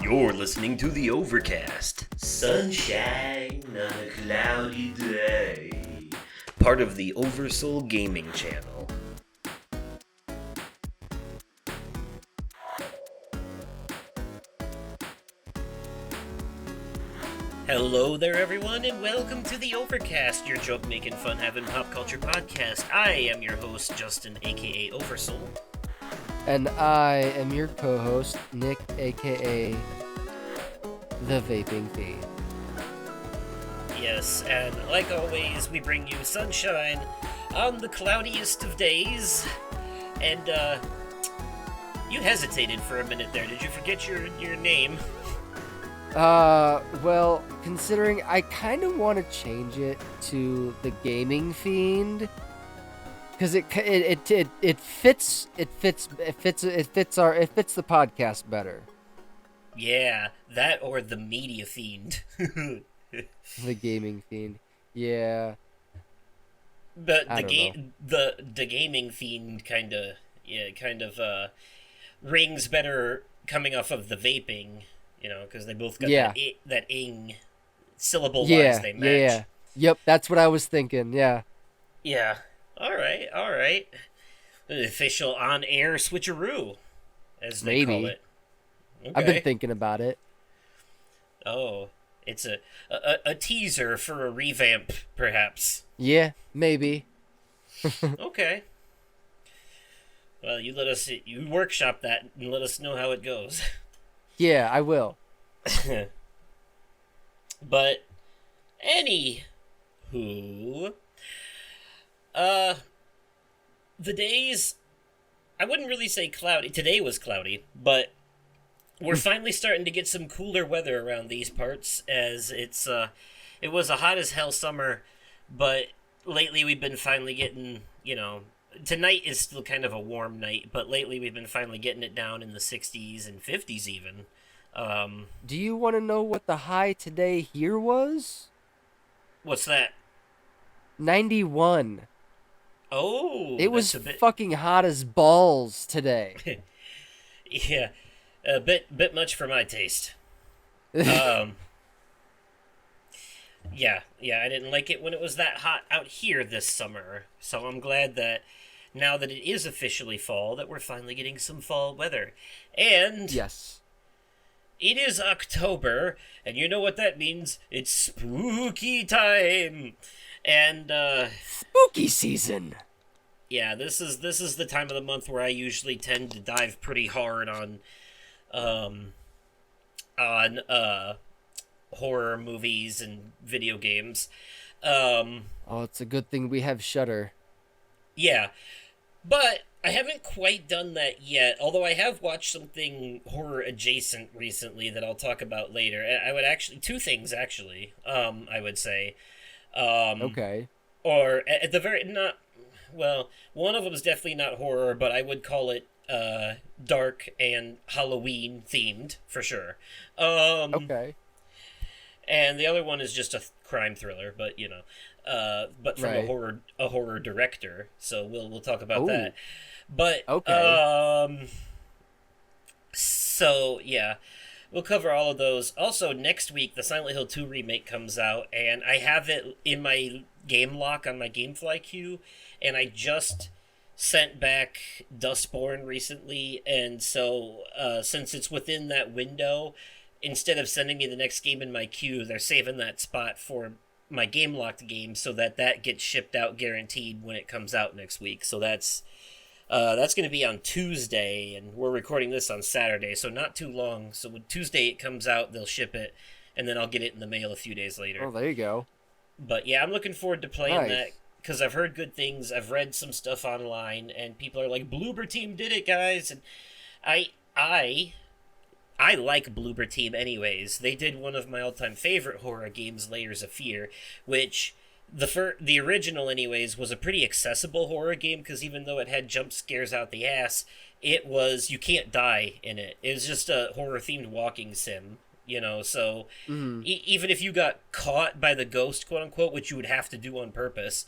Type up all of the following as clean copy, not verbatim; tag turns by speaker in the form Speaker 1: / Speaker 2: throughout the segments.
Speaker 1: You're listening to the Overcast. Sunshine on a cloudy day. Part of the Oversoul Gaming channel. Hello there, everyone, and welcome to the Overcast, your joke-making, fun-having pop culture podcast. I am your host, Justin, aka Oversoul.
Speaker 2: And I am your co-host, Nick, aka The Vaping Fiend.
Speaker 1: Yes, and like always, we bring you sunshine on the cloudiest of days. And, you hesitated for a minute there. Did you forget your name?
Speaker 2: Well, considering I kind of want to change it to The Gaming Fiend, because it fits the podcast better.
Speaker 1: Yeah, that or the Media Fiend.
Speaker 2: The Gaming Fiend, yeah.
Speaker 1: But the Gaming Fiend kind of rings better coming off of the vaping, you know, because they both got that ing syllable-wise they match.
Speaker 2: Yeah. Yep, that's what I was thinking. Yeah.
Speaker 1: Yeah. All right. An official on-air switcheroo, as they call it. Okay.
Speaker 2: I've been thinking about it.
Speaker 1: Oh, it's a teaser for a revamp, perhaps.
Speaker 2: Yeah, maybe.
Speaker 1: Okay. Well, you workshop that and let us know how it goes.
Speaker 2: Yeah, I will.
Speaker 1: But, anywho, the days, I wouldn't really say cloudy. Today was cloudy, but we're finally starting to get some cooler weather around these parts, as it was a hot as hell summer, but lately we've been finally getting, tonight is still kind of a warm night, but lately we've been finally getting it down in the 60s and 50s even.
Speaker 2: Do you want to know what the high today here was?
Speaker 1: What's that?
Speaker 2: 91.
Speaker 1: Oh,
Speaker 2: it was fucking hot as balls today.
Speaker 1: Yeah, a bit much for my taste. Yeah, I didn't like it when it was that hot out here this summer. So I'm glad that now that it is officially fall, that we're finally getting some fall weather. And
Speaker 2: yes,
Speaker 1: it is October, and you know what that means? It's spooky time. And
Speaker 2: spooky season.
Speaker 1: Yeah, this is the time of the month where I usually tend to dive pretty hard on horror movies and video games.
Speaker 2: It's a good thing we have Shudder.
Speaker 1: Yeah, but I haven't quite done that yet, although I have watched something horror adjacent recently that I'll talk about later. I would actually, two things actually, I would say.
Speaker 2: Okay.
Speaker 1: Or at the very, one of them is definitely not horror, but I would call it dark and Halloween themed for sure.
Speaker 2: Okay.
Speaker 1: And the other one is just a crime thriller, but but from
Speaker 2: right.
Speaker 1: a horror director. So we'll talk about that. But
Speaker 2: okay.
Speaker 1: So yeah, we'll cover all of those. Also, next week the Silent Hill 2 remake comes out, and I have it in my game lock on my GameFly queue, and I just sent back Dustborn recently, and so since it's within that window, instead of sending me the next game in my queue, they're saving that spot for my game locked game so that gets shipped out guaranteed when it comes out next week. So that's going to be on Tuesday, and we're recording this on Saturday, so not too long. So when Tuesday it comes out, they'll ship it, and then I'll get it in the mail a few days later.
Speaker 2: Oh, there you go.
Speaker 1: But yeah, I'm looking forward to playing that, because I've heard good things. I've read some stuff online, and people are like, Bloober Team did it, guys. And I like Bloober Team anyways. They did one of my all-time favorite horror games, Layers of Fear, which the original anyways was a pretty accessible horror game, because even though it had jump scares out the ass, you can't die in it. It was just a horror-themed walking sim. So even if you got caught by the ghost, quote unquote, which you would have to do on purpose,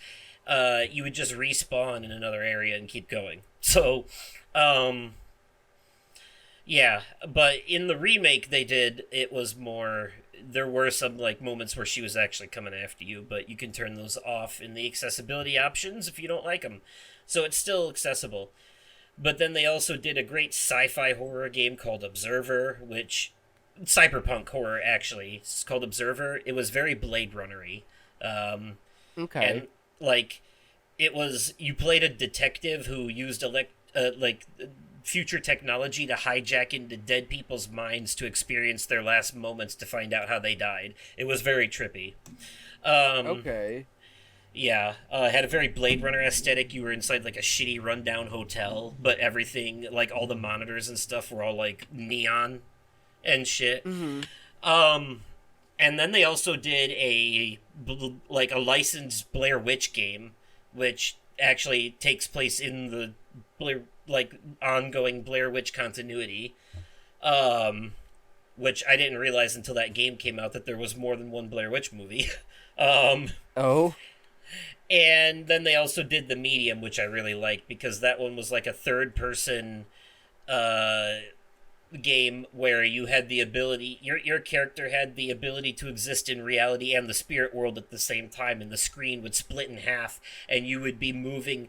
Speaker 1: you would just respawn in another area and keep going. So Yeah, but in the remake they did, it was more. There were some like moments where she was actually coming after you, but you can turn those off in the accessibility options if you don't like them. So it's still accessible. But then they also did a great sci-fi horror game called Observer, which cyberpunk horror actually. It's called Observer. It was very Blade Runnery,
Speaker 2: Okay.
Speaker 1: and like it was you played a detective who used future technology to hijack into dead people's minds to experience their last moments to find out how they died. It was very trippy. Um,
Speaker 2: Okay.
Speaker 1: yeah, had a very Blade Runner aesthetic. You were inside like a shitty rundown hotel, but everything, like all the monitors and stuff, were all like neon and shit.
Speaker 2: Mm-hmm.
Speaker 1: Um, and then they also did like a licensed Blair Witch game, which actually takes place in the Blair like ongoing Blair Witch continuity. Um, which I didn't realize until that game came out that there was more than one Blair Witch movie. um,
Speaker 2: Oh.
Speaker 1: and then they also did the Medium, which I really liked because that one was like a third person uh game where you had the ability your character had the ability to exist in reality and the spirit world at the same time, and the screen would split in half and you would be moving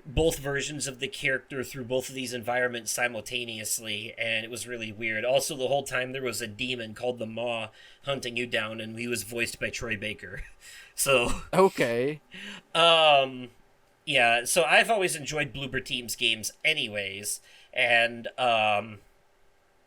Speaker 1: both versions of the character through both of these environments simultaneously, and it was really weird. Also, the whole time there was a demon called the Maw hunting you down, and he was voiced by Troy Baker. So
Speaker 2: Okay.
Speaker 1: um yeah, so I've always enjoyed Bloober Team's games anyways, and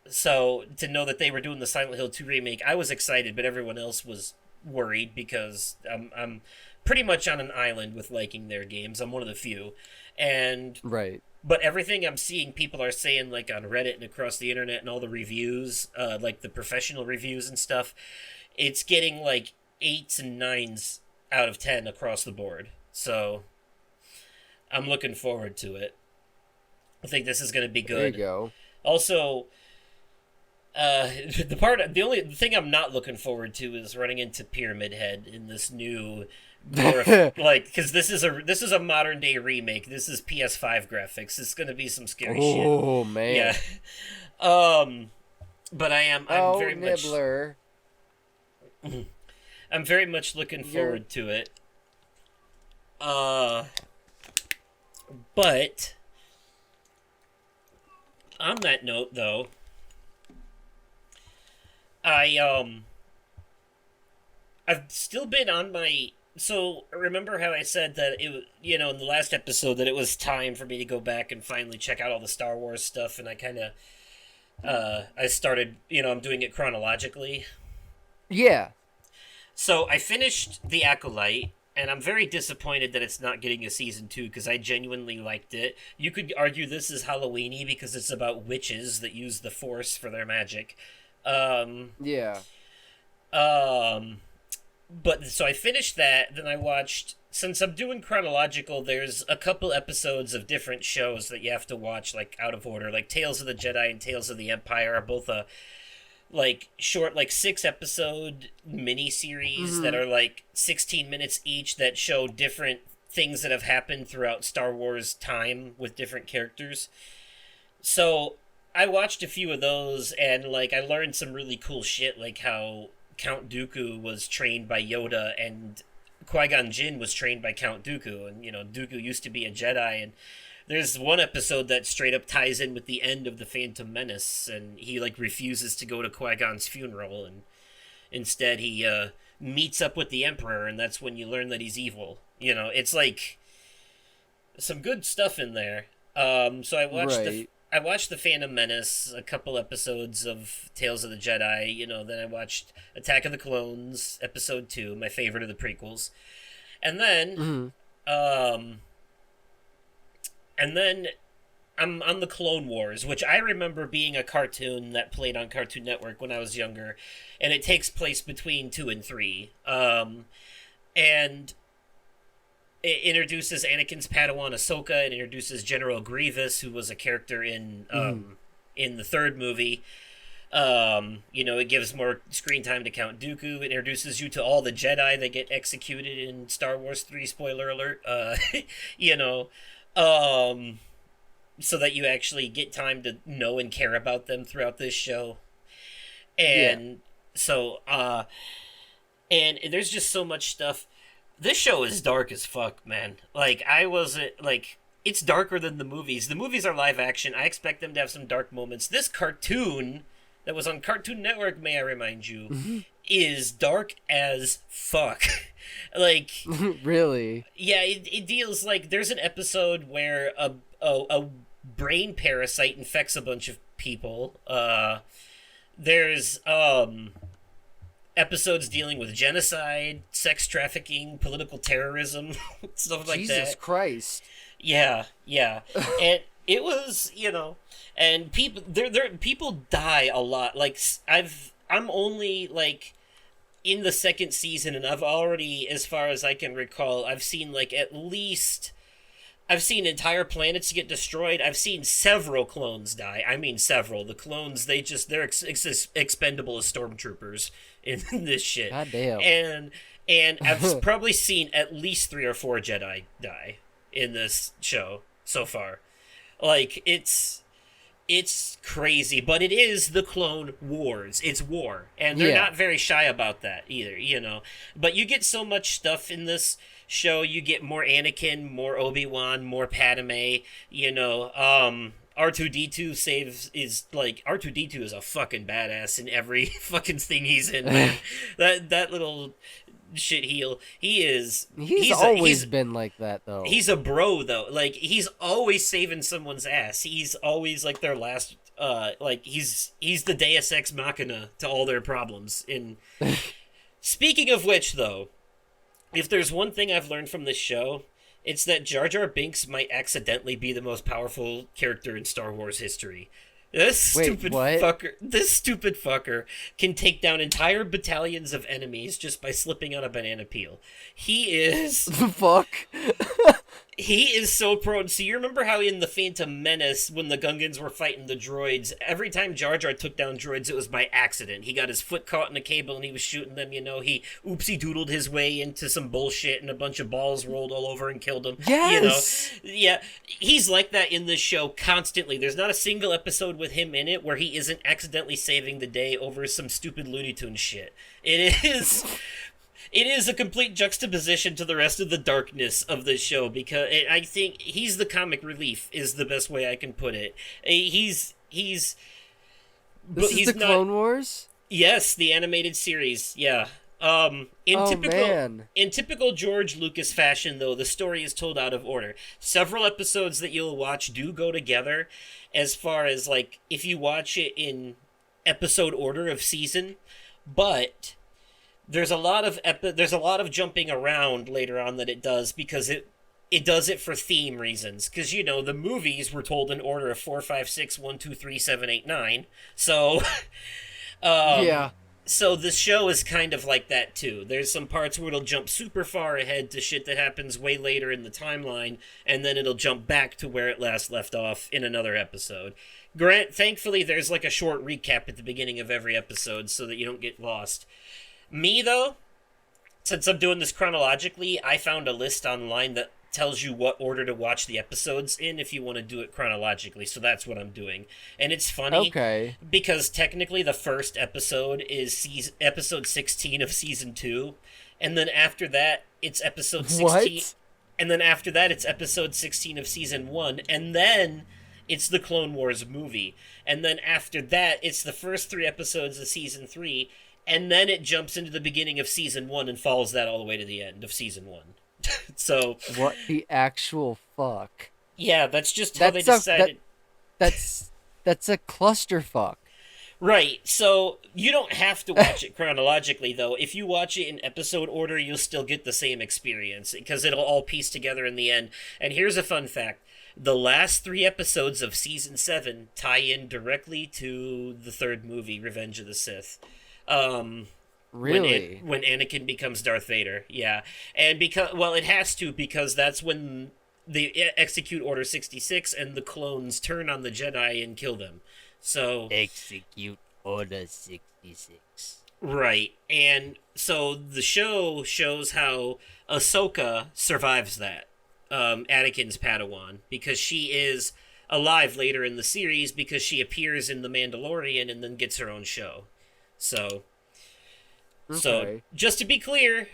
Speaker 1: so to know that they were doing the Silent Hill 2 remake, I was excited, but everyone else was worried because I'm pretty much on an island with liking their games. I'm one of the few. And
Speaker 2: Right.
Speaker 1: but everything I'm seeing people are saying like on Reddit and across the internet and all the reviews, like the professional reviews and stuff, it's getting like 8s and 9s out of 10 across the board. So I'm looking forward to it. I think this is going to be
Speaker 2: There you
Speaker 1: good.
Speaker 2: go.
Speaker 1: Also, the only thing I'm not looking forward to is running into Pyramid Head in this new like because this is a modern day remake. This is PS5 graphics. It's gonna be some scary shit.
Speaker 2: Oh man.
Speaker 1: Yeah. um, but I'm
Speaker 2: Oh,
Speaker 1: very
Speaker 2: Nibbler.
Speaker 1: I'm very much looking
Speaker 2: You're
Speaker 1: forward to it. Uh, but on that note, though, I I've still been on my. So remember how I said that it was, in the last episode that it was time for me to go back and finally check out all the Star Wars stuff, and I kind of I started, I'm doing it chronologically.
Speaker 2: Yeah.
Speaker 1: So I finished The Acolyte, and I'm very disappointed that it's not getting a season 2 because I genuinely liked it. You could argue this is Halloweeny because it's about witches that use the Force for their magic. Um,
Speaker 2: Yeah.
Speaker 1: um, but so I finished that. Then I watched. Since I'm doing chronological, there's a couple episodes of different shows that you have to watch like out of order. Like Tales of the Jedi and Tales of the Empire are both a like short, like 6 episode mini series that
Speaker 2: Mm-hmm.
Speaker 1: are like 16 minutes each that show different things that have happened throughout Star Wars time with different characters. So I watched a few of those and like I learned some really cool shit, like how Count Dooku was trained by Yoda and Qui-Gon Jinn was trained by Count Dooku, and Dooku used to be a Jedi. And there's one episode that straight up ties in with the end of the Phantom Menace, and he like refuses to go to Qui-Gon's funeral, and instead he meets up with the Emperor, and that's when you learn that he's evil. It's like some good stuff in there. So
Speaker 2: Right.
Speaker 1: I watched the Phantom Menace, a couple episodes of Tales of the Jedi. Then I watched Attack of the Clones, episode 2, my favorite of the prequels, and then
Speaker 2: Mm-hmm.
Speaker 1: um, and then I'm on the Clone Wars, which I remember being a cartoon that played on Cartoon Network when I was younger, and it takes place between 2 and 3. And it introduces Anakin's Padawan Ahsoka. It introduces General Grievous, who was a character
Speaker 2: Mm-hmm.
Speaker 1: in the third movie. It gives more screen time to Count Dooku. It introduces you to all the Jedi that get executed in Star Wars 3. Spoiler alert. you know, um, so that you actually get time to know and care about them throughout this show.
Speaker 2: Yeah.
Speaker 1: And so and there's just so much stuff. This show is dark as fuck, man. Like, I wasn't like, it's darker than the movies. The movies are live action. I expect them to have some dark moments. This cartoon that was on Cartoon Network, may I remind you, is dark as fuck. Like,
Speaker 2: Really?
Speaker 1: yeah, it deals like, there's an episode where a brain parasite infects a bunch of people. There's episodes dealing with genocide, sex trafficking, political terrorism, stuff like that.
Speaker 2: Jesus Christ.
Speaker 1: Yeah, yeah. And it was, and people die a lot. Like, I'm only like in the second season, and I've already, as far as I can recall, I've seen like at least, I've seen entire planets get destroyed. I've seen several clones die. I mean, several. The clones, they're expendable as stormtroopers in this shit.
Speaker 2: God damn.
Speaker 1: And I've probably seen at least 3 or 4 Jedi die in this show so far. Like, it's crazy, but it is the Clone Wars. It's war, and they're not very shy about that either. But you get so much stuff in this show. You get more Anakin, more Obi-Wan, more Padme. R2D2 R2D2 is a fucking badass in every fucking thing he's in. Man. that little shit heel. He's
Speaker 2: always been like that, though.
Speaker 1: He's a bro, though. Like, he's always saving someone's ass. He's always like their last. He's the Deus Ex Machina to all their problems. Speaking of which, though, if there's one thing I've learned from this show, it's that Jar Jar Binks might accidentally be the most powerful character in Star Wars history. This stupid fucker can take down entire battalions of enemies just by slipping on a banana peel. He is
Speaker 2: the fuck.
Speaker 1: He is so prone. So you remember how in the Phantom Menace, when the Gungans were fighting the droids, every time Jar Jar took down droids, it was by accident. He got his foot caught in a cable and he was shooting them, He oopsie-doodled his way into some bullshit and a bunch of balls rolled all over and killed him.
Speaker 2: Yes!
Speaker 1: Yeah, he's like that in this show constantly. There's not a single episode with him in it where he isn't accidentally saving the day over some stupid Looney Tunes shit. It is a complete juxtaposition to the rest of the darkness of this show, because I think he's the comic relief, is the best way I can put it. He's
Speaker 2: This is the Clone Wars?
Speaker 1: Yes, the animated series, yeah. In typical George Lucas fashion, though, the story is told out of order. Several episodes that you'll watch do go together, as far as, like, if you watch it in episode order of season, but there's a lot of jumping around later on that it does, because it does it for theme reasons. Because, the movies were told in order of 4, 5, 6, 1, 2, 3, 7, 8, 9. So,
Speaker 2: yeah.
Speaker 1: So the show is kind of like that, too. There's some parts where it'll jump super far ahead to shit that happens way later in the timeline, and then it'll jump back to where it last left off in another episode. Thankfully, there's like a short recap at the beginning of every episode so that you don't get lost. Me, though, since I'm doing this chronologically, I found a list online that tells you what order to watch the episodes in if you want to do it chronologically, so that's what I'm doing. And it's funny, because technically the first episode is episode 16 of season 2, and then after that, it's episode 16...
Speaker 2: What?
Speaker 1: And then after that, it's episode 16 of season 1, and then it's the Clone Wars movie. And then after that, it's the first 3 episodes of season 3, and then it jumps into the beginning of season 1 and follows that all the way to the end of season 1. So...
Speaker 2: What the actual fuck?
Speaker 1: Yeah, that's just how they decided...
Speaker 2: That's a clusterfuck.
Speaker 1: Right, so you don't have to watch it chronologically, though. If you watch it in episode order, you'll still get the same experience, because it'll all piece together in the end. And here's a fun fact. The last 3 episodes of season 7 tie in directly to the 3rd movie, Revenge of the Sith.
Speaker 2: Really?
Speaker 1: When Anakin becomes Darth Vader, yeah. And it has to, because that's when they execute Order 66 and the clones turn on the Jedi and kill them. So
Speaker 2: execute Order 66.
Speaker 1: Right. And so the show shows how Ahsoka survives that. Anakin's Padawan, because she is alive later in the series because she appears in The Mandalorian and then gets her own show. So, so
Speaker 2: Okay.
Speaker 1: just to be clear,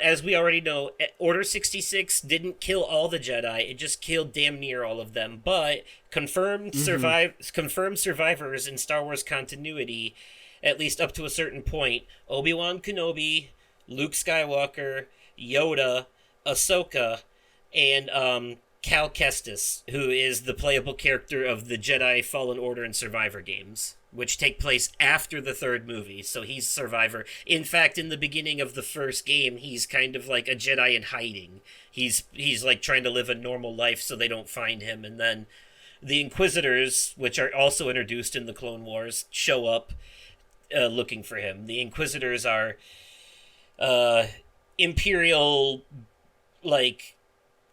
Speaker 1: as we already know, Order 66 didn't kill all the Jedi. It just killed damn near all of them. But
Speaker 2: Mm-hmm.
Speaker 1: confirmed survivors in Star Wars continuity, at least up to a certain point: Obi-Wan Kenobi, Luke Skywalker, Yoda, Ahsoka, and Cal Kestis, who is the playable character of the Jedi Fallen Order and Survivor games, which take place after the third movie. So he's Survivor. In fact, in the beginning of the first game, he's kind of like a Jedi in hiding. He's like trying to live a normal life so they don't find him, and then the Inquisitors, which are also introduced in the Clone Wars, show up looking for him. The Inquisitors are uh, Imperial, like,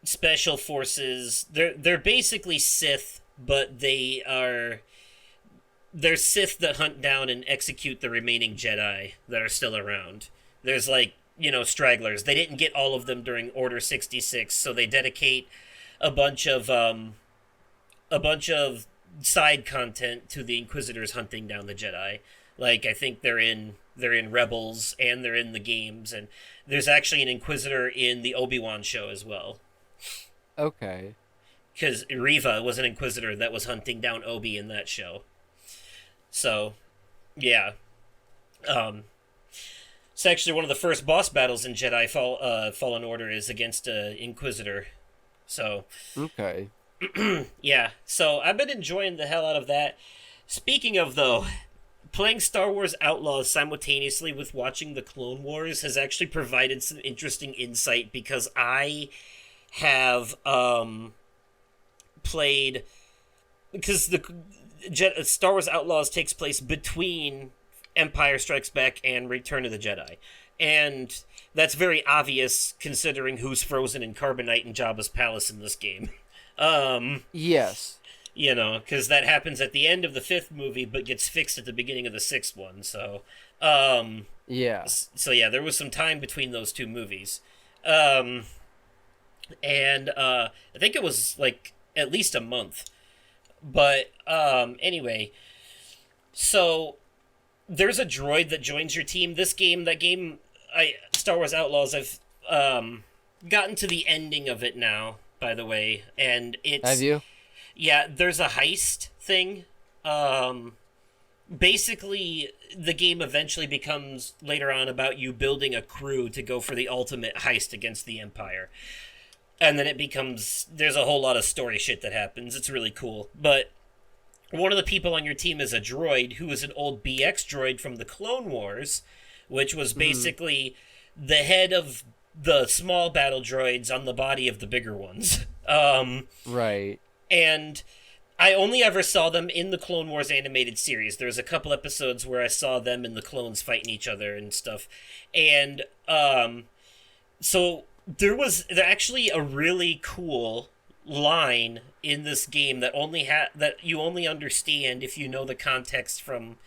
Speaker 1: special forces. They're basically Sith, but they're Sith that hunt down and execute the remaining Jedi that are still around. There's like, stragglers. They didn't get all of them during Order 66, so they dedicate a bunch of a bunch of side content to the Inquisitors hunting down the Jedi. Like, I think they're in Rebels and they're in the games, and there's actually an Inquisitor in the Obi-Wan show as well.
Speaker 2: Okay.
Speaker 1: Because Riva was an Inquisitor that was hunting down Obi in that show. So, yeah. Um, it's actually one of the first boss battles in Fallen Order is against an Inquisitor. So,
Speaker 2: Okay.
Speaker 1: yeah. So, I've been enjoying the hell out of that. Speaking of, though, playing Star Wars Outlaws simultaneously with watching the Clone Wars has actually provided some interesting insight because I have played because the Star Wars Outlaws takes place between Empire Strikes Back and Return of the Jedi, and that's very obvious considering who's frozen in carbonite in Jabba's palace in this game. Um,
Speaker 2: Yes.
Speaker 1: because that happens at the end of the fifth movie, but gets fixed at the beginning of the sixth one. Um,
Speaker 2: Yeah.
Speaker 1: so yeah, there was some time between those two movies. Um, and I think it was like at least a month. But anyway, so there's a droid that joins your team. That game, Star Wars Outlaws. I've gotten to the ending of it now, by the way, and
Speaker 2: Have
Speaker 1: it's
Speaker 2: you?
Speaker 1: yeah. There's a heist thing. Um, Basically, the game eventually becomes later on about you building a crew to go for the ultimate heist against the Empire. And then it becomes there's a whole lot of story shit that happens. It's really cool. But one of the people on your team is a droid who is an old BX droid from the Clone Wars, which was
Speaker 2: Mm-hmm.
Speaker 1: basically the head of the small battle droids on the body of the bigger ones.
Speaker 2: Right.
Speaker 1: And I only ever saw them in the Clone Wars animated series. There's a couple episodes where I saw them and the clones fighting each other and stuff. And so there actually a really cool line in this game that you only understand if you know the context from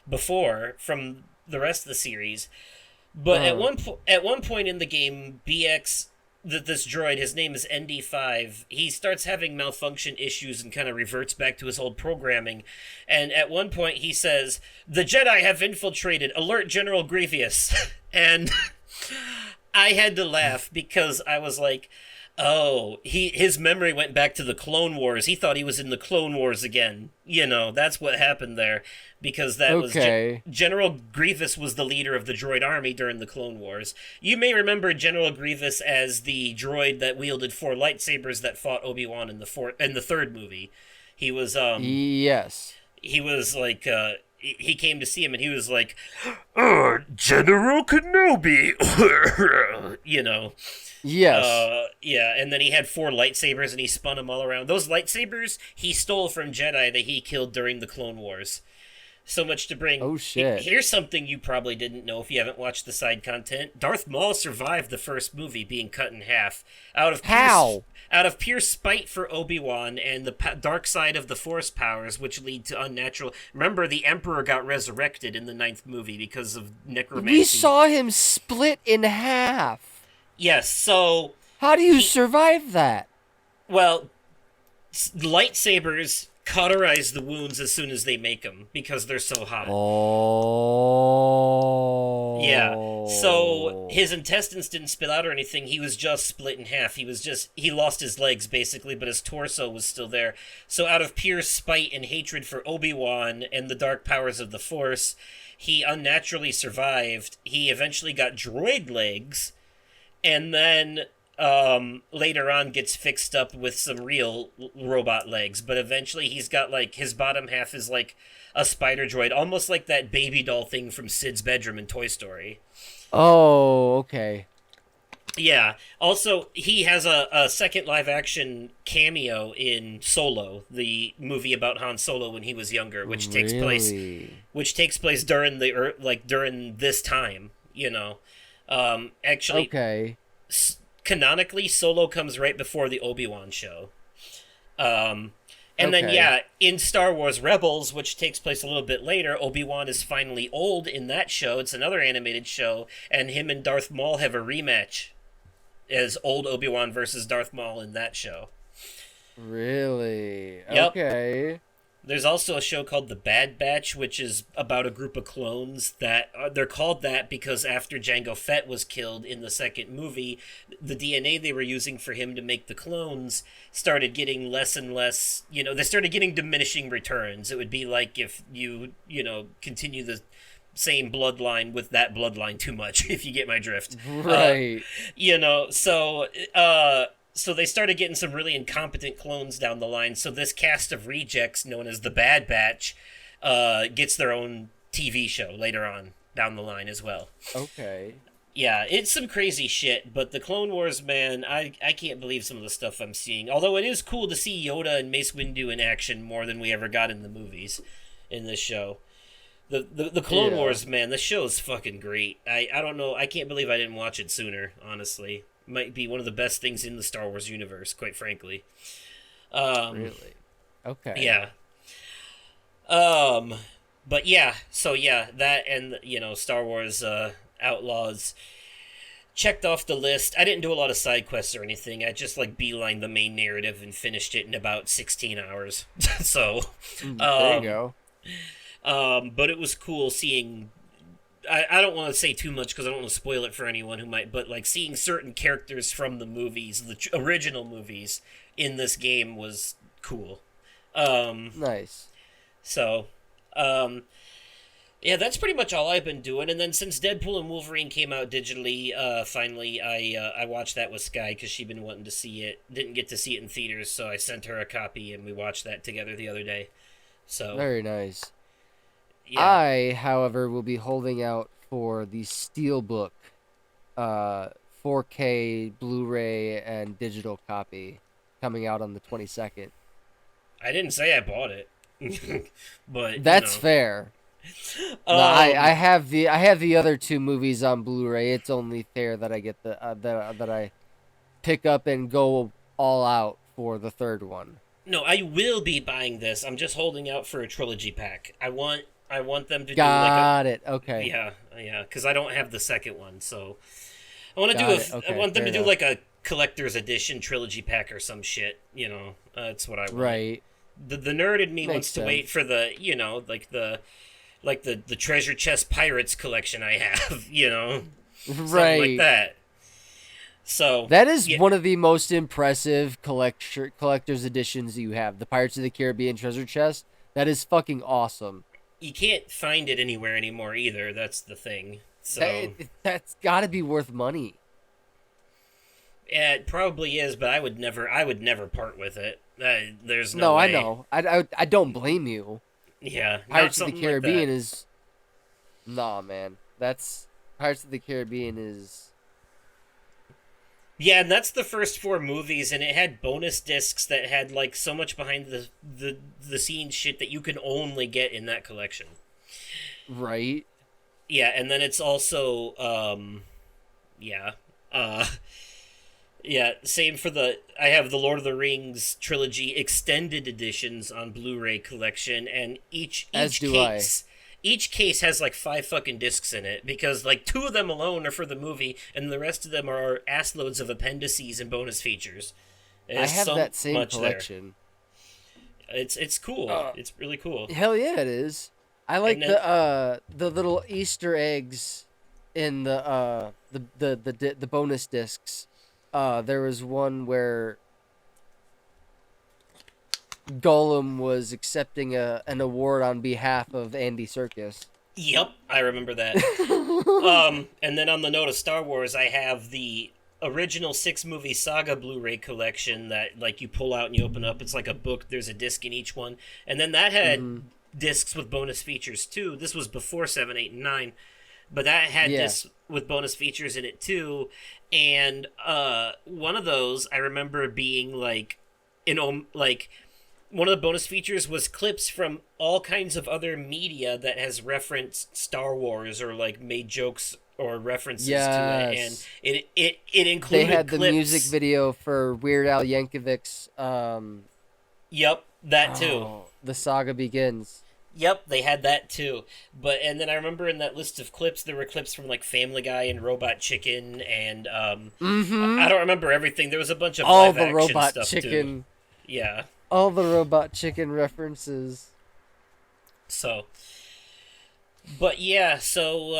Speaker 1: before from the rest of the series. But
Speaker 2: Uh-huh.
Speaker 1: at one point in the game, BX that this droid, his name is ND5, he starts having malfunction issues and kind of reverts back to his old programming. And at one point he says, "The Jedi have infiltrated. Alert General Grievous." And I had to laugh because I was like, "Oh, his memory went back to the Clone Wars. He thought he was in the Clone Wars again. That's what happened there, because that was
Speaker 2: Okay.
Speaker 1: General Grievous was the leader of the droid army during the Clone Wars. You may remember General Grievous as the droid that wielded four lightsabers that fought Obi-Wan in the third movie. He was
Speaker 2: Yes.
Speaker 1: he was like he came to see him and he was like, General Kenobi." you know
Speaker 2: Yes.
Speaker 1: yeah, and then he had four lightsabers and he spun them all around. Those lightsabers he stole from Jedi that he killed during the Clone Wars. So much to bring.
Speaker 2: Oh shit.
Speaker 1: Here's something you probably didn't know if you haven't watched the side content. Darth Maul survived the first movie being cut in half
Speaker 2: How?
Speaker 1: out of pure spite for Obi-Wan and the dark side of the Force powers, which lead to unnatural. Remember, the Emperor got resurrected in the ninth movie because of
Speaker 2: We
Speaker 1: necromancy.
Speaker 2: saw him split in half.
Speaker 1: Yes, so
Speaker 2: How do you
Speaker 1: he
Speaker 2: survive that?
Speaker 1: well, Lightsabers cauterize the wounds as soon as they make them because they're so hot. Yeah. So
Speaker 2: Oh.
Speaker 1: his intestines didn't spill out or anything. He was just split in half. He lost his legs basically, but his torso was still there. So out of pure spite and hatred for Obi-Wan and the dark powers of the Force, he unnaturally survived. He eventually got droid legs, and then later on gets fixed up with some real robot legs. But eventually he's got like his bottom half is like a spider droid, almost like that baby doll thing from Sid's bedroom in Toy Story.
Speaker 2: Oh, okay.
Speaker 1: Yeah. Also, he has a second live action cameo in Solo, the movie about Han Solo when he was younger,
Speaker 2: Really?
Speaker 1: which takes place during during this time. Actually,
Speaker 2: Okay.
Speaker 1: canonically, Solo comes right before the Obi-Wan show. And then,
Speaker 2: Okay.
Speaker 1: yeah, in Star Wars Rebels, which takes place a little bit later, Obi-Wan is finally old in that show. It's another animated show, and him and Darth Maul have a rematch as old Obi-Wan versus Darth Maul in that show.
Speaker 2: Really?
Speaker 1: Yep.
Speaker 2: Okay.
Speaker 1: There's also a show called The Bad Batch, which is about a group of clones that they're called that because after Jango Fett was killed in the second movie, the DNA they were using for him to make the clones started getting less and less, they started getting diminishing returns. It would be like if you continue the same bloodline with that bloodline too much, if you get my drift.
Speaker 2: Right.
Speaker 1: So they started getting some really incompetent clones down the line. So this cast of rejects, known as the Bad Batch, gets their own TV show later on down the line as well.
Speaker 2: Okay.
Speaker 1: Yeah, it's some crazy shit, but the Clone Wars, man, I can't believe some of the stuff I'm seeing. Although it is cool to see Yoda and Mace Windu in action more than we ever got in the movies in this show. The Clone Wars, man, the show is fucking great. I don't know, I can't believe I didn't watch it sooner, honestly. Might be one of the best things in the Star Wars universe, quite frankly.
Speaker 2: Really? Okay.
Speaker 1: Yeah. But yeah, so yeah, that and, Star Wars Outlaws checked off the list. I didn't do a lot of side quests or anything. I just, beelined the main narrative and finished it in about 16 hours. So,
Speaker 2: There you go.
Speaker 1: but it was cool seeing... I don't want to say too much because I don't want to spoil it for anyone who might, but seeing certain characters from the movies, the original movies, in this game was cool.
Speaker 2: Nice.
Speaker 1: So, yeah, that's pretty much all I've been doing. And then since Deadpool and Wolverine came out digitally, finally I watched that with Sky because she'd been wanting to see it. Didn't get to see it in theaters, so I sent her a copy and we watched that together the other day. So
Speaker 2: Very nice.
Speaker 1: yeah.
Speaker 2: I, however, will be holding out for the Steelbook 4K Blu-ray and digital copy coming out on the 22nd.
Speaker 1: I didn't say I bought it, but
Speaker 2: That's fair. No, I have the other two movies on Blu-ray. It's only fair that I get that I pick up and go all out for the third one.
Speaker 1: No, I will be buying this. I'm just holding out for a trilogy pack. I want them to
Speaker 2: Got it.
Speaker 1: do
Speaker 2: Okay.
Speaker 1: yeah, because I don't have the second one, so I want to
Speaker 2: Got it. Okay,
Speaker 1: I want them
Speaker 2: fair
Speaker 1: to do
Speaker 2: enough.
Speaker 1: a collector's edition trilogy pack or some shit. That's what I want.
Speaker 2: Right.
Speaker 1: The nerd in me
Speaker 2: Makes
Speaker 1: wants to
Speaker 2: sense.
Speaker 1: wait for the the treasure chest pirates collection I have. Something
Speaker 2: Right.
Speaker 1: like that. So
Speaker 2: That is
Speaker 1: yeah.
Speaker 2: one of the most impressive collector's editions you have. The Pirates of the Caribbean treasure chest. That is fucking awesome.
Speaker 1: You can't find it anywhere anymore either. That's the thing. So
Speaker 2: That's got to be worth money.
Speaker 1: yeah, it probably is, but I would never part with it. There's no
Speaker 2: No,
Speaker 1: way.
Speaker 2: I know. I don't blame you.
Speaker 1: Yeah, not
Speaker 2: Pirates of the
Speaker 1: something
Speaker 2: Caribbean
Speaker 1: like
Speaker 2: is... Nah, man. That's... Pirates of the Caribbean is...
Speaker 1: Yeah, and that's the first 4 movies, and it had bonus discs that had so much behind the scenes shit that you can only get in that collection.
Speaker 2: Right?
Speaker 1: Yeah, and then it's also same for I have the Lord of the Rings trilogy extended editions on Blu-ray collection, and each case has 5 fucking discs in it because 2 of them alone are for the movie and the rest of them are assloads of appendices and bonus features.
Speaker 2: I
Speaker 1: There's
Speaker 2: have
Speaker 1: so
Speaker 2: that same
Speaker 1: much
Speaker 2: collection.
Speaker 1: It's cool.
Speaker 2: Uh,
Speaker 1: It's really cool.
Speaker 2: Hell yeah, it is. I
Speaker 1: And
Speaker 2: like
Speaker 1: then
Speaker 2: the little Easter eggs in the bonus discs. There was one where Gollum was accepting an award on behalf of Andy Serkis.
Speaker 1: yep, I remember that. And then on the note of Star Wars, I have the original 6 movie saga Blu-ray collection that like you pull out and you open up. It's like a book. There's a disc in each one, and then that had
Speaker 2: Mm-hmm.
Speaker 1: discs with bonus features too. This was before 7, 8, and 9, but that had
Speaker 2: Yeah.
Speaker 1: discs with bonus features in it too. And one of those I remember being like like one of the bonus features was clips from all kinds of other media that has referenced Star Wars or like made jokes or references to it, and
Speaker 2: Yes.
Speaker 1: it
Speaker 2: They
Speaker 1: included
Speaker 2: had the music
Speaker 1: clips.
Speaker 2: video for Weird Al Yankovic's
Speaker 1: Yep, that too.
Speaker 2: The Saga Begins.
Speaker 1: Yep, they had that too. But and then I remember in that list of clips there were clips from like Family Guy and Robot Chicken and I
Speaker 2: Mm-hmm.
Speaker 1: don't remember everything. There was a bunch of
Speaker 2: All
Speaker 1: live
Speaker 2: the
Speaker 1: action
Speaker 2: Robot
Speaker 1: stuff too.
Speaker 2: Chicken.
Speaker 1: Yeah.
Speaker 2: All the Robot Chicken references.
Speaker 1: So, but yeah, so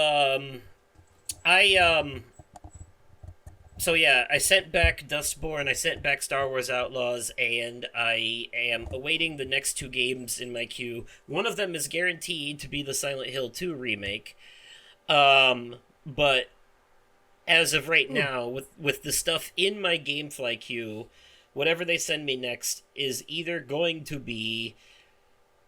Speaker 1: I so yeah, I sent back Dustborn, I sent back Star Wars Outlaws, and I am awaiting the next 2 games in my queue. One of them is guaranteed to be the Silent Hill 2 remake. But as of right now, with the stuff in my GameFly queue, whatever they send me next is either going to be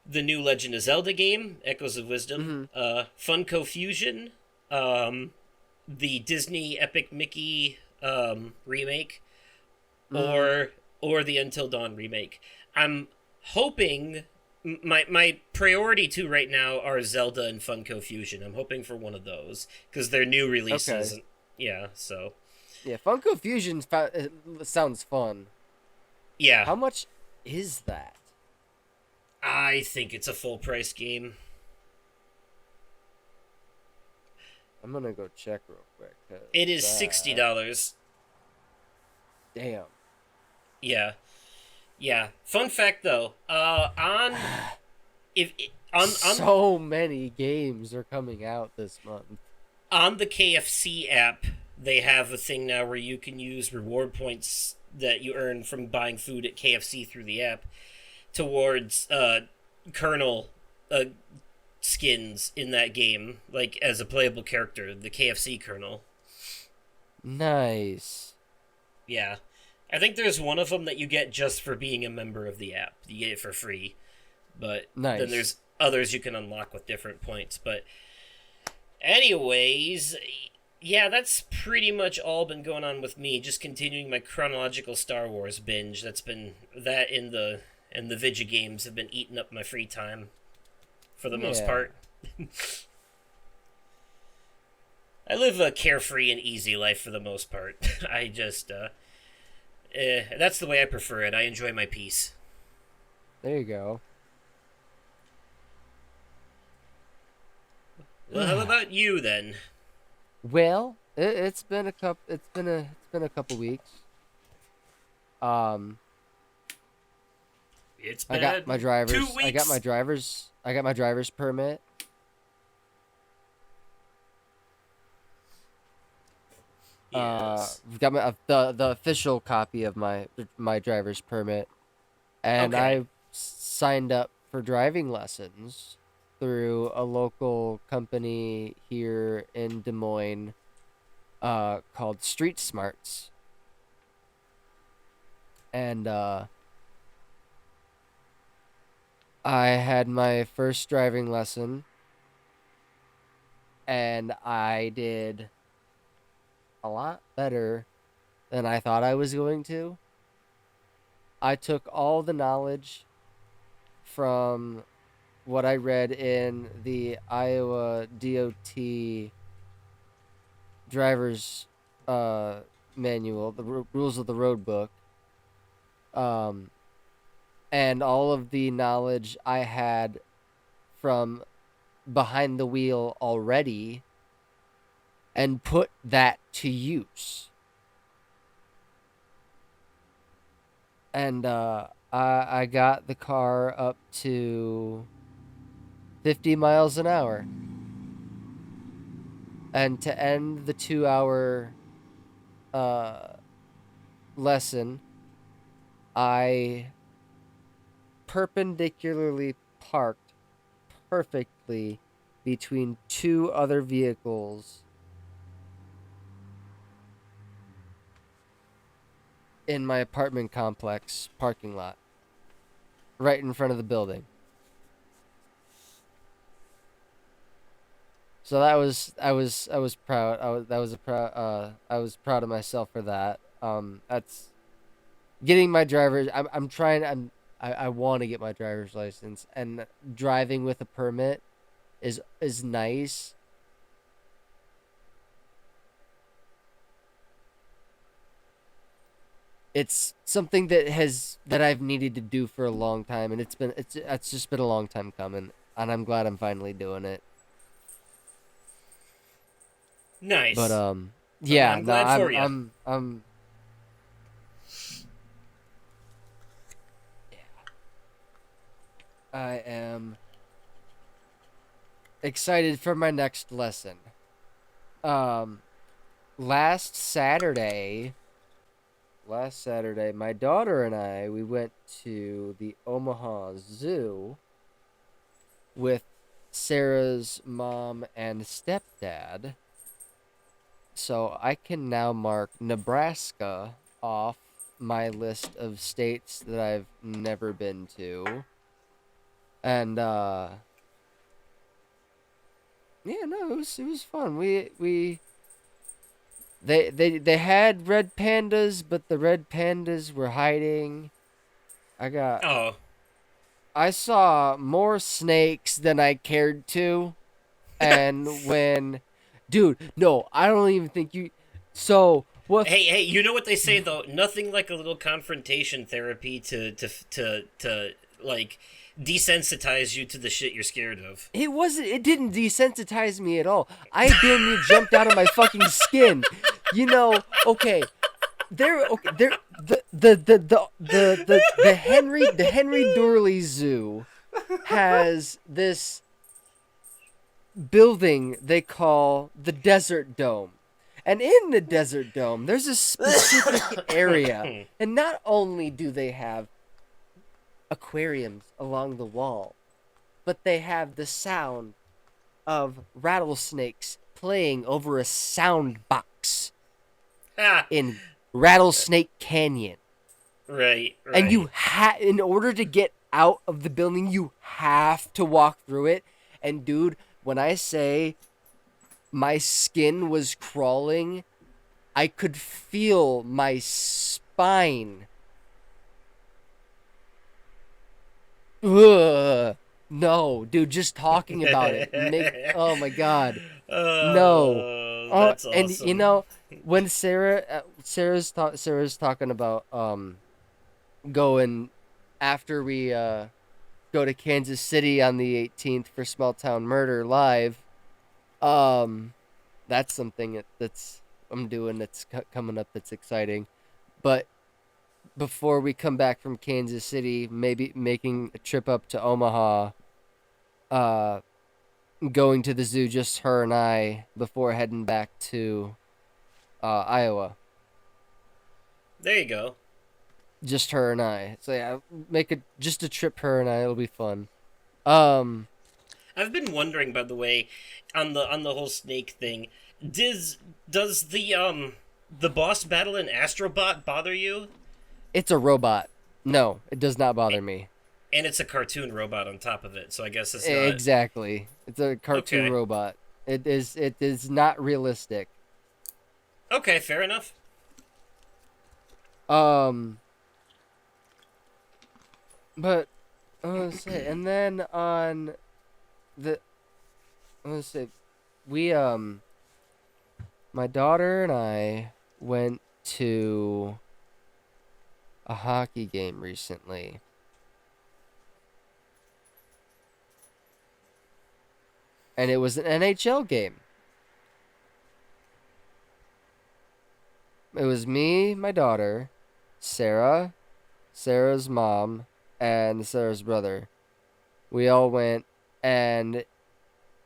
Speaker 1: the new Legend of Zelda game, Echoes of Wisdom,
Speaker 2: Mm-hmm.
Speaker 1: Funko Fusion, the Disney Epic Mickey remake,
Speaker 2: Mm-hmm.
Speaker 1: or the Until Dawn remake. I'm hoping my priority two right now are Zelda and Funko Fusion. I'm hoping for one of those because they're new releases.
Speaker 2: Okay.
Speaker 1: Yeah, so
Speaker 2: Yeah, Funko Fusion sounds fun.
Speaker 1: yeah,
Speaker 2: How much is that?
Speaker 1: I think it's a full price game.
Speaker 2: I'm gonna go check real quick.
Speaker 1: It
Speaker 2: 'Cause
Speaker 1: is $60.
Speaker 2: damn.
Speaker 1: Yeah, yeah. Fun fact though, on if
Speaker 2: So many games are coming out this month.
Speaker 1: on the KFC app, they have a thing now where you can use reward points that you earn from buying food at KFC through the app towards Colonel uh, skins in that game, like as a playable character, the KFC Colonel.
Speaker 2: Nice.
Speaker 1: Yeah. I think there's one of them that you get just for being a member of the app. You get it for free. But then
Speaker 2: Nice.
Speaker 1: there's others you can unlock with different points. But anyways, yeah, that's pretty much all been going on with me. Just continuing my chronological Star Wars binge. That's been that and the Vidya games have been eating up my free time for the most
Speaker 2: Yeah.
Speaker 1: part. I live a carefree and easy life for the most part. I just that's the way I prefer it. I enjoy my peace.
Speaker 2: There you go.
Speaker 1: Well, how about you then?
Speaker 2: Well, it's been a couple. It's been a couple weeks. Um,
Speaker 1: It's
Speaker 2: I got my
Speaker 1: been two
Speaker 2: driver's. I got my
Speaker 1: weeks.
Speaker 2: driver's. I got my driver's permit.
Speaker 1: Yes.
Speaker 2: Got the official copy of my driver's permit, and
Speaker 1: Okay.
Speaker 2: I signed up for driving lessons through a local company here in Des Moines, called Street Smarts, and I had my first driving lesson, and I did a lot better than I thought I was going to. I took all the knowledge from what I read in the Iowa DOT driver's manual, the rules of the road book, um, and all of the knowledge I had from behind the wheel already, and put that to use. And I got the car up to 50 miles an hour. And to end the 2 hour uh, lesson, I perpendicularly parked perfectly between two other vehicles in my apartment complex parking lot, right in front of the building. So I was proud. I was proud of myself for that. That's getting my driver's. I'm trying. I want to get my driver's license, and driving with a permit is nice. It's something that I've needed to do for a long time, and it's just been a long time coming, and I'm glad I'm finally doing it. But
Speaker 1: Nice.
Speaker 2: yeah,
Speaker 1: I'm
Speaker 2: no,
Speaker 1: glad for you.
Speaker 2: I am excited for my next lesson. Um, last Saturday, my daughter and we went to the Omaha Zoo with Sarah's mom and stepdad. So I can now mark Nebraska off my list of states that I've never been to. And yeah, no, it was fun. They had red pandas, but the red pandas were hiding. I got
Speaker 1: Oh,
Speaker 2: I saw more snakes than I cared to. And when dude, no, I don't even think you so what
Speaker 1: hey, you know what they say though? Nothing like a little confrontation therapy to like desensitize you to the shit you're scared of.
Speaker 2: it didn't desensitize me at all. I damn near jumped out of my fucking skin. Okay, there the Henry Doorly Zoo has this building they call the Desert Dome. And in the Desert Dome, there's a specific area. And not only do they have aquariums along the wall, but they have the sound of rattlesnakes playing over a sound box
Speaker 1: Ah,
Speaker 2: in Rattlesnake Canyon.
Speaker 1: right,
Speaker 2: And
Speaker 1: right.
Speaker 2: in order to get out of the building, you have to walk through it. And dude, when I say my skin was crawling, I could feel my spine. Ugh. No, dude, just talking about it oh my god. No. Oh,
Speaker 1: That's
Speaker 2: and
Speaker 1: awesome.
Speaker 2: when Sarah's talking about going after we go to Kansas City on the 18th for Small Town Murder live. Um that's something that's I'm doing that's coming up that's exciting. But before we come back from Kansas City, maybe making a trip up to Omaha, uh going to the zoo, just her and I, before heading back to Iowa.
Speaker 1: There you go.
Speaker 2: Just her and I. So yeah, make it just a trip, her and I. It'll be fun. Um,
Speaker 1: I've been wondering, by the way, on the whole snake thing. Does does the boss battle in Astrobot bother you?
Speaker 2: it's a robot. No, it does not bother me.
Speaker 1: And it's a cartoon robot on top of it, so I guess it's not
Speaker 2: Exactly. It's a cartoon
Speaker 1: okay.
Speaker 2: robot. It is not realistic.
Speaker 1: Okay, fair enough.
Speaker 2: Um, but let's say, and then on the let's say we my daughter and I went to a hockey game recently. And it was an NHL game. It was me, my daughter, Sarah, Sarah's mom, and Sarah's brother. We all went, and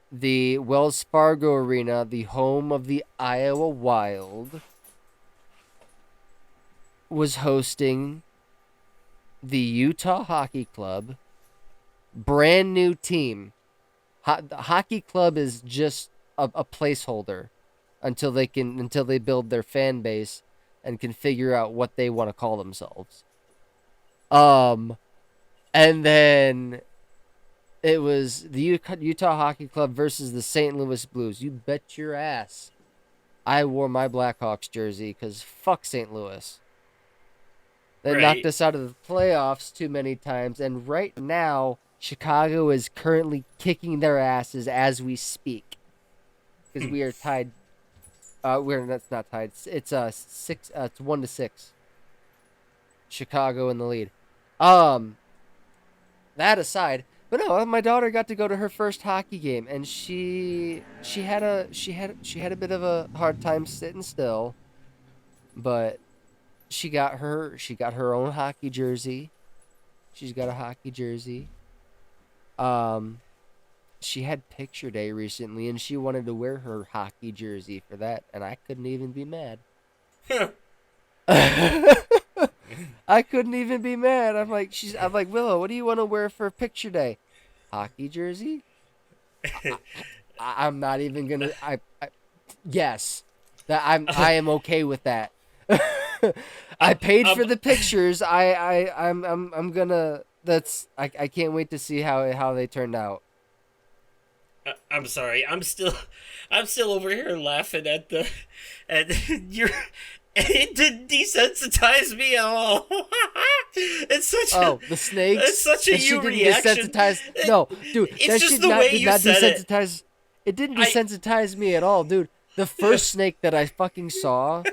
Speaker 2: the Wells Fargo Arena, the home of the Iowa Wild, was hosting the Utah Hockey Club, brand new team. The hockey club is just a placeholder until they build their fan base and can figure out what they want to call themselves. And then it was the Utah Hockey Club versus the St. Louis Blues. You bet your ass I wore my Blackhawks jersey because fuck St. Louis. They knocked us out of the playoffs too many times, and right now Chicago is currently kicking their asses as we speak because we are tied. That's not tied. It's 6. It's 1-6. Chicago in the lead. That aside, but no, my daughter got to go to her first hockey game, and she had a bit of a hard time sitting still, but she got her own hockey jersey. She's got a hockey jersey. She had picture day recently, and she wanted to wear her hockey jersey for that, and I couldn't even be mad. I couldn't even be mad. I'm like, Willow, what do you want to wear for picture day? Hockey jersey? I'm not even gonna. Yes, that I am okay with that. I paid for the pictures. I'm gonna. I can't wait to see how they turned out.
Speaker 1: I'm sorry. I'm still over here laughing at your. It didn't desensitize me at all. It's such
Speaker 2: the snakes.
Speaker 1: It's such a you reaction.
Speaker 2: No, dude,
Speaker 1: it's
Speaker 2: that
Speaker 1: just
Speaker 2: shit
Speaker 1: the way you said
Speaker 2: desensitize. It didn't desensitize me at all, dude. The first snake that I fucking saw,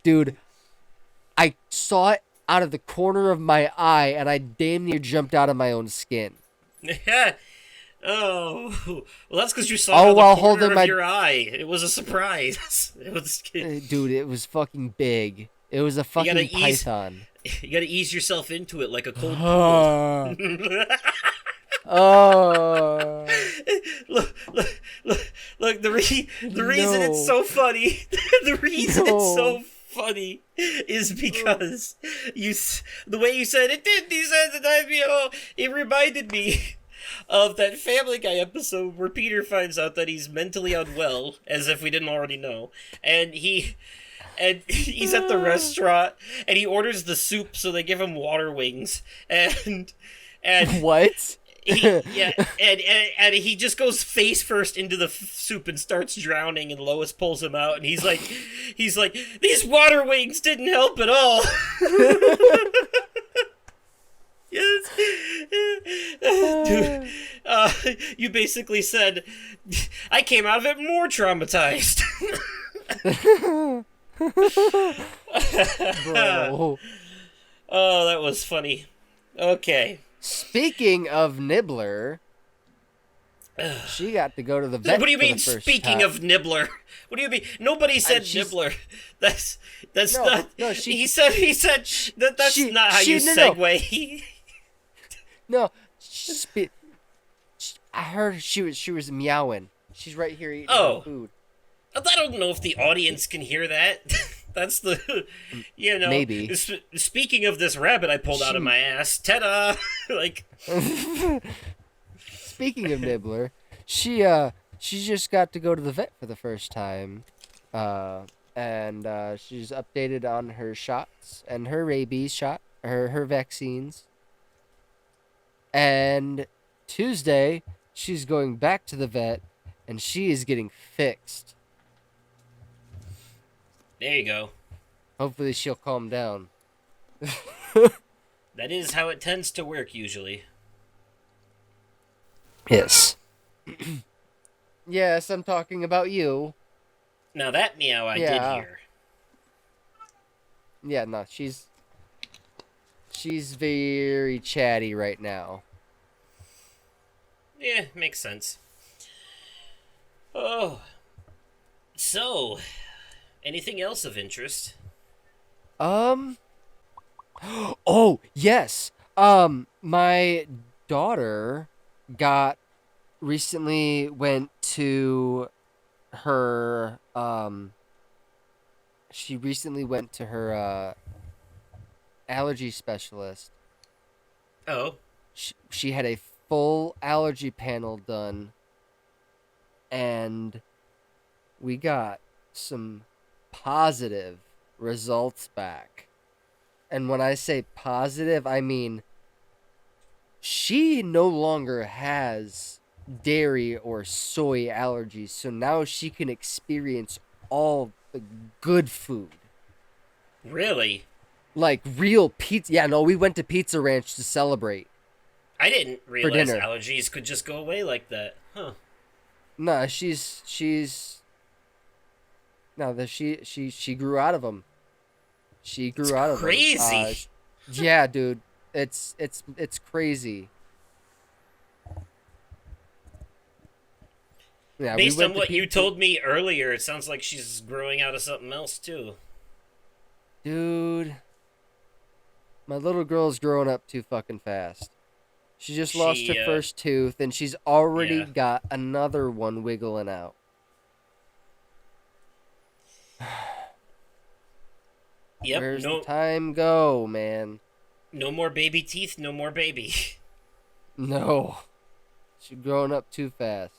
Speaker 2: dude, I saw it out of the corner of my eye, and I damn near jumped out of my own skin.
Speaker 1: Oh, well, that's because you saw it out the corner of your eye. It was a surprise.
Speaker 2: Dude, it was fucking big. It was a fucking python.
Speaker 1: You gotta ease yourself into it like a cold pool.
Speaker 2: Oh.
Speaker 1: Look, the reason it's so funny, it's so funny is because the way you said it didn't desensitize me at all. It reminded me of that Family Guy episode where Peter finds out that he's mentally unwell, as if we didn't already know, and he's at the restaurant and he orders the soup, so they give him water wings, and
Speaker 2: what?
Speaker 1: And he just goes face first into the soup and starts drowning, and Lois pulls him out, and he's like, these water wings didn't help at all. Yes. Dude, you basically said, I came out of it more traumatized.
Speaker 2: Bro.
Speaker 1: Oh, that was funny. Okay.
Speaker 2: Speaking of Nibbler, she got to go to the vet.
Speaker 1: What do you mean, speaking of Nibbler? What do you mean? Nobody said Nibbler. That's not. No, he said that's not how you segue.
Speaker 2: No, I heard she was meowing. She's right here eating her food.
Speaker 1: I don't know if the audience can hear that. That's the,
Speaker 2: maybe.
Speaker 1: Speaking of this rabbit I pulled out of my ass, ta-da! Like.
Speaker 2: Speaking of Nibbler, she just got to go to the vet for the first time, and she's updated on her shots and her rabies shot, her vaccines. And Tuesday, she's going back to the vet, and she is getting fixed.
Speaker 1: There you go.
Speaker 2: Hopefully she'll calm down.
Speaker 1: That is how it tends to work, usually.
Speaker 2: Yes. Yes, I'm talking about you.
Speaker 1: Now that meow I did hear.
Speaker 2: Yeah, no, she's very chatty right now.
Speaker 1: Yeah, makes sense. Oh. So, anything else of interest?
Speaker 2: Um. Oh yes. My daughter got recently went to her she recently went to her allergy specialist.
Speaker 1: Oh,
Speaker 2: She had a full allergy panel done, and we got some positive results back. And when I say positive, I mean she no longer has dairy or soy allergies, so now she can experience all the good food.
Speaker 1: really?
Speaker 2: Like real pizza. Yeah, no, we went to Pizza Ranch to celebrate
Speaker 1: I didn't
Speaker 2: for
Speaker 1: realize
Speaker 2: dinner.
Speaker 1: allergies could just go away like that. Huh.
Speaker 2: Nah, she's no, that she grew out of them. She
Speaker 1: It's
Speaker 2: grew out of them.
Speaker 1: crazy.
Speaker 2: Yeah, dude, it's crazy. Yeah, we
Speaker 1: Based on
Speaker 2: went to
Speaker 1: what you
Speaker 2: pizza.
Speaker 1: told me earlier, it sounds like she's growing out of something else too.
Speaker 2: Dude, my little girl's growing up too fucking fast. She just lost her
Speaker 1: She,
Speaker 2: first tooth, and she's already
Speaker 1: yeah.
Speaker 2: got another one wiggling out.
Speaker 1: Yep,
Speaker 2: Where's the
Speaker 1: no
Speaker 2: time go, man?
Speaker 1: no more baby teeth, no more baby.
Speaker 2: No, she's growing up too fast.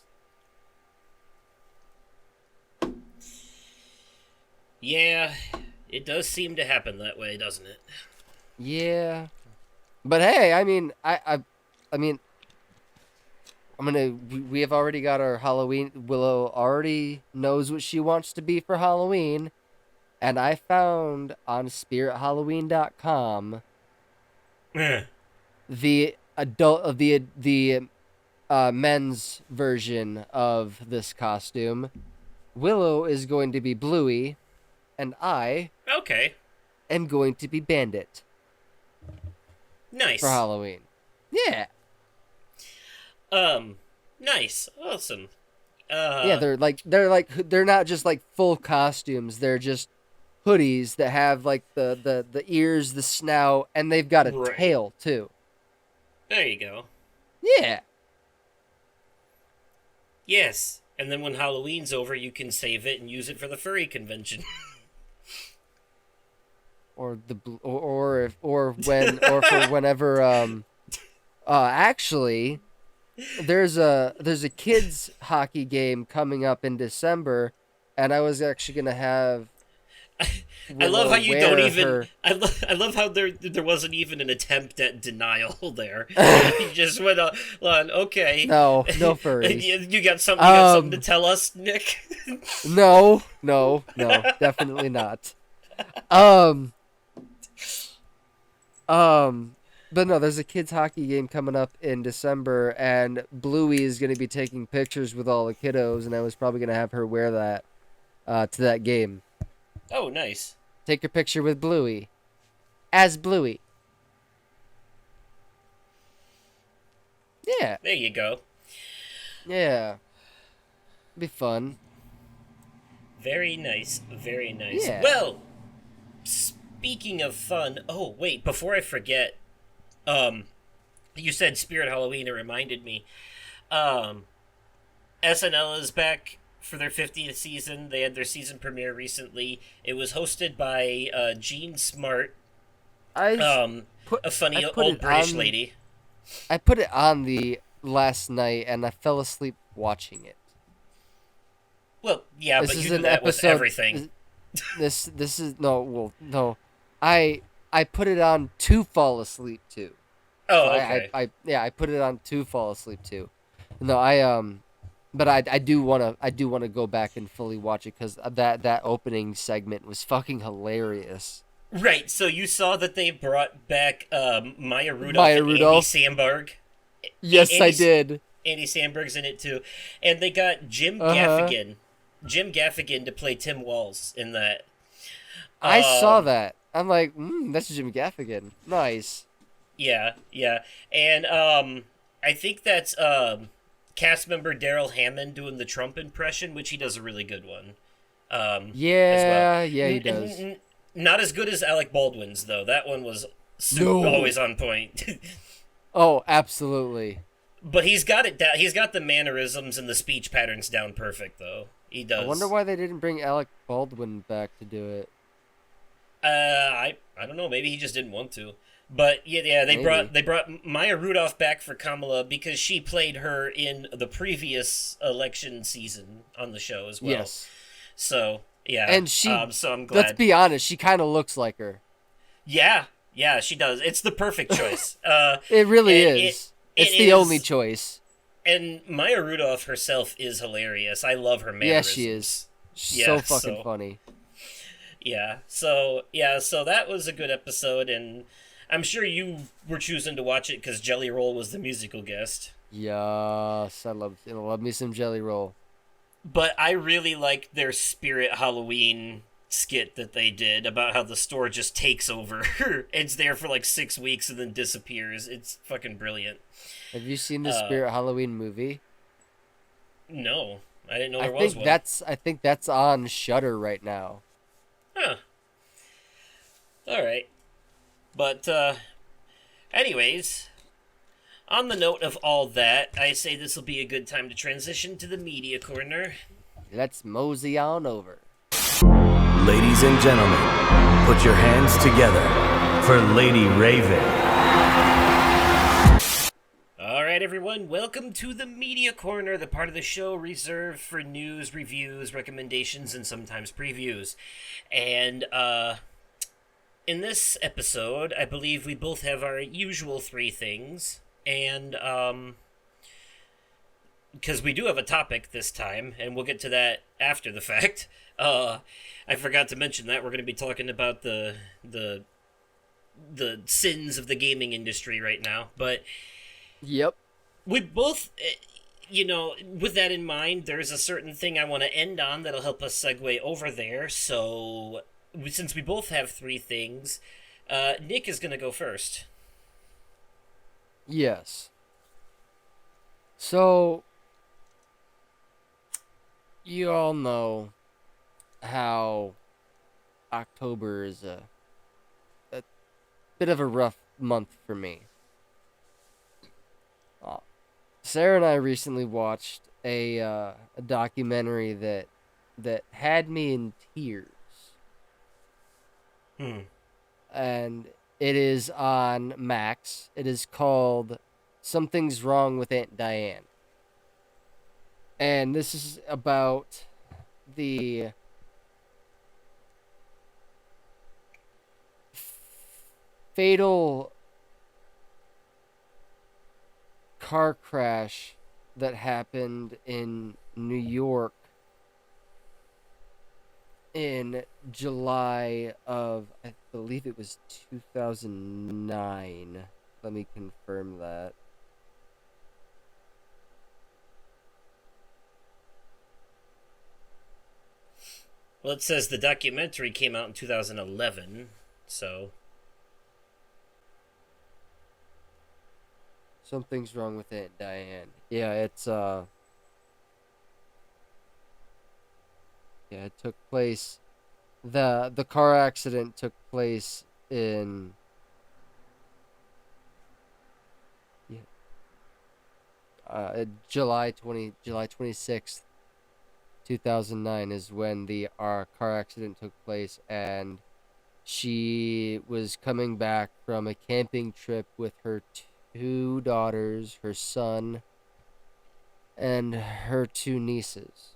Speaker 1: Yeah, it does seem to happen that way, doesn't it?
Speaker 2: Yeah, but hey, I mean, We have already got our Halloween. Willow already knows what she wants to be for Halloween, and I found on SpiritHalloween.com the men's version of this costume. Willow is going to be Bluey, and I
Speaker 1: Okay,
Speaker 2: am going to be Bandit for
Speaker 1: nice.
Speaker 2: Halloween. Yeah.
Speaker 1: Um, nice, awesome.
Speaker 2: Yeah,
Speaker 1: Uh,
Speaker 2: they're not just like full costumes. They're just hoodies that have like the ears, the snout, and they've got a
Speaker 1: right.
Speaker 2: tail too.
Speaker 1: There you go.
Speaker 2: Yeah.
Speaker 1: Yes, and then when Halloween's over, you can save it and use it for the furry convention.
Speaker 2: Or for whenever actually there's a kids hockey game coming up in December, and I was actually gonna have
Speaker 1: I love how
Speaker 2: Willow
Speaker 1: you don't
Speaker 2: wear
Speaker 1: even.
Speaker 2: her.
Speaker 1: I love how there wasn't even an attempt at denial there. You just went on. Okay,
Speaker 2: No, no furries.
Speaker 1: you got something. You got something to
Speaker 2: Um,
Speaker 1: tell us, Nick.
Speaker 2: no, definitely not. Um, um, but no, there's a kids hockey game coming up in December, and Bluey is going to be taking pictures with all the kiddos, and I was probably going to have her wear that to that game.
Speaker 1: Oh, nice.
Speaker 2: Take a picture with Bluey as Bluey. Yeah,
Speaker 1: There you go.
Speaker 2: yeah, be fun.
Speaker 1: Very nice. Very nice.
Speaker 2: Yeah.
Speaker 1: Well, speaking of fun. Oh wait, before I forget. Um, you said Spirit Halloween. It reminded me. Um, SNL is back for their 50th season. They had their season premiere recently. It was hosted by Jean Smart,
Speaker 2: I
Speaker 1: um,
Speaker 2: put
Speaker 1: a
Speaker 2: I
Speaker 1: funny
Speaker 2: put
Speaker 1: old
Speaker 2: it
Speaker 1: British
Speaker 2: on.
Speaker 1: lady.
Speaker 2: I put it on the last night, and I fell asleep watching it.
Speaker 1: Well, yeah,
Speaker 2: This
Speaker 1: but you
Speaker 2: is
Speaker 1: do
Speaker 2: an
Speaker 1: that with
Speaker 2: episode.
Speaker 1: everything.
Speaker 2: This is no. Well, no. I put it on to fall asleep to. So
Speaker 1: Oh, okay.
Speaker 2: I put it on to fall asleep to. No, but I do wanna go back and fully watch it because that opening segment was fucking hilarious.
Speaker 1: Right, so you saw that they brought back Maya Rudolph
Speaker 2: Maya
Speaker 1: and Andy
Speaker 2: Rudolph.
Speaker 1: Samberg.
Speaker 2: Yes, I
Speaker 1: Andy,
Speaker 2: did.
Speaker 1: Andy Samberg's in it too. And they got
Speaker 2: Uh huh.
Speaker 1: Jim Gaffigan to play Tim Walls in that.
Speaker 2: I saw
Speaker 1: Um,
Speaker 2: that. I'm like, that's Jim Gaffigan. Nice.
Speaker 1: yeah, yeah. And I think that's cast member Daryl Hammond doing the Trump impression, which he does a really good one as well.
Speaker 2: Yeah, yeah, he
Speaker 1: N-
Speaker 2: does.
Speaker 1: n- Not as good as Alec Baldwin's though. That one was
Speaker 2: No.
Speaker 1: always on point.
Speaker 2: Oh, absolutely.
Speaker 1: But he's got it down. He's got the mannerisms and the speech patterns down perfect though. He
Speaker 2: I wonder
Speaker 1: does.
Speaker 2: why they didn't bring Alec Baldwin back to do it.
Speaker 1: I don't know. Maybe he just didn't want to. But yeah, they
Speaker 2: Maybe.
Speaker 1: brought Maya Rudolph back for Kamala because she played her in the previous election season on the show as well.
Speaker 2: Yes.
Speaker 1: So yeah,
Speaker 2: And she,
Speaker 1: so I'm
Speaker 2: let's
Speaker 1: glad.
Speaker 2: be honest, she kind of looks like her.
Speaker 1: Yeah, yeah, she does. It's the perfect choice.
Speaker 2: It really
Speaker 1: it
Speaker 2: is.
Speaker 1: it
Speaker 2: It's the only
Speaker 1: is,
Speaker 2: choice.
Speaker 1: and Maya Rudolph herself is hilarious. I love her
Speaker 2: Yeah, she is.
Speaker 1: mannerisms.
Speaker 2: She's so
Speaker 1: Yeah,
Speaker 2: fucking
Speaker 1: so
Speaker 2: funny.
Speaker 1: so that was a good episode, and I'm sure you were choosing to watch it because Jelly Roll was the musical guest.
Speaker 2: Yes, I love me some Jelly Roll.
Speaker 1: But I really liked their Spirit Halloween skit that they did about how the store just takes over. It's there for like 6 weeks and then disappears. It's fucking brilliant.
Speaker 2: Have you seen the
Speaker 1: Uh,
Speaker 2: Spirit Halloween movie?
Speaker 1: no, I didn't know
Speaker 2: I
Speaker 1: there was
Speaker 2: think
Speaker 1: one.
Speaker 2: that's I think that's on Shudder right now.
Speaker 1: Huh. All right. But anyways, on the note of all that, I say this will be a good time to transition to the media corner.
Speaker 2: Let's mosey on over.
Speaker 3: Ladies and gentlemen, put your hands together for Lady Raven.
Speaker 1: All right, everyone, welcome to the media corner, the part of the show reserved for news, reviews, recommendations, and sometimes previews. And in this episode, I believe we both have our usual three things, and because we do have a topic this time, and we'll get to that after the fact. I forgot to mention that we're going to be talking about the sins of the gaming industry right now, but
Speaker 2: Yep.
Speaker 1: we both, with that in mind, there's a certain thing I want to end on that'll help us segue over there. So, since we both have three things, Nick is going to go first.
Speaker 2: Yes. So you all know how October is a bit of a rough month for me. Sarah and I recently watched a documentary that had me in tears,
Speaker 1: Hmm.
Speaker 2: and it is on Max. It is called "Something's Wrong with Aunt Diane," and this is about the fatal car crash that happened in New York in July of, I believe it was 2009. Let me confirm that.
Speaker 1: Well, it says the documentary came out in 2011, so.
Speaker 2: Something's wrong with Aunt Diane. Yeah, it took place, the car accident took place in, yeah, July 26th, 2009 is when the car accident took place, and she was coming back from a camping trip with her two daughters, her son, and her two nieces.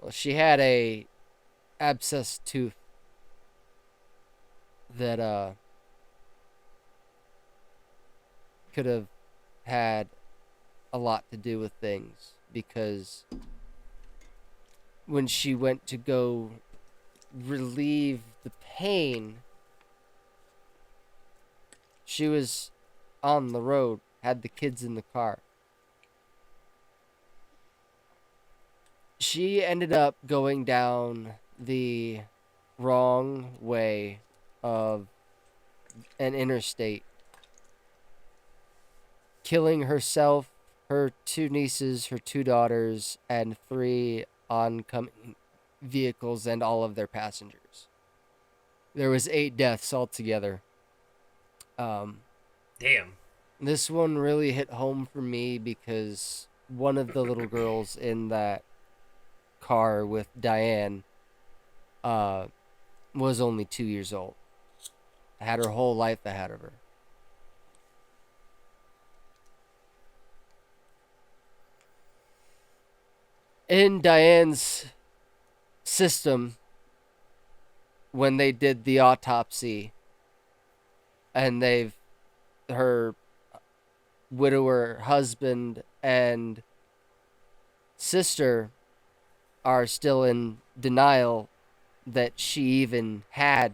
Speaker 2: Well, she had a abscessed tooth that could have had a lot to do with things, because when she went to go relieve the pain, she was on the road, had the kids in the car. She ended up going down the wrong way of an interstate, killing herself, her two nieces, her two daughters, and three oncoming vehicles and all of their passengers. There was 8 deaths altogether. Um,
Speaker 1: Damn.
Speaker 2: this one really hit home for me because one of the little girls in that car with Diane was only 2 years old. Had her whole life ahead of her. In Diane's system, when they did the autopsy, and her widower husband and sister are still in denial that she even had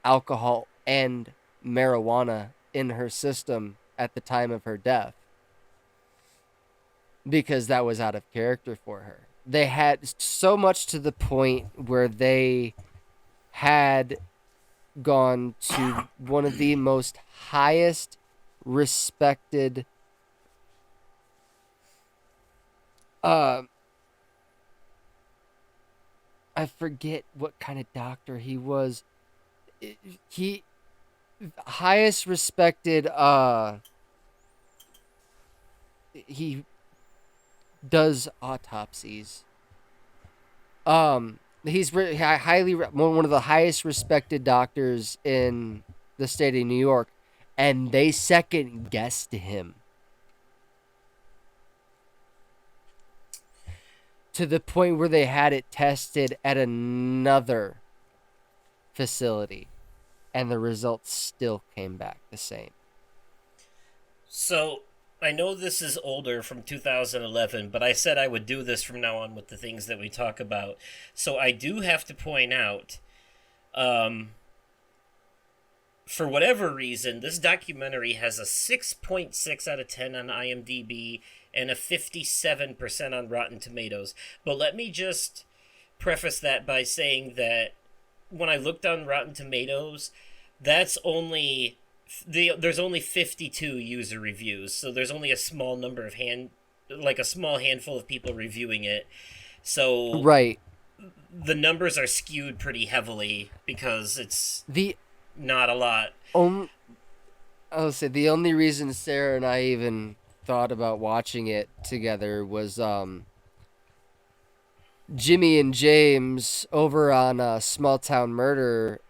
Speaker 2: alcohol and marijuana in her system at the time of her death, because that was out of character for her. They had so much to the point where they had gone to one of the most highest respected I forget what kind of doctor he was. He highest respected he does autopsies. He's one of the highest respected doctors in the state of New York, and they second guessed him to the point where they had it tested at another facility, and the results still came back the same.
Speaker 1: So, I know this is older from 2011, but I said I would do this from now on with the things that we talk about. So I do have to point out, for whatever reason, this documentary has a 6.6 out of 10 on IMDb and a 57% on Rotten Tomatoes. But let me just preface that by saying that when I looked on Rotten Tomatoes, there's only 52 user reviews, so there's only a small number of a small handful of people reviewing it. So
Speaker 2: right,
Speaker 1: the numbers are skewed pretty heavily because it's
Speaker 2: the
Speaker 1: not a lot.
Speaker 2: I'll say the only reason Sarah and I even thought about watching it together was Jimmy and James over on Small Town Murder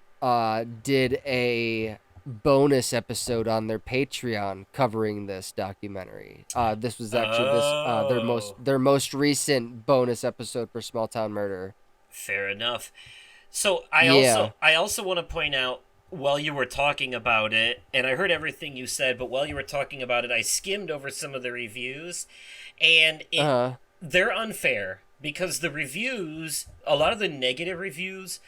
Speaker 2: did a bonus episode on their Patreon covering this documentary. This was actually their most recent bonus episode for Small Town Murder.
Speaker 1: Fair enough. So I also want to point out, while you were talking about it, and I heard everything you said, but while you were talking about it, I skimmed over some of the reviews, and they're unfair because the reviews, a lot of the negative reviews,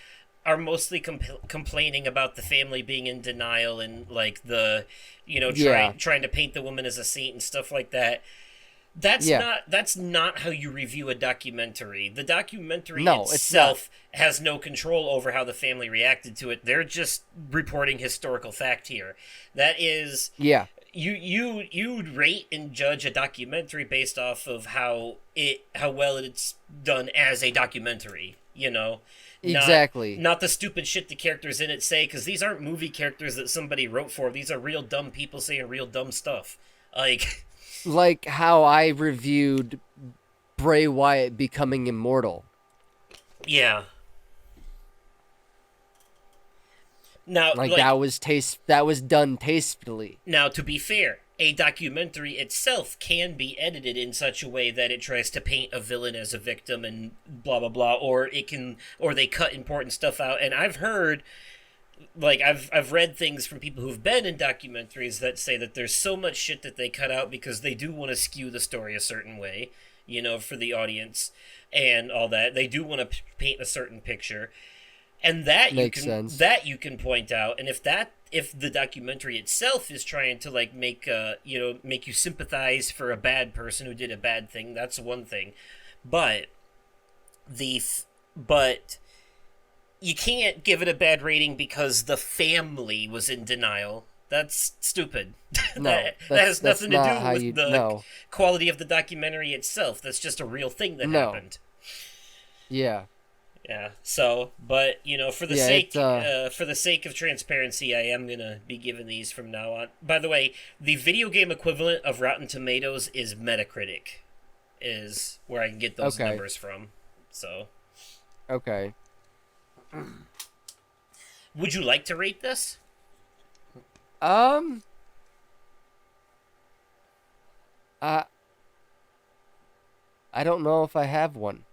Speaker 1: are mostly complaining about the family being in denial and like trying to paint the woman as a saint and stuff like that. That's not how you review a documentary. The documentary itself has no control over how the family reacted to it. They're just reporting historical fact here. That is you rate and judge a documentary based off of how well it's done as a documentary,
Speaker 2: Exactly.
Speaker 1: Not the stupid shit the characters in it say, because these aren't movie characters that somebody wrote for. These are real dumb people saying real dumb stuff.
Speaker 2: Like how I reviewed Bray Wyatt becoming immortal.
Speaker 1: Yeah. Now,
Speaker 2: that was done tastefully.
Speaker 1: Now, to be fair, a documentary itself can be edited in such a way that it tries to paint a villain as a victim and blah blah blah, or they cut important stuff out. And I've heard, I've read things from people who've been in documentaries that say that there's so much shit that they cut out because they do want to skew the story a certain way, for the audience and all that. They do want to paint a certain picture. And that you can point out, and if the documentary itself is trying to make you sympathize for a bad person who did a bad thing, that's one thing. But you can't give it a bad rating because the family was in denial. That's stupid.
Speaker 2: No,
Speaker 1: that has nothing to do with the quality of the documentary itself. That's just a real thing that happened.
Speaker 2: Yeah.
Speaker 1: Yeah. So, but for the
Speaker 2: Yeah,
Speaker 1: sake
Speaker 2: it's
Speaker 1: for the sake of transparency, I am gonna be giving these from now on. By the way, the video game equivalent of Rotten Tomatoes is Metacritic, is where I can get those
Speaker 2: okay.
Speaker 1: numbers from. So,
Speaker 2: Okay.
Speaker 1: would you like to rate this?
Speaker 2: Um. I I don't know if I have one.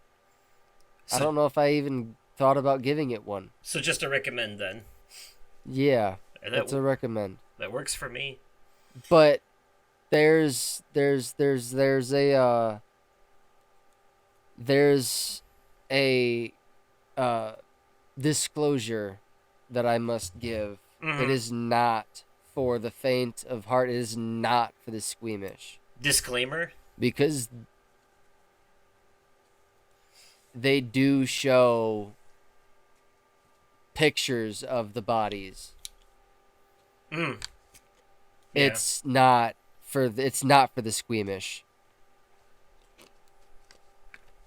Speaker 2: I
Speaker 1: So,
Speaker 2: don't know if I even thought about giving it one.
Speaker 1: so just a recommend then.
Speaker 2: Yeah,
Speaker 1: That
Speaker 2: it's a recommend.
Speaker 1: that works for me.
Speaker 2: But there's there's a uh disclosure that I must give. It
Speaker 1: Mm-hmm.
Speaker 2: is not for the faint of heart. It is not for the squeamish,
Speaker 1: Disclaimer.
Speaker 2: because they do show pictures of the bodies.
Speaker 1: Mm. Yeah.
Speaker 2: It's not for the squeamish.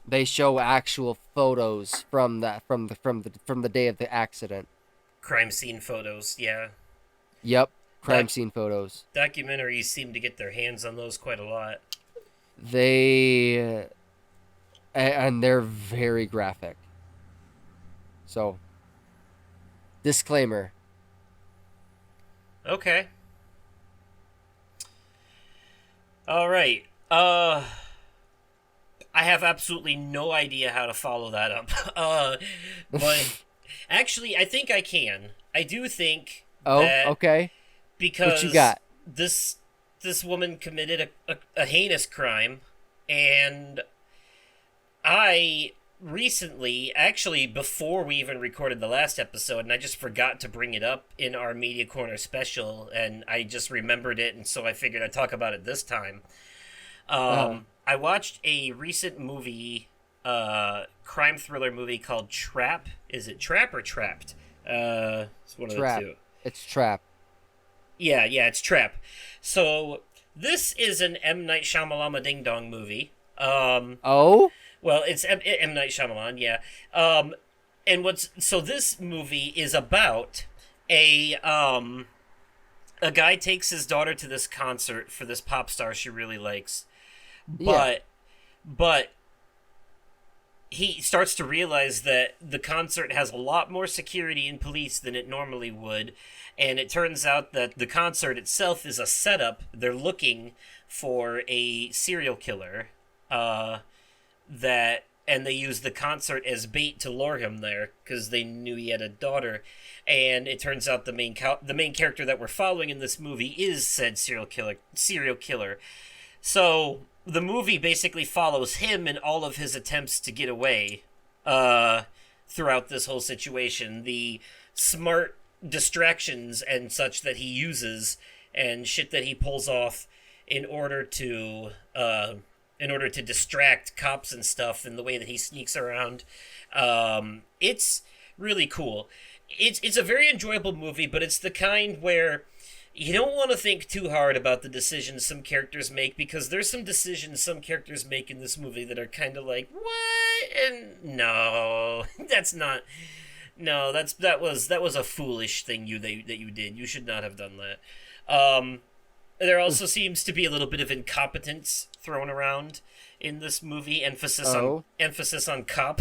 Speaker 2: They show actual photos from the day of the accident.
Speaker 1: Crime scene photos. Yeah.
Speaker 2: Yep, crime
Speaker 1: Doc-
Speaker 2: scene photos.
Speaker 1: Documentaries seem to get their hands on those quite a lot.
Speaker 2: They and they're very graphic. So, disclaimer.
Speaker 1: Okay. All right. I have absolutely no idea how to follow that up. But actually, I think I can. I do think
Speaker 2: Oh,
Speaker 1: that
Speaker 2: okay.
Speaker 1: because
Speaker 2: What you got?
Speaker 1: this woman committed a heinous crime, and I recently, actually before we even recorded the last episode, and I just forgot to bring it up in our Media Corner special, and I just remembered it, and so I figured I'd talk about it this time.
Speaker 2: Uh,
Speaker 1: I watched a recent movie, crime thriller movie called Trap. Is it Trap or Trapped? It's one of the
Speaker 2: Trap.
Speaker 1: two.
Speaker 2: It's Trap.
Speaker 1: Yeah, it's Trap. So this is an M Night Shyamalan Ding Dong movie.
Speaker 2: Oh?
Speaker 1: Well, it's M Night Shyamalan, yeah. And so this movie is about a guy takes his daughter to this concert for this pop star she really likes,
Speaker 2: Yeah.
Speaker 1: but he starts to realize that the concert has a lot more security and police than it normally would, and it turns out that the concert itself is a setup. They're looking for a serial killer, and they use the concert as bait to lure him there because they knew he had a daughter. And it turns out the main character that we're following in this movie is said serial killer. So the movie basically follows him and all of his attempts to get away throughout this whole situation. The smart distractions and such that he uses and shit that he pulls off in order to distract cops and stuff, and the way that he sneaks around. It's really cool. It's a very enjoyable movie, but it's the kind where you don't want to think too hard about the decisions some characters make, because there's some decisions some characters make in this movie that are kind of like, what? And no, that's not. No, that was a foolish thing that you did. You should not have done that. There also seems to be a little bit of incompetence thrown around in this movie. Emphasis on cop.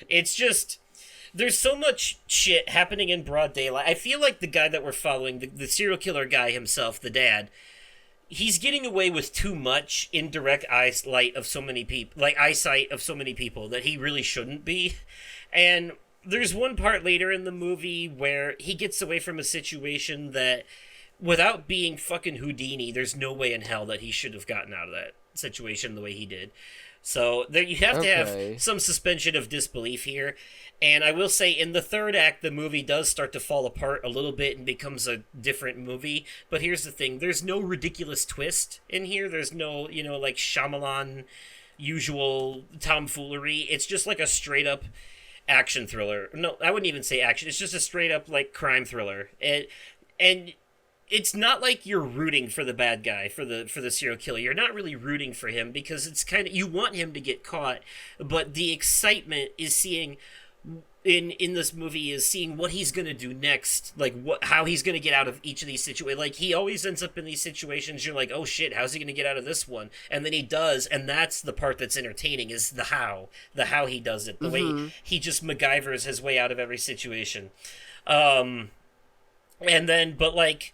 Speaker 1: It's just, there's so much shit happening in broad daylight. I feel like the guy that we're following, the serial killer guy himself, the dad, he's getting away with too much indirect eyesight of so many people, that he really shouldn't be. And there's one part later in the movie where he gets away from a situation that, without being fucking Houdini, there's no way in hell that he should have gotten out of that situation the way he did. So there, you have to have some suspension of disbelief here. And I will say, in the third act, the movie does start to fall apart a little bit and becomes a different movie. But here's the thing. There's no ridiculous twist in here. There's no, like Shyamalan usual tomfoolery. It's just like a straight up action thriller. No, I wouldn't even say action. It's just a straight up like crime thriller. And it's not like you're rooting for the bad guy, for the serial killer. You're not really rooting for him because it's kind of, you want him to get caught, but the excitement is seeing in this movie is seeing what he's gonna do next, like how he's gonna get out of each of these situations. Like, he always ends up in these situations. You're like, oh shit, how's he gonna get out of this one? And then he does, and that's the part that's entertaining, is the how he does it, the way he just MacGyvers his way out of every situation. And then, but like,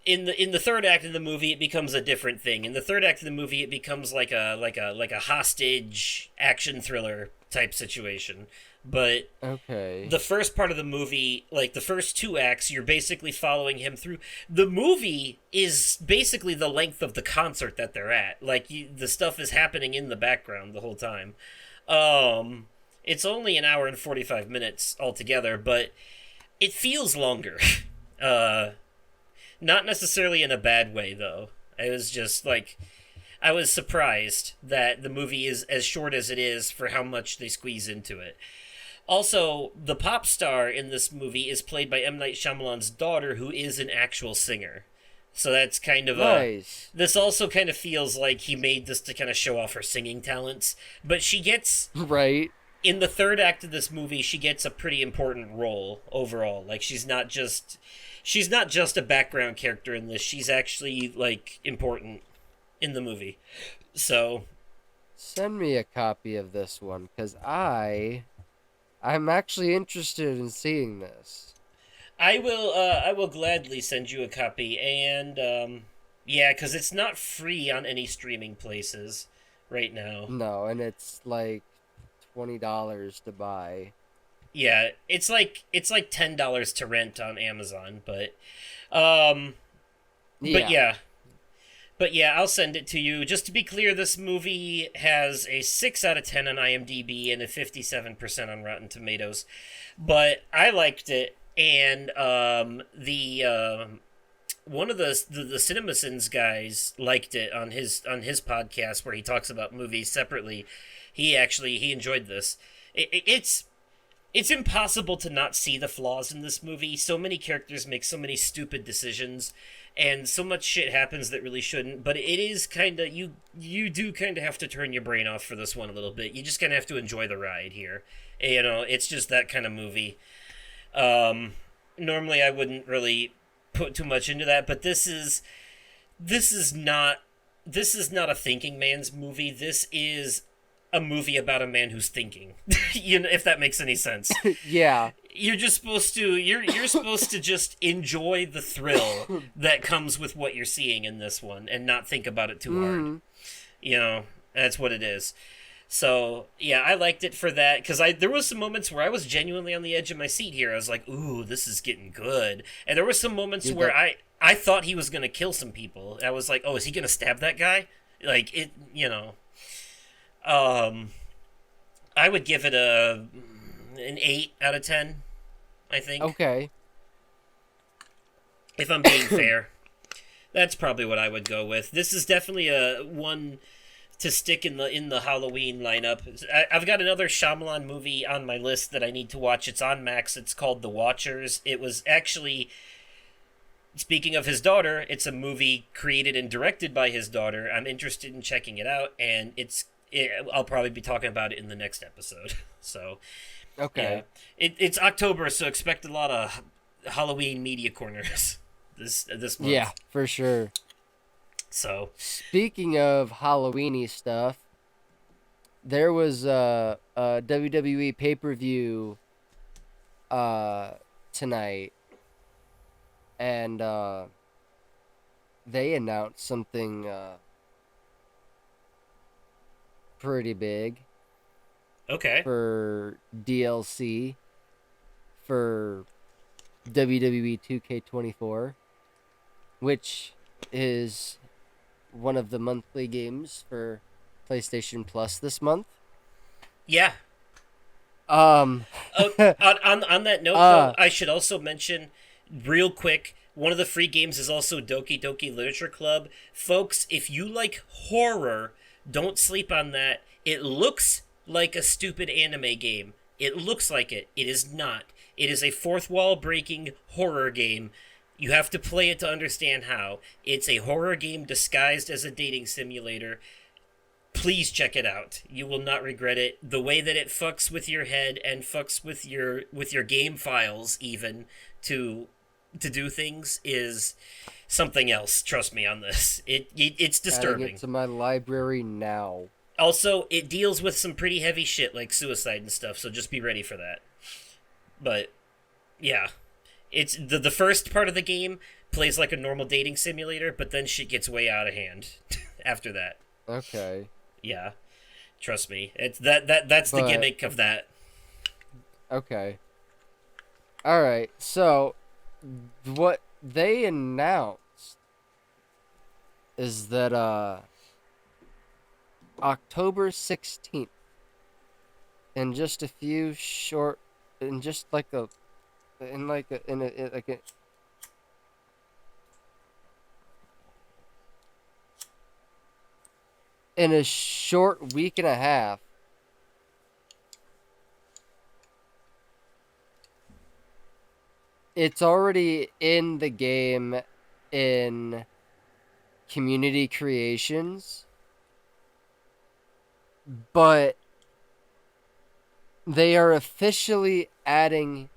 Speaker 1: in the third act of the movie, it becomes a different thing. In the third act of the movie, it becomes like a hostage action thriller type situation. But
Speaker 2: okay,
Speaker 1: the first part of the movie, like the first 2 acts, you're basically following him through. The movie is basically the length of the concert that they're at. Like, the stuff is happening in the background the whole time. It's only an hour and 45 minutes altogether, but it feels longer. Not necessarily in a bad way, though. It was just like, I was surprised that the movie is as short as it is for how much they squeeze into it. Also, the pop star in this movie is played by M. Night Shyamalan's daughter, who is an actual singer. So that's kind of
Speaker 2: nice.
Speaker 1: This also kind of feels like he made this to kind of show off her singing talents. But she gets...
Speaker 2: Right.
Speaker 1: In the third act of this movie, she gets a pretty important role overall. Like, she's not just a background character in this. She's actually, like, important in the movie. So...
Speaker 2: Send me a copy of this one, because I'm actually interested in seeing this.
Speaker 1: I will gladly send you a copy, and yeah, because it's not free on any streaming places right now.
Speaker 2: No, and it's like $20 to buy.
Speaker 1: Yeah, it's like $10 to rent on Amazon, but yeah. But yeah, I'll send it to you. Just to be clear, this movie has a 6 out of 10 on IMDb and a 57% on Rotten Tomatoes. But I liked it, and one of the CinemaSins guys liked it on his podcast where he talks about movies separately. He enjoyed this. It's impossible to not see the flaws in this movie. So many characters make so many stupid decisions, and so much shit happens that really shouldn't. But it is kind of, you do kind of have to turn your brain off for this one a little bit. You just kind of have to enjoy the ride here. You know, it's just that kind of movie. Normally I wouldn't really put too much into that, but this is not a thinking man's movie. This is a movie about a man who's thinking. You know, if that makes any sense.
Speaker 2: Yeah.
Speaker 1: You're just supposed to you're supposed to just enjoy the thrill that comes with what you're seeing in this one and not think about it too hard. You know, that's what it is. So, yeah, I liked it for that, because there was some moments where I was genuinely on the edge of my seat here. I was like, ooh, this is getting good. And there were some moments where I thought he was going to kill some people. I was like, oh, is he going to stab that guy? Like, it, you know. I would give it an 8 out of 10, I think.
Speaker 2: Okay.
Speaker 1: If I'm being fair. That's probably what I would go with. This is definitely a one to stick in the Halloween lineup. I've got another Shyamalan movie on my list that I need to watch. It's on Max. It's called The Watchers. It was actually, speaking of his daughter, it's a movie created and directed by his daughter. I'm interested in checking it out, and I'll probably be talking about it in the next episode. So,
Speaker 2: okay.
Speaker 1: Yeah. It's October, so expect a lot of Halloween media corners this month.
Speaker 2: Yeah, for sure.
Speaker 1: So,
Speaker 2: speaking of Halloween-y stuff, there was a WWE pay-per-view tonight, and they announced something pretty big.
Speaker 1: Okay.
Speaker 2: For DLC for WWE 2K24, which is one of the monthly games for PlayStation Plus this month.
Speaker 1: Yeah. On that note, though, I should also mention, real quick, one of the free games is also Doki Doki Literature Club. Folks, if you like horror, don't sleep on that. It looks like a stupid anime game. It looks like it. It is not. It is a fourth wall breaking horror game. You have to play it to understand how. It's a horror game disguised as a dating simulator. Please check it out. You will not regret it. The way that it fucks with your head and fucks with your game files even to do things is something else. Trust me on this. It's disturbing.
Speaker 2: Adding it to my library now.
Speaker 1: Also, it deals with some pretty heavy shit like suicide and stuff, so just be ready for that. But yeah, it's the first part of the game plays like a normal dating simulator, but then shit gets way out of hand after that.
Speaker 2: Okay.
Speaker 1: Yeah, trust me. It's that's the gimmick of that.
Speaker 2: Okay. All right. So, what they announced is that October 16th, in just a few short, in just like a, in like a, in a like a. In a short week and a half, it's already in the game in community creations, but they are officially adding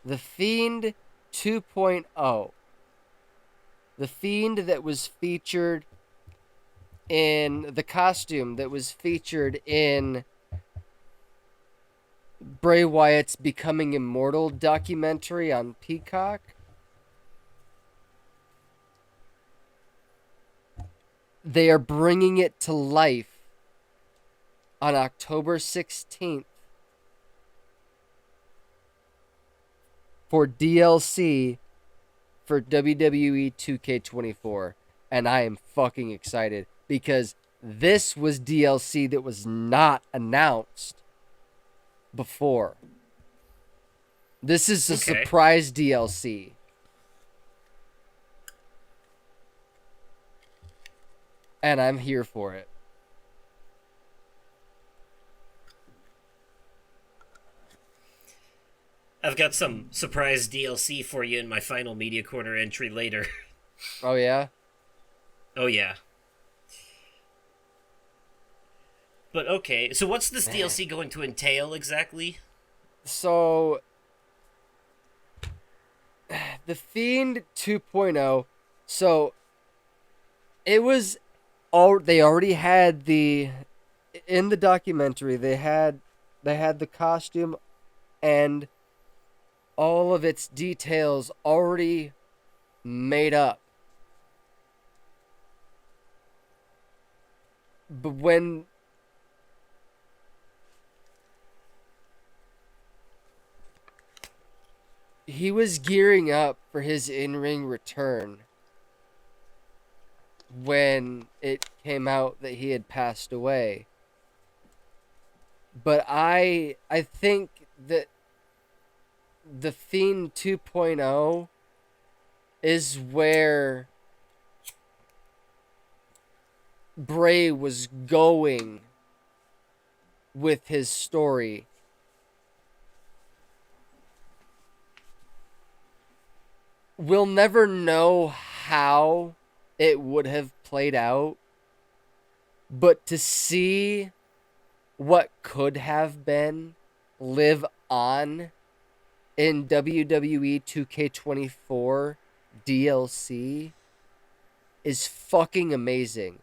Speaker 2: the Fiend 2.0. The Fiend that was featured in the costume that was featured in Bray Wyatt's Becoming Immortal documentary on Peacock. They are bringing it to life on October 16th for DLC for WWE 2K24. And I am fucking excited because this was DLC that was not announced before. This is a surprise DLC. And I'm here for it.
Speaker 1: I've got some surprise DLC for you in my final Media Corner entry later.
Speaker 2: Oh, yeah?
Speaker 1: Oh, yeah. But okay, so what's this DLC going to entail exactly?
Speaker 2: So, the Fiend 2.0, so it was they already had in the documentary, they had the costume and all of its details already made up. But when he was gearing up for his in-ring return, when it came out that he had passed away. But I think that the Fiend 2.0 is where Bray was going with his story. We'll never know how it would have played out, but to see what could have been live on in WWE 2K24 DLC is fucking amazing.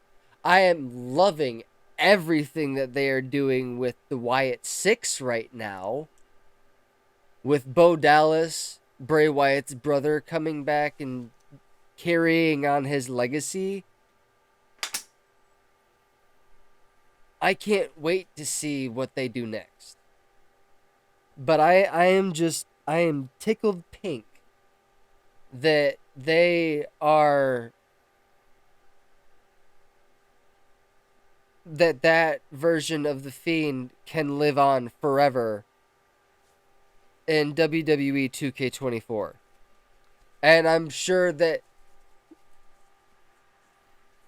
Speaker 2: I am loving everything that they are doing with the Wyatt 6 right now, with Bo Dallas, Bray Wyatt's brother, coming back and carrying on his legacy. I can't wait to see what they do next. But I am tickled pink that they are that version of the Fiend can live on forever in WWE 2K24. And I'm sure that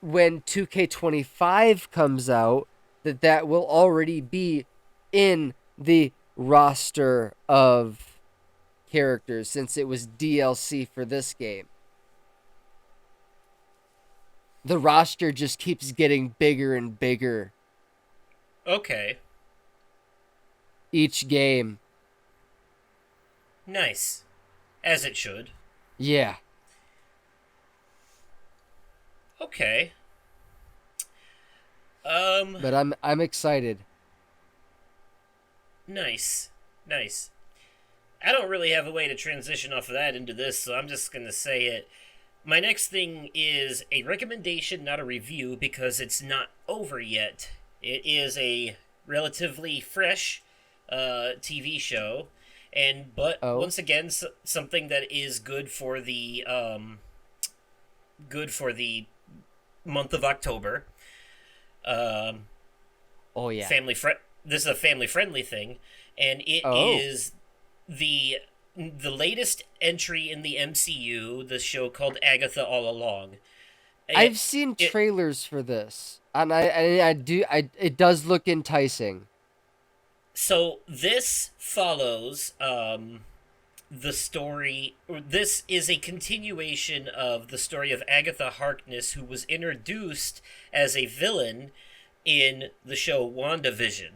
Speaker 2: when 2K25 comes out, that will already be in the roster of characters, since it was DLC for this game. the roster just keeps getting bigger and bigger
Speaker 1: Okay.
Speaker 2: each game.
Speaker 1: Nice. As it should.
Speaker 2: Yeah.
Speaker 1: Okay.
Speaker 2: But I'm excited.
Speaker 1: Nice. Nice. I don't really have a way to transition off of that into this, so I'm just going to say it. My next thing is a recommendation, not a review, because it's not over yet. It is a relatively fresh TV show, but
Speaker 2: Oh.
Speaker 1: once again, something that is good for the month of October.
Speaker 2: Oh yeah.
Speaker 1: This is a family friendly thing, and it
Speaker 2: Oh.
Speaker 1: is the latest entry in the MCU, the show called Agatha All Along.
Speaker 2: I've seen trailers for this, and it does look enticing.
Speaker 1: So this follows the story. This is a continuation of the story of Agatha Harkness, who was introduced as a villain in the show WandaVision.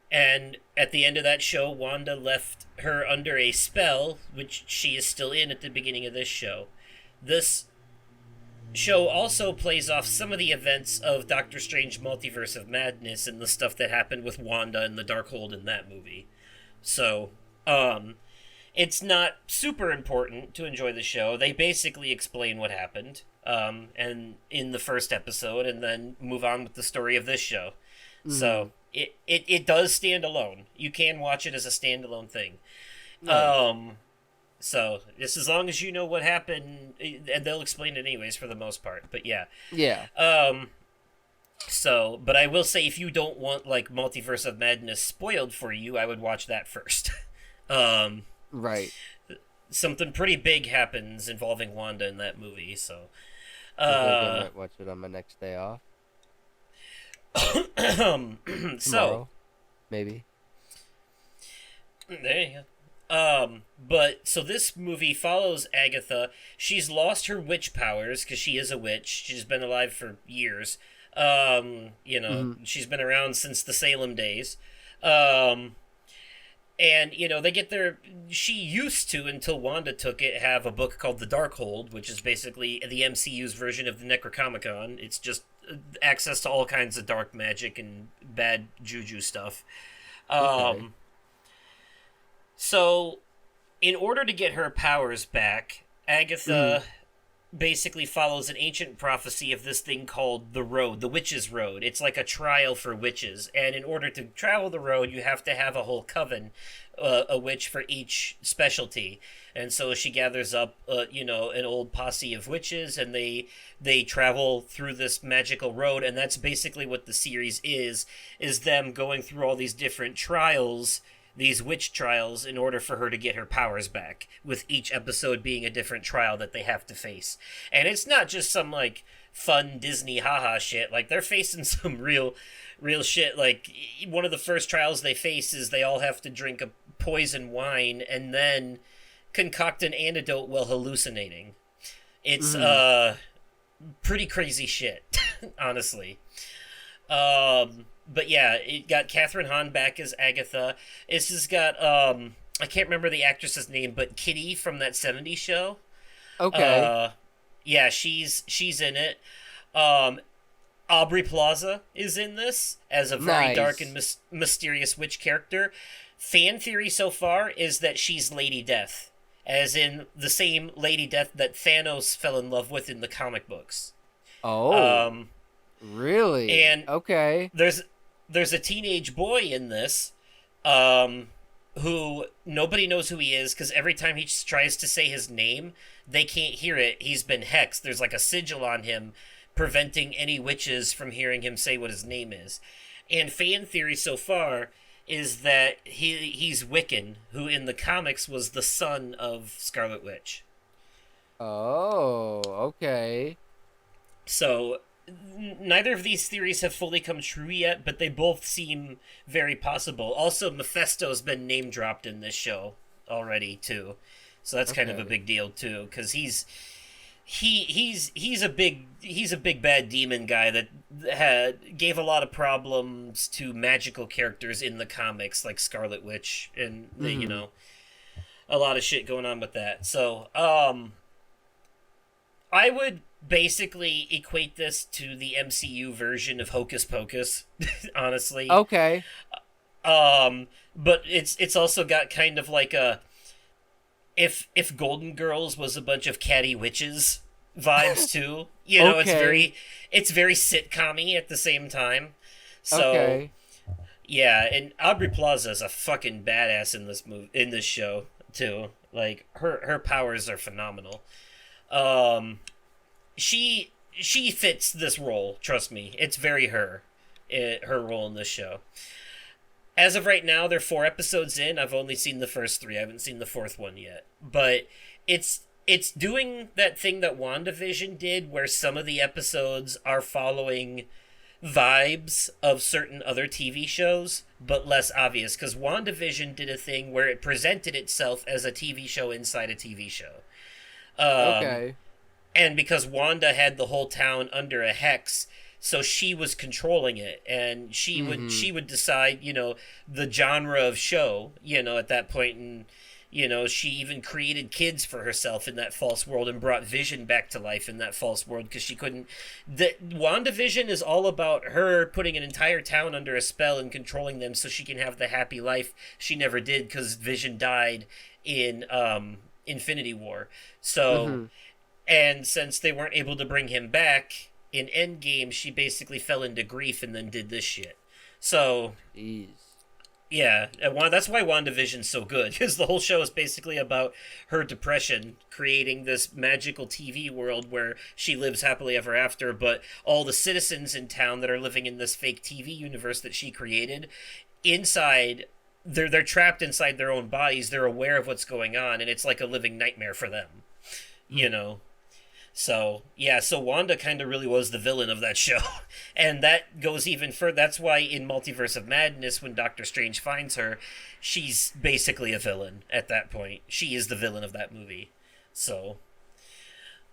Speaker 1: And at the end of that show, Wanda left her under a spell, which she is still in at the beginning of this show. This show also plays off some of the events of Doctor Strange Multiverse of Madness and the stuff that happened with Wanda and the Darkhold in that movie. So, it's not super important to enjoy the show. They basically explain what happened, and in the first episode, and then move on with the story of this show. So it does stand alone. You can watch it as a standalone thing. Nice. So just as long as you know what happened, and they'll explain it anyways for the most part. But yeah.
Speaker 2: Yeah.
Speaker 1: So, but I will say, if you don't want like Multiverse of Madness spoiled for you, I would watch that first.
Speaker 2: Right.
Speaker 1: Something pretty big happens involving Wanda in that movie, so.
Speaker 2: I think I might watch it on my next day off. Tomorrow,
Speaker 1: So
Speaker 2: maybe.
Speaker 1: There you go. But so this movie follows Agatha. She's lost her witch powers because she is a witch. She's been alive for years. She's been around since the Salem days. And they get their. She used to, until Wanda took it, have a book called The Darkhold, which is basically the MCU's version of the Necronomicon. It's just access to all kinds of dark magic and bad juju stuff.
Speaker 2: Okay.
Speaker 1: So, in order to get her powers back, Agatha basically follows an ancient prophecy of this thing called the Road, the Witch's Road. It's like a trial for witches, and in order to travel the road, you have to have a whole coven, a witch for each specialty. And so she gathers up, an old posse of witches, and they travel through this magical road, and that's basically what the series is them going through all these different trials, these witch trials, in order for her to get her powers back, with each episode being a different trial that they have to face. And it's not just some, like, fun Disney haha shit. Like, they're facing some real shit. Like, one of the first trials they face is they all have to drink a poison wine and then concoct an antidote while hallucinating. It's, pretty crazy shit, honestly. But yeah, it got Catherine Hahn back as Agatha. It's just got, I can't remember the actress's name, but Kitty from that 70s show.
Speaker 2: Okay.
Speaker 1: Yeah, she's in it. Aubrey Plaza is in this as a very dark and mysterious witch character. Fan theory so far is that she's Lady Death, as in the same Lady Death that Thanos fell in love with in the comic books.
Speaker 2: Oh. Really?
Speaker 1: And
Speaker 2: okay.
Speaker 1: There's a teenage boy in this, who nobody knows who he is, because every time he tries to say his name, they can't hear it. He's been hexed. There's like a sigil on him preventing any witches from hearing him say what his name is. And fan theory so far is that he's Wiccan, who in the comics was the son of Scarlet Witch.
Speaker 2: Oh, okay.
Speaker 1: So neither of these theories have fully come true yet, but they both seem very possible. Also, Mephisto's been name dropped in this show already too, so that's kind of a big deal too, because he's a big bad demon guy that gave a lot of problems to magical characters in the comics like Scarlet Witch and you know, a lot of shit going on with that. So I would basically equate this to the MCU version of Hocus Pocus, honestly.
Speaker 2: Okay.
Speaker 1: But it's also got kind of like a if Golden Girls was a bunch of catty witches vibes too. You know,
Speaker 2: Okay.
Speaker 1: it's very sitcom-y at the same time. So
Speaker 2: Okay.
Speaker 1: yeah, and Aubrey Plaza is a fucking badass in this show too. Like her powers are phenomenal. She fits this role. Trust me, it's very her role in this show. As of right now, they're 4 episodes in. I've only seen the first 3. I haven't seen the fourth one yet. But it's doing that thing that WandaVision did, where some of the episodes are following vibes of certain other TV shows, but less obvious. Because WandaVision did a thing where it presented itself as a TV show inside a TV show.
Speaker 2: Okay.
Speaker 1: And because Wanda had the whole town under a hex, so she was controlling it, and she would decide, you know, the genre of show, you know, at that point. And you know, she even created kids for herself in that false world and brought Vision back to life in that false world because she couldn't. The WandaVision is all about her putting an entire town under a spell and controlling them so she can have the happy life she never did because Vision died in Infinity War. So, and since they weren't able to bring him back in Endgame, she basically fell into grief and then did this shit. So,
Speaker 2: Jeez.
Speaker 1: yeah, that's why WandaVision's so good, because the whole show is basically about her depression, creating this magical TV world where she lives happily ever after, but all the citizens in town that are living in this fake TV universe that she created, inside, they're trapped inside their own bodies, they're aware of what's going on, and it's like a living nightmare for them, you know? So, yeah, so Wanda kind of really was the villain of that show. And that goes even further. That's why in Multiverse of Madness, when Doctor Strange finds her, she's basically a villain at that point. She is the villain of that movie. So,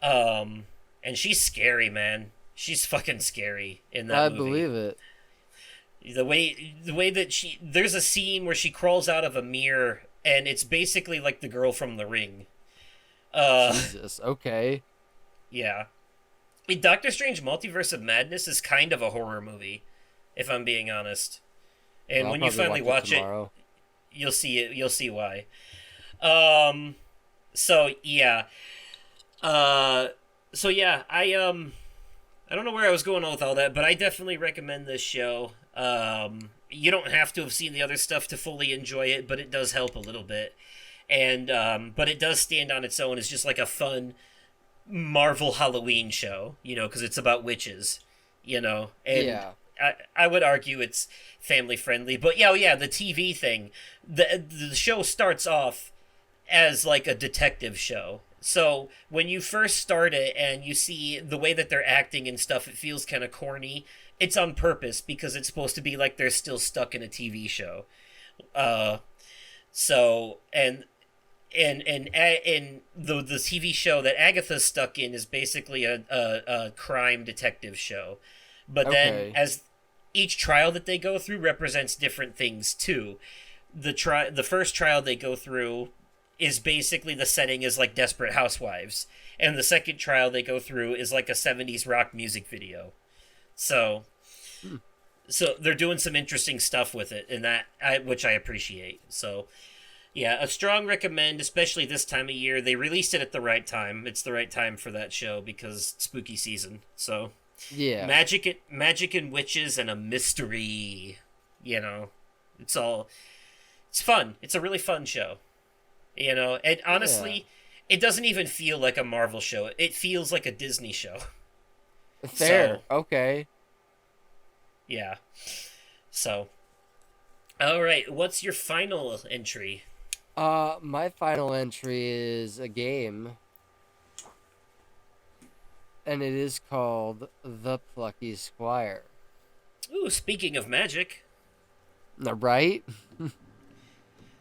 Speaker 1: and she's scary, man. She's fucking scary in that movie.
Speaker 2: I believe it.
Speaker 1: The way that there's a scene where she crawls out of a mirror, and it's basically like the girl from The Ring.
Speaker 2: Jesus, okay.
Speaker 1: Yeah. Doctor Strange Multiverse of Madness is kind of a horror movie, if I'm being honest. And when you finally watch it, you'll see it. You'll see why. So yeah. So yeah, I don't know where I was going with all that, but I definitely recommend this show. You don't have to have seen the other stuff to fully enjoy it, but it does help a little bit. And but it does stand on its own as just like a fun Marvel Halloween show, you know, because it's about witches, you know, and
Speaker 2: yeah.
Speaker 1: I would argue it's family friendly, but yeah, the TV thing, the show starts off as like a detective show. So when you first start it and you see the way that they're acting and stuff, it feels kind of corny. It's on purpose because it's supposed to be like they're still stuck in a TV show. So and the TV show that Agatha's stuck in is basically a crime detective show. But then as each trial that they go through represents different things too. The first trial they go through is basically the setting is like Desperate Housewives. And the second trial they go through is like a 70s rock music video. So they're doing some interesting stuff with it, and which I appreciate. So yeah, a strong recommend, especially this time of year. They released it at the right time. It's the right time for that show because spooky season. So,
Speaker 2: yeah,
Speaker 1: magic and witches and a mystery. You know, it's fun. It's a really fun show. You know, and honestly, it doesn't even feel like a Marvel show. It feels like a Disney show.
Speaker 2: Fair. So, okay.
Speaker 1: Yeah. So, all right. What's your final entry?
Speaker 2: My final entry is a game, and it is called The Plucky Squire.
Speaker 1: Ooh, speaking of magic.
Speaker 2: Right?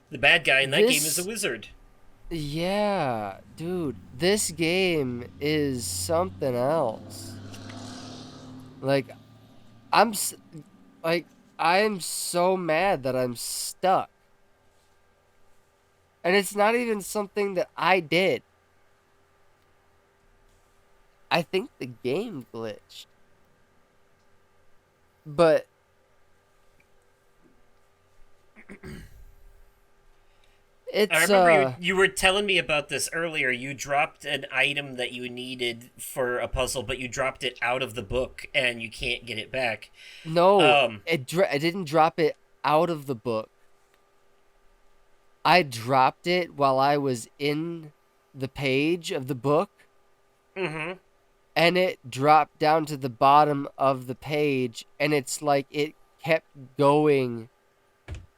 Speaker 1: The bad guy in that game is a wizard.
Speaker 2: Yeah, dude, this game is something else. Like I'm s- like I'm so mad that I'm stuck. And it's not even something that I did. I think the game glitched. But
Speaker 1: I
Speaker 2: it's
Speaker 1: remember you were telling me about this earlier. You dropped an item that you needed for a puzzle, but you dropped it out of the book and you can't get it back.
Speaker 2: no,
Speaker 1: Um,
Speaker 2: I didn't drop it out of the book. I dropped it while I was in the page of the book,
Speaker 1: mm-hmm.
Speaker 2: and it dropped down to the bottom of the page, and it's like it kept going.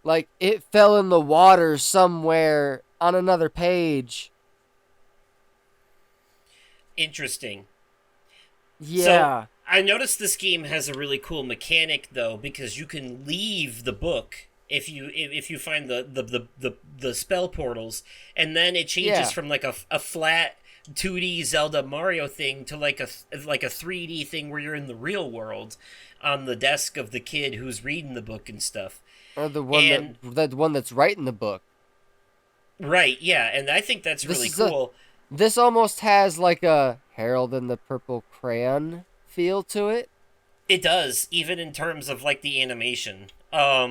Speaker 2: Like it fell in the water somewhere on another page.
Speaker 1: Interesting. So
Speaker 2: Yeah.
Speaker 1: I noticed this game has a really cool mechanic though, because you can leave the book if you find the spell portals, and then it changes
Speaker 2: Yeah.
Speaker 1: from like a flat 2D Zelda Mario thing to like a 3D thing where you're in the real world on the desk of the kid who's reading the book and stuff.
Speaker 2: Or
Speaker 1: And
Speaker 2: the one that's writing the book.
Speaker 1: right, yeah, and I think that's
Speaker 2: This
Speaker 1: really
Speaker 2: is a
Speaker 1: cool.
Speaker 2: this almost has like a Harold and the Purple Crayon feel to it,
Speaker 1: It does, even in terms of like the animation.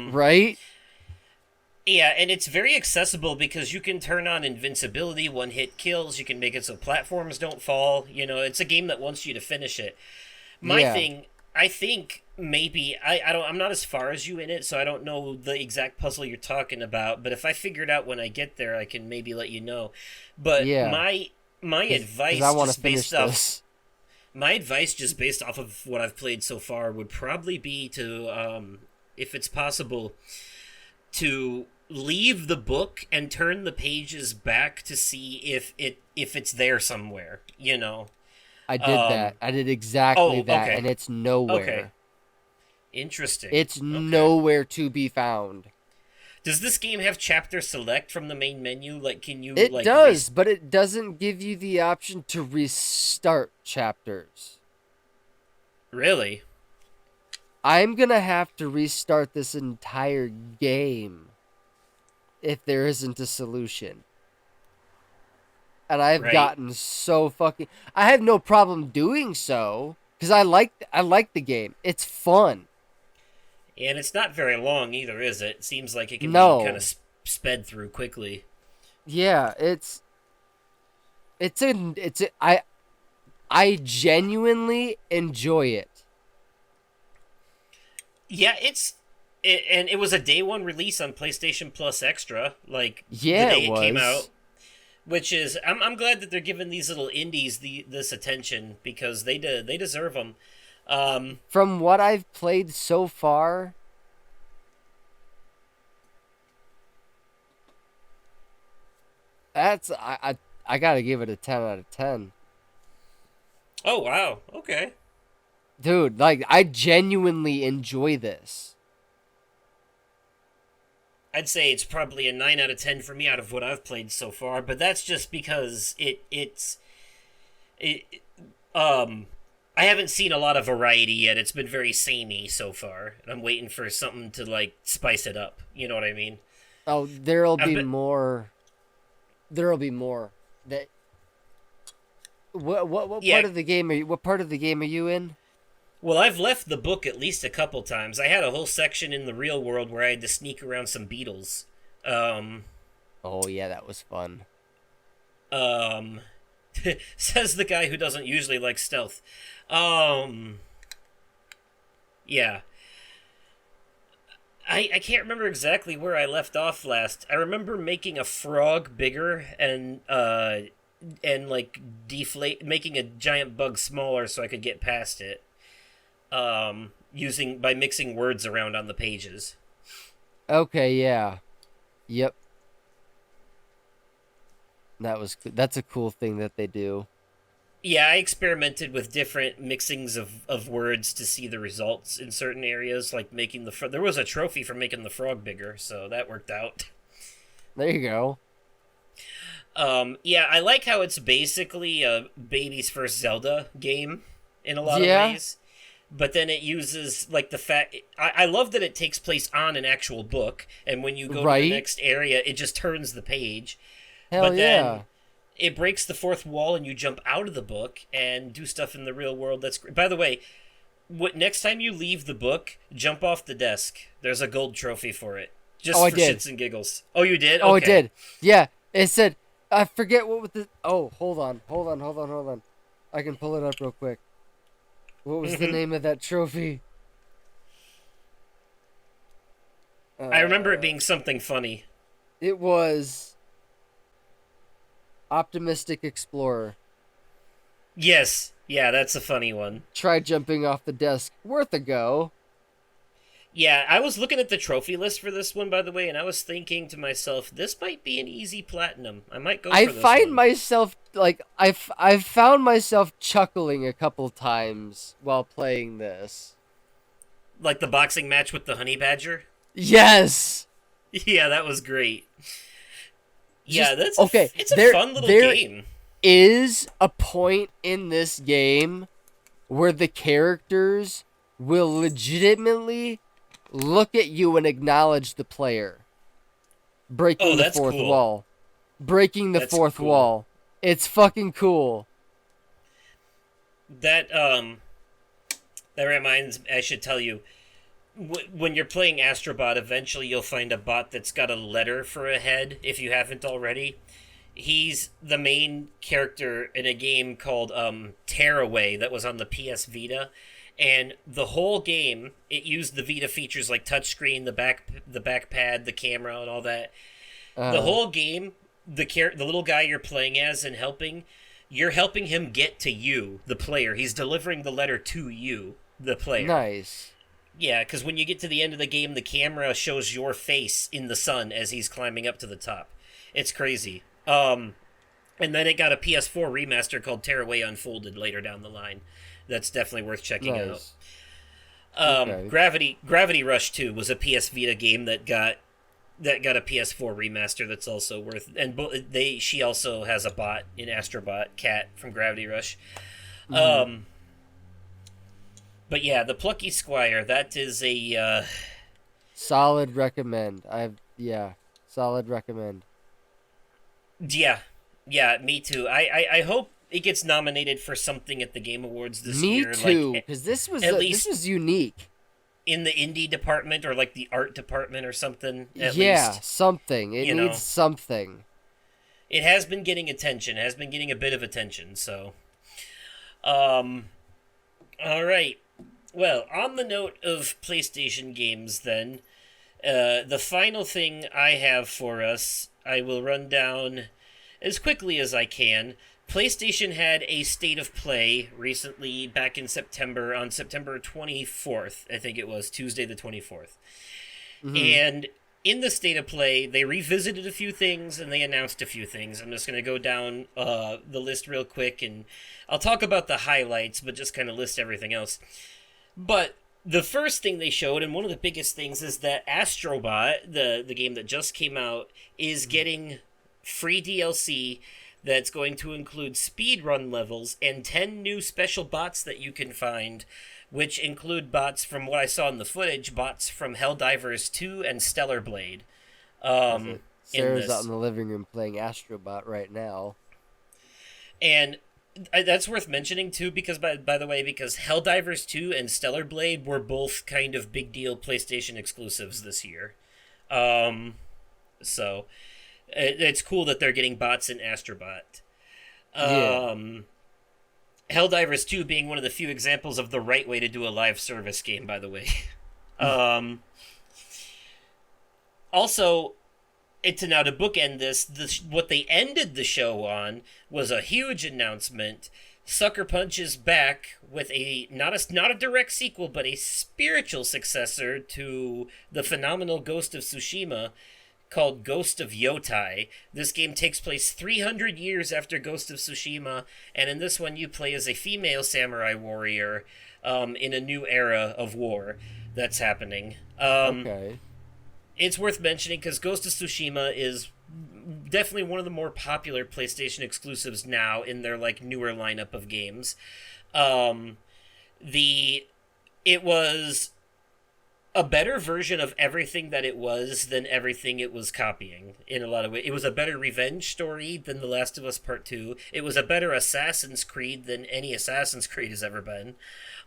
Speaker 2: right?
Speaker 1: Yeah, and it's very accessible because you can turn on invincibility, one hit kills, you can make it so platforms don't fall. You know, it's a game that wants you to finish it. My
Speaker 2: Yeah.
Speaker 1: thing, I think maybe I don't I'm not as far as you in it, so I don't know the exact puzzle you're talking about, but if I figure it out when I get there, I can maybe let you know. But
Speaker 2: Yeah.
Speaker 1: my
Speaker 2: Cuz I
Speaker 1: advice
Speaker 2: want to
Speaker 1: just
Speaker 2: finish
Speaker 1: based off
Speaker 2: this.
Speaker 1: my advice just based off of what I've played so far would probably be to if it's possible to leave the book and turn the pages back to see if it's there somewhere, you know.
Speaker 2: I did
Speaker 1: Um
Speaker 2: that. I did exactly
Speaker 1: oh,
Speaker 2: that,
Speaker 1: okay.
Speaker 2: and it's
Speaker 1: Okay.
Speaker 2: nowhere.
Speaker 1: Interesting.
Speaker 2: It's
Speaker 1: Okay.
Speaker 2: nowhere to be found.
Speaker 1: Does this game have chapter select from the main menu? Like can you
Speaker 2: It
Speaker 1: like
Speaker 2: does, but it doesn't give you the option to restart chapters.
Speaker 1: really?
Speaker 2: I'm gonna have to restart this entire game if there isn't a solution. And I've
Speaker 1: Right.
Speaker 2: gotten so fucking. I have no problem doing so because I like the game. It's fun.
Speaker 1: And it's not very long either, is it? It seems like it can be kind of
Speaker 2: No,
Speaker 1: sped through quickly.
Speaker 2: yeah, I genuinely enjoy it.
Speaker 1: Yeah, and it was a day one release on PlayStation Plus Extra, like the
Speaker 2: Yeah, it
Speaker 1: day it came
Speaker 2: was.
Speaker 1: out. Which is, I'm glad that they're giving these little indies this attention because they deserve them.
Speaker 2: From what I've played so far, that's I gotta give it a 10 out of 10.
Speaker 1: Oh wow, okay.
Speaker 2: Dude, like I genuinely enjoy this.
Speaker 1: I'd say it's probably a 9 out of 10 for me out of what I've played so far, but that's just because it I haven't seen a lot of variety yet. It's been very samey so far, and I'm waiting for something to like spice it up. You know what I mean?
Speaker 2: Oh, there'll
Speaker 1: I've
Speaker 2: be
Speaker 1: been
Speaker 2: more. There'll be more. That what
Speaker 1: yeah.
Speaker 2: part of the game are you? What part of the game are you in?
Speaker 1: Well, I've left the book at least a couple times. I had a whole section in the real world where I had to sneak around some beetles. Um,
Speaker 2: Oh yeah, that was fun.
Speaker 1: um, says the guy who doesn't usually like stealth. Um, yeah. I can't remember exactly where I left off last. I remember making a frog bigger and like deflate making a giant bug smaller so I could get past it. Using by mixing words around on the pages.
Speaker 2: Okay, yeah, yep. That's a cool thing that they do.
Speaker 1: Yeah, I experimented with different mixings of words to see the results in certain areas, like making there was a trophy for making the frog bigger, so that worked out.
Speaker 2: There you go.
Speaker 1: Yeah, I like how it's basically a baby's first Zelda game in a lot of
Speaker 2: Yeah.
Speaker 1: ways. But then it uses, like, the fact... I love that it takes place on an actual book, and when you go to the
Speaker 2: Right?
Speaker 1: next area, it just turns the page.
Speaker 2: Hell
Speaker 1: But
Speaker 2: yeah.
Speaker 1: then it breaks the fourth wall, and you jump out of the book and do stuff in the real world. That's great. By the way, next time you leave the book, jump off the desk. There's a gold trophy for it. Just
Speaker 2: Oh, I
Speaker 1: for
Speaker 2: did.
Speaker 1: shits and giggles. Oh, you did?
Speaker 2: Oh,
Speaker 1: Okay.
Speaker 2: it did. Yeah. It said, I forget what was the... Oh, hold on. I can pull it up real quick. What was the name of that trophy?
Speaker 1: I remember it being something funny.
Speaker 2: It was Optimistic Explorer.
Speaker 1: Yes. Yeah, that's a funny one.
Speaker 2: Try jumping off the desk. Worth a go.
Speaker 1: Yeah, I was looking at the trophy list for this one, by the way, and I was thinking to myself, this might be an easy platinum. I might go
Speaker 2: I
Speaker 1: for this
Speaker 2: find
Speaker 1: one.
Speaker 2: myself like I've found myself chuckling a couple times while playing this.
Speaker 1: Like the boxing match with the honey badger?
Speaker 2: Yes.
Speaker 1: Yeah, that was great.
Speaker 2: Just-
Speaker 1: That's
Speaker 2: okay,
Speaker 1: it's a
Speaker 2: there-
Speaker 1: fun little
Speaker 2: there-
Speaker 1: game.
Speaker 2: Is a point in this game where the characters will legitimately look at you and acknowledge the player. Breaking
Speaker 1: Oh,
Speaker 2: the
Speaker 1: that's
Speaker 2: fourth
Speaker 1: cool.
Speaker 2: wall. Breaking the
Speaker 1: That's
Speaker 2: fourth
Speaker 1: cool.
Speaker 2: wall. It's fucking cool.
Speaker 1: That reminds me, I should tell you, when you're playing Astrobot, eventually you'll find a bot that's got a letter for a head, if you haven't already. He's the main character in a game called Tearaway that was on the PS Vita, and the whole game it used the Vita features like touchscreen, the back pad, the camera, and all that. The whole game, the little guy you're playing as and you're helping him get to you, the player. He's delivering the letter to you, the player.
Speaker 2: Nice.
Speaker 1: Yeah, because when you get to the end of the game, the camera shows your face in the sun as he's climbing up to the top. It's crazy. And then it got a PS4 remaster called Tearaway Unfolded later down the line. That's definitely worth checking
Speaker 2: Nice.
Speaker 1: out.
Speaker 2: Okay.
Speaker 1: Gravity Rush 2 was a PS Vita game that got a PS4 remaster that's also worth, and she also has a bot in Astrobot, Cat from Gravity Rush. But yeah, the Plucky Squire, that is a
Speaker 2: Solid recommend. Solid recommend.
Speaker 1: yeah, me too. I hope it gets nominated for something at the Game Awards this
Speaker 2: Me
Speaker 1: year.
Speaker 2: too,
Speaker 1: like,
Speaker 2: because this was
Speaker 1: at
Speaker 2: this
Speaker 1: least
Speaker 2: was unique.
Speaker 1: in the indie department or like the art department or something. At
Speaker 2: Yeah,
Speaker 1: least.
Speaker 2: something. It
Speaker 1: you
Speaker 2: needs
Speaker 1: know.
Speaker 2: something.
Speaker 1: It has been getting attention, has been getting a bit of attention, so. Alright. Well, on the note of PlayStation games, then, the final thing I have for us, I will run down as quickly as I can. PlayStation had a State of Play recently, back in September, on September 24th, I think it was, Tuesday the 24th. And in the State of Play, they revisited a few things and they announced a few things. I'm just going to go down the list real quick, and I'll talk about the highlights, but just kind of list everything else. But the first thing they showed, and one of the biggest things, is that Astrobot, the game that just came out, is getting free DLC that's going to include speedrun levels and 10 new special bots that you can find, which include bots from what I saw in the footage, bots from Helldivers 2 and Stellar Blade.
Speaker 2: Sarah's out in the living room playing Astrobot right now.
Speaker 1: And that's worth mentioning too, because by the way, because Helldivers 2 and Stellar Blade were both kind of big deal PlayStation exclusives this year. So it's cool that they're getting bots in Astrobot. Helldivers 2 being one of the few examples of the right way to do a live service game, by the way. Also, to bookend this, what they ended the show on was a huge announcement. Sucker Punch is back with not a direct sequel, but a spiritual successor to the phenomenal Ghost of Tsushima, called Ghost of Yotai. This game takes place 300 years after Ghost of Tsushima, and in this one you play as a female samurai warrior in a new era of war that's happening.
Speaker 2: Okay.
Speaker 1: It's worth mentioning because Ghost of Tsushima is definitely one of the more popular PlayStation exclusives now in their like newer lineup of games. Um, the it was a better version of everything that it was than everything it was copying in a lot of ways. It was a better revenge story than The Last of Us Part 2. It was a better Assassin's Creed than any Assassin's Creed has ever been.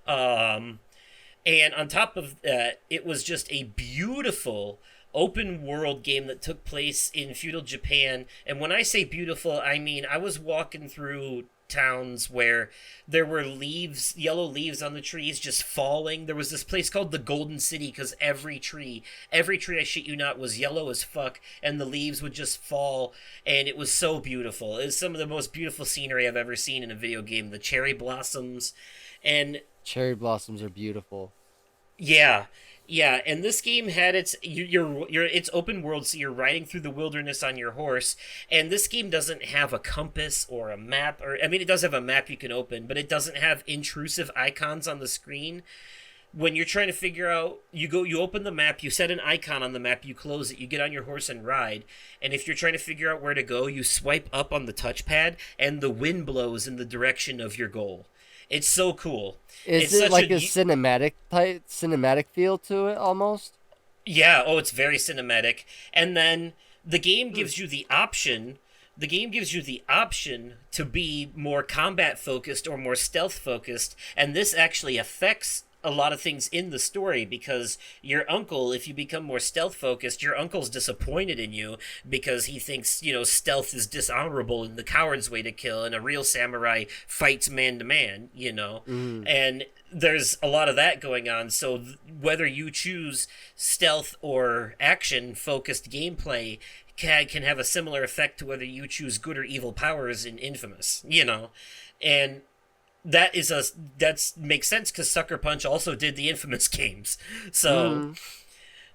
Speaker 1: And on top of that, it was just a beautiful open world game that took place in feudal Japan. And when I say beautiful, I mean I was walking through towns where there were leaves, yellow leaves on the trees just falling. There was this place called the Golden City because every tree I shit you not was yellow as fuck, and the leaves would just fall, and it was so beautiful. It was some of the most beautiful scenery I've ever seen in a video game. The cherry blossoms, and
Speaker 2: Cherry blossoms are beautiful.
Speaker 1: yeah, yeah, and this game had it's open world, so you're riding through the wilderness on your horse, and this game doesn't have a compass or a map, or I mean, it does have a map you can open, but it doesn't have intrusive icons on the screen. When you're trying to figure out, you open the map, you set an icon on the map, you close it, you get on your horse and ride, and if you're trying to figure out where to go, you swipe up on the touchpad, and the wind blows in the direction of your goal. It's so cool.
Speaker 2: Is it like a cinematic feel to it almost?
Speaker 1: Yeah, oh, it's very cinematic. And then the game gives you the option. The game gives you the option to be more combat focused or more stealth focused, and this actually affects a lot of things in the story because your uncle, if you become more stealth focused, your uncle's disappointed in you because he thinks, stealth is dishonorable and the coward's way to kill, and a real samurai fights man to man, and there's a lot of that going on. So whether you choose stealth or action focused gameplay can have a similar effect to whether you choose good or evil powers in Infamous, and that makes sense because Sucker Punch also did the Infamous games. So,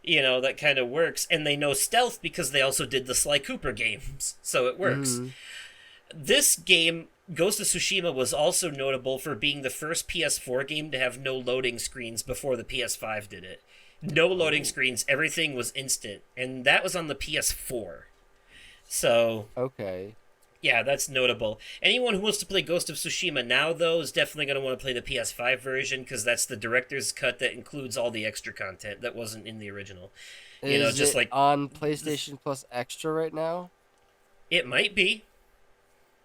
Speaker 1: that kind of works. And they know stealth because they also did the Sly Cooper games. So it works. This game, Ghost of Tsushima, was also notable for being the first PS4 game to have no loading screens before the PS5 did it. No loading screens. Everything was instant. And that was on the PS4. So...
Speaker 2: Okay.
Speaker 1: Yeah, that's notable. Anyone who wants to play Ghost of Tsushima now, though, is definitely going to want to play the PS5 version because that's the director's cut that includes all the extra content that wasn't in the original.
Speaker 2: Is it on PlayStation Plus Extra right now?
Speaker 1: It might be.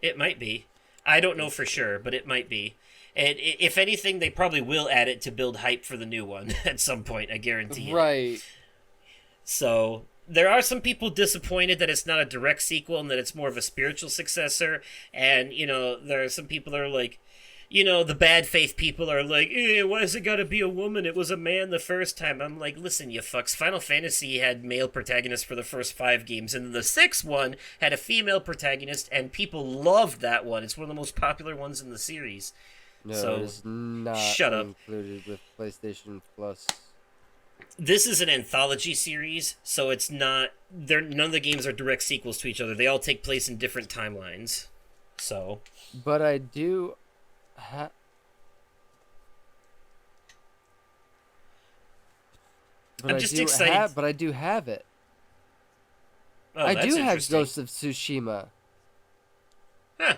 Speaker 1: It might be. I don't know for sure, but it might be. And if anything, they probably will add it to build hype for the new one at some point, I guarantee it.
Speaker 2: Right.
Speaker 1: So... there are some people disappointed that it's not a direct sequel and that it's more of a spiritual successor. And, there are some people that are like, the bad faith people are like, why has it got to be a woman? It was a man the first time. I'm like, listen, you fucks. Final Fantasy had male protagonists for the first 5 games, and the 6th one had a female protagonist, and people loved that one. It's one of the most popular ones in the series.
Speaker 2: No,
Speaker 1: so,
Speaker 2: it's not
Speaker 1: shut up.
Speaker 2: Included with PlayStation Plus.
Speaker 1: This is an anthology series, so it's not... none of the games are direct sequels to each other. They all take place in different timelines. So...
Speaker 2: But I do...
Speaker 1: I'm just excited.
Speaker 2: But I do have it.
Speaker 1: Oh,
Speaker 2: I
Speaker 1: that's
Speaker 2: do have
Speaker 1: interesting.
Speaker 2: Ghost of Tsushima.
Speaker 1: Huh.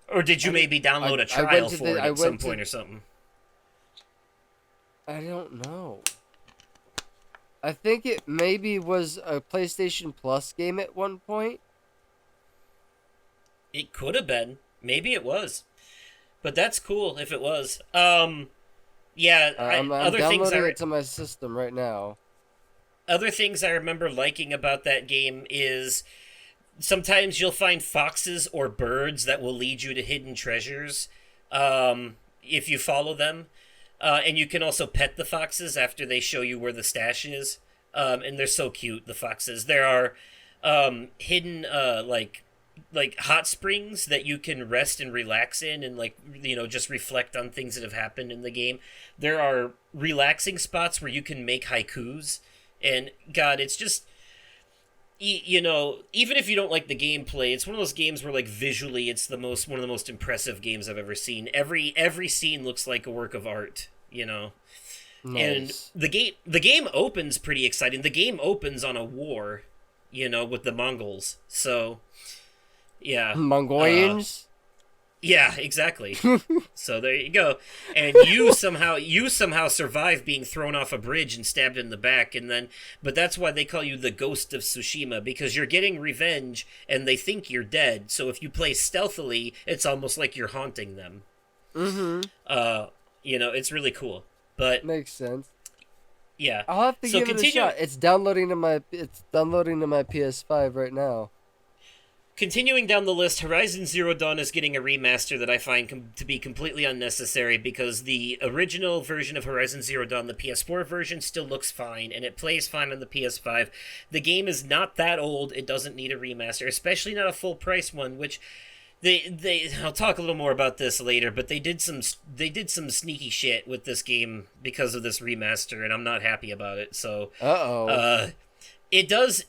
Speaker 1: Or did you maybe download a trial for it at some point or something?
Speaker 2: I don't know. I think it maybe was a PlayStation Plus game at one point.
Speaker 1: It could have been. Maybe it was. But that's cool if it was. Yeah,
Speaker 2: I'm
Speaker 1: other
Speaker 2: downloading
Speaker 1: things
Speaker 2: it to my system right now.
Speaker 1: Other things I remember liking about that game is sometimes you'll find foxes or birds that will lead you to hidden treasures if you follow them. And you can also pet the foxes after they show you where the stash is. And they're so cute, the foxes. There are hidden, like hot springs that you can rest and relax in and, just reflect on things that have happened in the game. There are relaxing spots where you can make haikus. And, God, it's just... even if you don't like the gameplay, it's one of those games where, visually, it's one of the most impressive games I've ever seen. Every scene looks like a work of art, Nice. And the game opens pretty exciting. The game opens on a war, with the Mongols. So, yeah.
Speaker 2: Mongolians.
Speaker 1: Yeah, exactly. So there you go. And you somehow survive being thrown off a bridge and stabbed in the back, but that's why they call you the Ghost of Tsushima, because you're getting revenge and they think you're dead. So if you play stealthily, it's almost like you're haunting them.
Speaker 2: Mm-hmm.
Speaker 1: It's really cool. But
Speaker 2: makes sense.
Speaker 1: Yeah.
Speaker 2: I'll have to give it a shot. It's downloading to my PS5 right now.
Speaker 1: Continuing down the list, Horizon Zero Dawn is getting a remaster that I find to be completely unnecessary, because the original version of Horizon Zero Dawn, the PS4 version, still looks fine, and it plays fine on the PS5. The game is not that old. It doesn't need a remaster, especially not a full-price one, which I'll talk a little more about this later, but they did some sneaky shit with this game because of this remaster, and I'm not happy about it. So it does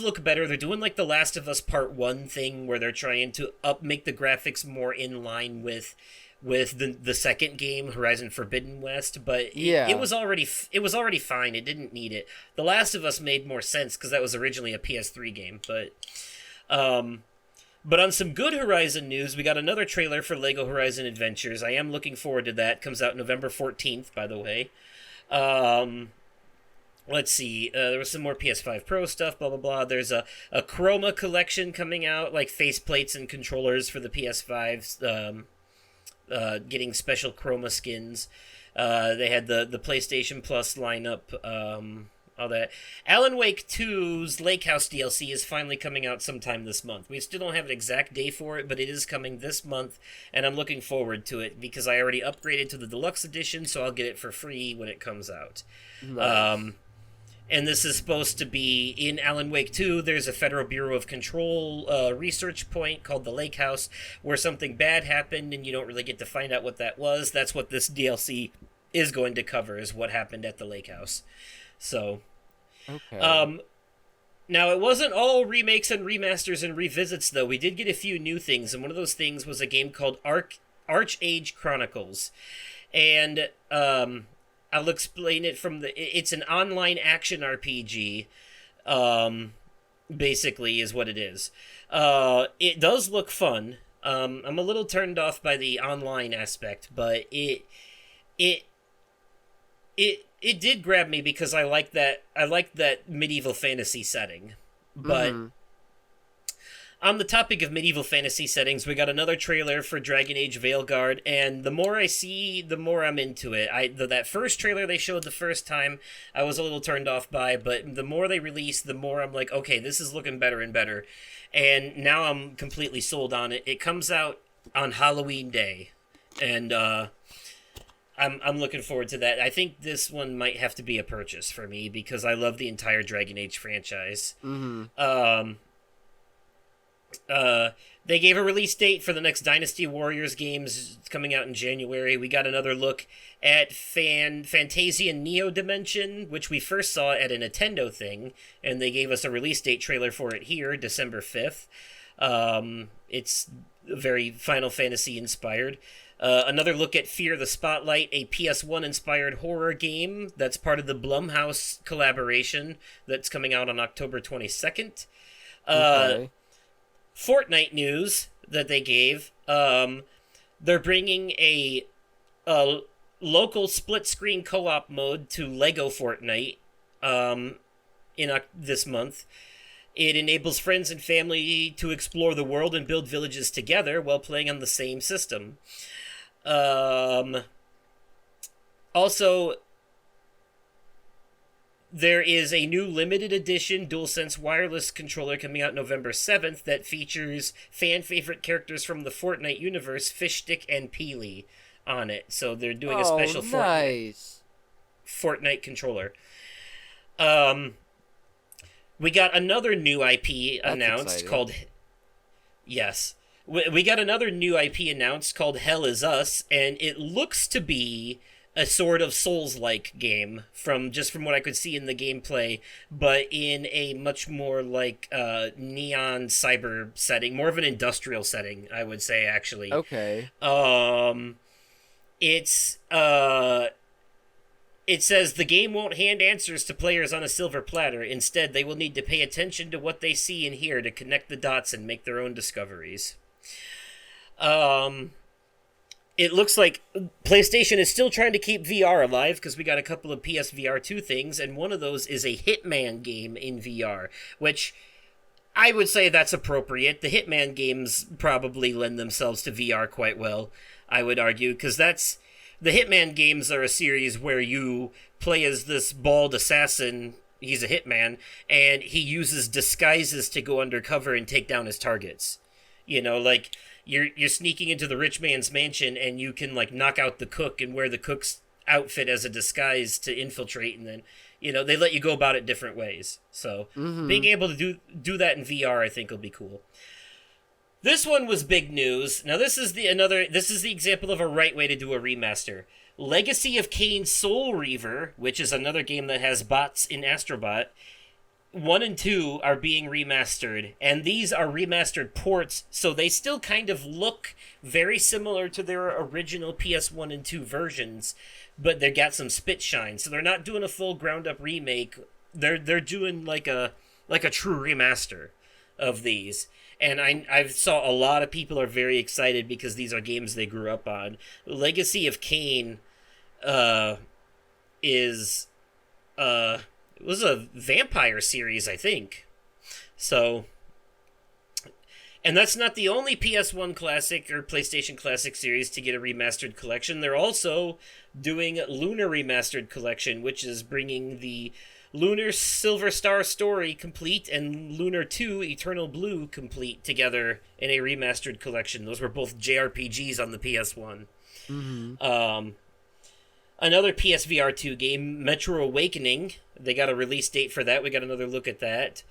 Speaker 1: look better. They're doing like the Last of Us Part 1 thing, where they're trying to make the graphics more in line with the second game, Horizon Forbidden West, but it was already fine. It didn't need it. The Last of Us made more sense because that was originally a PS3 game, but on some good Horizon news, we got another trailer for LEGO Horizon Adventures. I am looking forward to that. Comes out November 14th, by the way. Let's see. There was some more PS5 Pro stuff, blah, blah, blah. There's a Chroma collection coming out, like faceplates and controllers for the PS5s, getting special Chroma skins. They had the PlayStation Plus lineup, all that. Alan Wake 2's Lake House DLC is finally coming out sometime this month. We still don't have an exact day for it, but it is coming this month, and I'm looking forward to it because I already upgraded to the deluxe edition, so I'll get it for free when it comes out. Nice. And this is supposed to be, in Alan Wake 2, there's a Federal Bureau of Control research point called the Lake House, where something bad happened, and you don't really get to find out what that was. That's what this DLC is going to cover, is what happened at the Lake House. So,
Speaker 2: okay.
Speaker 1: Now, it wasn't all remakes and remasters and revisits, though. We did get a few new things, and one of those things was a game called Archage Chronicles. And I'll explain it it's an online action RPG, basically, is what it is. It does look fun. I'm a little turned off by the online aspect, but it did grab me because I like that medieval fantasy setting. But on the topic of medieval fantasy settings, we got another trailer for Dragon Age Veilguard, and the more I see, the more I'm into it. That first trailer they showed the first time, I was a little turned off by, but the more they release, the more I'm like, okay, this is looking better and better. And now I'm completely sold on it. It comes out on Halloween Day, and I'm looking forward to that. I think this one might have to be a purchase for me because I love the entire Dragon Age franchise. They gave a release date for the next Dynasty Warriors games. It's coming out in January. We got another look at Fantasian Neo Dimension, which we first saw at a Nintendo thing, and they gave us a release date trailer for it here, December 5th. It's very Final Fantasy inspired. Another look at Fear the Spotlight, a PS1-inspired horror game that's part of the Blumhouse collaboration that's coming out on October 22nd.
Speaker 2: Okay.
Speaker 1: Fortnite news that they gave. They're bringing a local split-screen co-op mode to LEGO Fortnite this month. It enables friends and family to explore the world and build villages together while playing on the same system. Also, there is a new limited edition DualSense wireless controller coming out November 7th that features fan-favorite characters from the Fortnite universe, Fishstick and Peely, on it. So they're doing a special Fortnite controller. We got another new IP announced called... Yes. We got another new IP announced called Hell Is Us, and it looks to be a sort of Souls-like game from what I could see in the gameplay, but in a much more like neon cyber setting, more of an industrial setting, I would say, actually.
Speaker 2: Okay.
Speaker 1: It's It says the game won't hand answers to players on a silver platter. Instead, they will need to pay attention to what they see and hear to connect the dots and make their own discoveries. It looks like PlayStation is still trying to keep VR alive because we got a couple of PSVR 2 things, and one of those is a Hitman game in VR, which I would say that's appropriate. The Hitman games probably lend themselves to VR quite well, I would argue, because the Hitman games are a series where you play as this bald assassin. He's a hitman, and he uses disguises to go undercover and take down his targets. You know, like, you're sneaking into the rich man's mansion, and you can, like, knock out the cook and wear the cook's outfit as a disguise to infiltrate, and then, you know, they let you go about it different ways. So, being able to do that in VR, I think, will be cool. This one was big news. Now, this is the example of a right way to do a remaster. Legacy of Kain Soul Reaver, which is another game that has bots in Astrobot, 1 and 2 are being remastered, and these are remastered ports, so they still kind of look very similar to their original PS1 and 2 versions, but they got some spit shine, so they're not doing a full ground-up remake. They're doing like a true remaster of these. And I saw a lot of people are very excited because these are games they grew up on. Legacy of Kain it was a vampire series, I think. So, and that's not the only PS1 classic or PlayStation classic series to get a remastered collection. They're also doing Lunar Remastered Collection, which is bringing the Lunar Silver Star Story complete and Lunar 2 Eternal Blue complete together in a remastered collection. Those were both JRPGs on the PS1. Another PSVR 2 game, Metro Awakening. They got a release date for that. We got another look at that.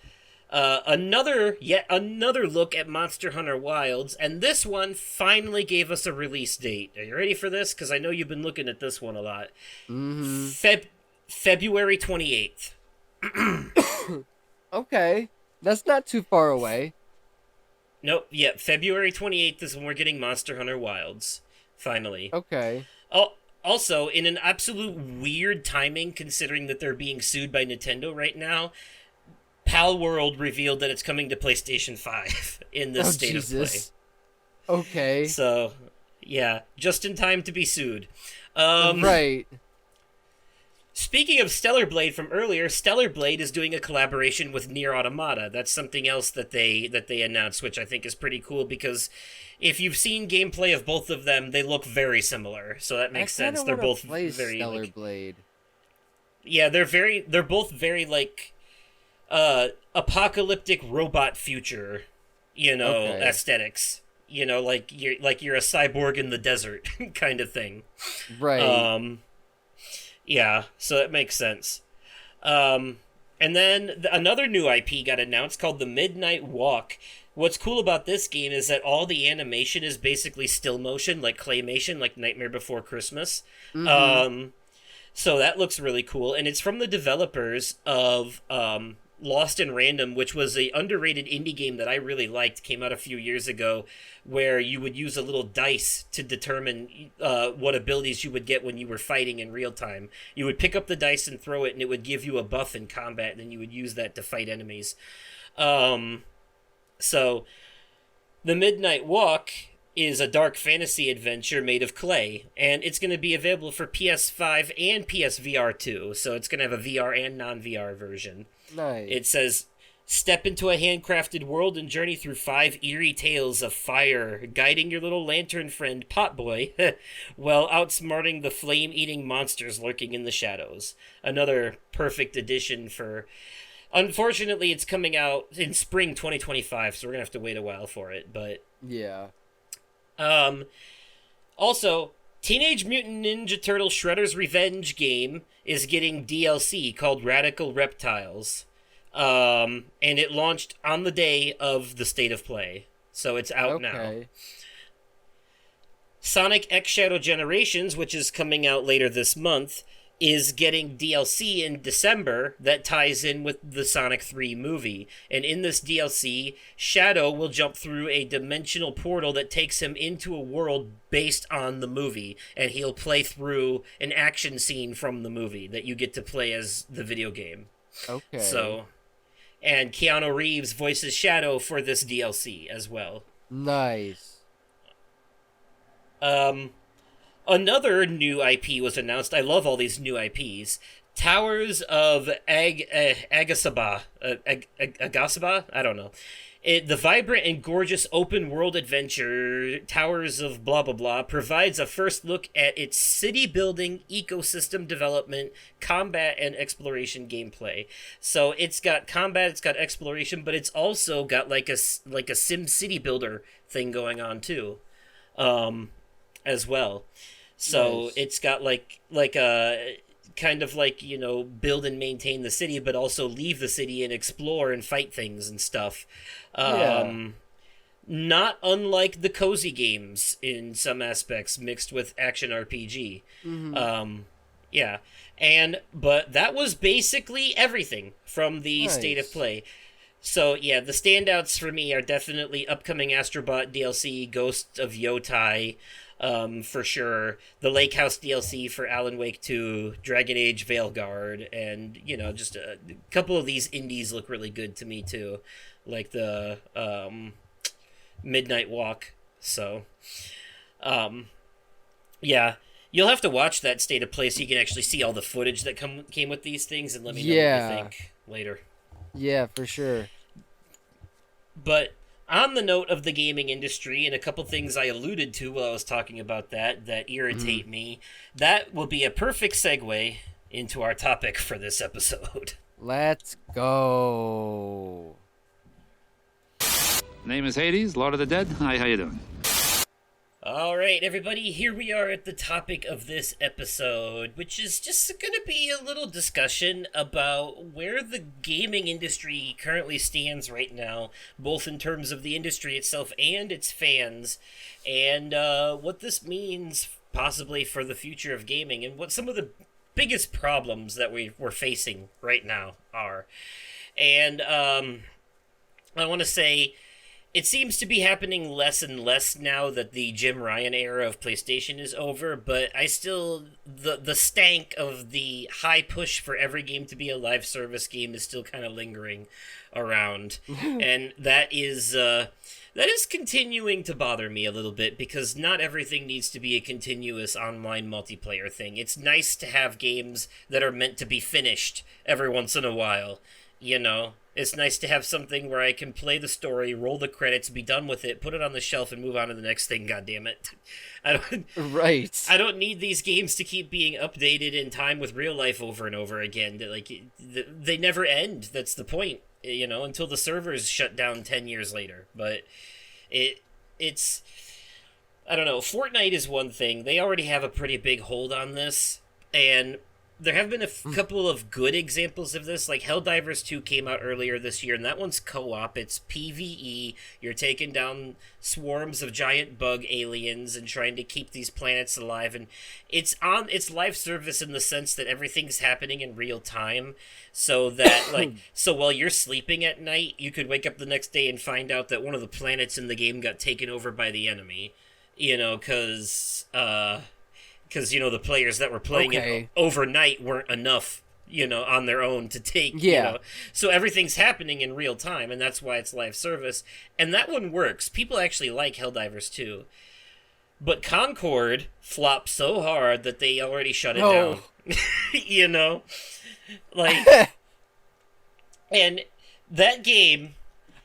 Speaker 1: Yet another look at Monster Hunter Wilds, and this one finally gave us a release date. Are you ready for this? Because I know you've been looking at this one a lot. February 28th.
Speaker 2: Okay. That's not too far away.
Speaker 1: Nope, February 28th is when we're getting Monster Hunter Wilds. Finally.
Speaker 2: Okay.
Speaker 1: Also, in an absolute weird timing, considering that they're being sued by Nintendo right now, Pal World revealed that it's coming to PlayStation 5 in this state of play.
Speaker 2: Okay.
Speaker 1: So, yeah, just in time to be sued.
Speaker 2: Right.
Speaker 1: Speaking of Stellar Blade from earlier, Stellar Blade is doing a collaboration with Nier Automata. That's something else that they announced, which I think is pretty cool because if you've seen gameplay of both of them, they look very similar. So that makes sense. They're both very
Speaker 2: Stellar Blade.
Speaker 1: Yeah, they're both very like apocalyptic robot future, aesthetics. You know, like you're a cyborg in the desert kind of thing.
Speaker 2: Right.
Speaker 1: Yeah, so that makes sense. And then another new IP got announced called The Midnight Walk. What's cool about this game is that all the animation is basically still motion, like claymation, like Nightmare Before Christmas. So that looks really cool. And it's from the developers of Lost in Random, which was a underrated indie game that I really liked, came out a few years ago, where you would use a little dice to determine what abilities you would get when you were fighting in real time. You would pick up the dice and throw it, and it would give you a buff in combat, and then you would use that to fight enemies. So, The Midnight Walk is a dark fantasy adventure made of clay, and it's going to be available for PS5 and PSVR 2, so it's going to have a VR and non-VR version.
Speaker 2: Nice.
Speaker 1: It says, step into a handcrafted world and journey through 5 eerie tales of fire, guiding your little lantern friend, Potboy, while outsmarting the flame-eating monsters lurking in the shadows. Another perfect addition for... Unfortunately, it's coming out in spring 2025, so we're going to have to wait a while for it, but...
Speaker 2: Yeah.
Speaker 1: Also, Teenage Mutant Ninja Turtle Shredder's Revenge game is getting DLC called Radical Reptiles. And it launched on the day of the State of Play. So it's out now. Sonic X Shadow Generations, which is coming out later this month, is getting DLC in December that ties in with the Sonic 3 movie. And in this DLC, Shadow will jump through a dimensional portal that takes him into a world based on the movie. And he'll play through an action scene from the movie that you get to play as the video game.
Speaker 2: Okay.
Speaker 1: So, and Keanu Reeves voices Shadow for this DLC as well.
Speaker 2: Nice.
Speaker 1: Another new IP was announced. I love all these new IPs. Towers of Agasaba. Agasaba? I don't know. The vibrant and gorgeous open-world adventure, Towers of blah blah blah, provides a first look at its city-building, ecosystem development, combat, and exploration gameplay. So it's got combat, it's got exploration, but it's also got like a Sim City builder thing going on too, as well. So
Speaker 2: Nice.
Speaker 1: it's got like a kind of like, build and maintain the city, but also leave the city and explore and fight things and stuff.
Speaker 2: Yeah.
Speaker 1: Not unlike the cozy games in some aspects, mixed with action RPG. Yeah. But that was basically everything from the State of
Speaker 2: Nice.
Speaker 1: Play. So yeah, the standouts for me are definitely upcoming Astrobot DLC, Ghost of Yotai, for sure. The Lake House DLC for Alan Wake 2, Dragon Age Veilguard, and just a couple of these indies look really good to me too, like the Midnight Walk. So, yeah. You'll have to watch that State of Play so you can actually see all the footage that came with these things, and let me know what you think later.
Speaker 2: Yeah, for sure.
Speaker 1: But on the note of the gaming industry, and a couple things I alluded to while I was talking about that irritate me, that will be a perfect segue into our topic for this episode.
Speaker 2: Let's go.
Speaker 4: Name is Hades, Lord of the Dead. Hi, how you doing?
Speaker 1: All right, everybody, here we are at the topic of this episode, which is just going to be a little discussion about where the gaming industry currently stands right now, both in terms of the industry itself and its fans, and what this means possibly for the future of gaming, and what some of the biggest problems that we're facing right now are. And I want to say, it seems to be happening less and less now that the Jim Ryan era of PlayStation is over, but I still, the stank of the high push for every game to be a live service game is still kind of lingering around. And that is continuing to bother me a little bit, because not everything needs to be a continuous online multiplayer thing. It's nice to have games that are meant to be finished every once in a while, It's nice to have something where I can play the story, roll the credits, be done with it, put it on the shelf, and move on to the next thing. God damn it!
Speaker 2: Right.
Speaker 1: I don't need these games to keep being updated in time with real life over and over again. They never end. That's the point, until the servers shut down 10 years later. But it's I don't know. Fortnite is one thing. They already have a pretty big hold on this, and there have been a couple of good examples of this, like Helldivers 2 came out earlier this year, and that one's co-op. It's PvE. You're taking down swarms of giant bug aliens and trying to keep these planets alive, and it's live service in the sense that everything's happening in real time, so that, so while you're sleeping at night, you could wake up the next day and find out that one of the planets in the game got taken over by the enemy, because the players that were playing it overnight weren't enough, on their own to take, So everything's happening in real time, and that's why it's live service. And that one works. People actually like Helldivers 2. But Concord flopped so hard that they already shut it down. And that game...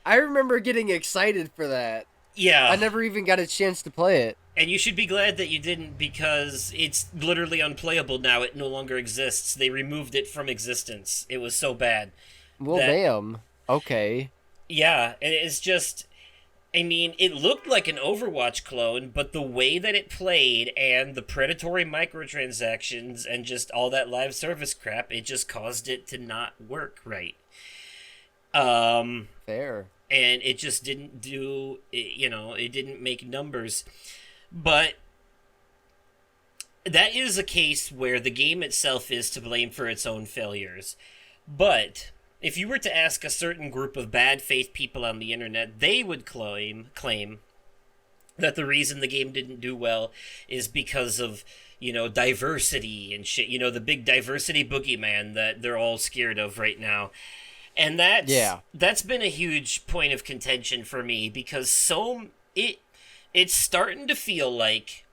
Speaker 2: I remember getting excited for that.
Speaker 1: Yeah.
Speaker 2: I never even got a chance to play it.
Speaker 1: And you should be glad that you didn't, because it's literally unplayable now. It no longer exists. They removed it from existence. It was so bad.
Speaker 2: Well, damn. Okay.
Speaker 1: Yeah, and it's just... it looked like an Overwatch clone, but the way that it played and the predatory microtransactions and just all that live service crap, it just caused it to not work right.
Speaker 2: Fair.
Speaker 1: And it just didn't it didn't make numbers. But that is a case where the game itself is to blame for its own failures. But if you were to ask a certain group of bad faith people on the internet, they would claim that the reason the game didn't do well is because of, diversity and shit. The big diversity boogeyman that they're all scared of right now. And that's been a huge point of contention for me, because it's starting to feel like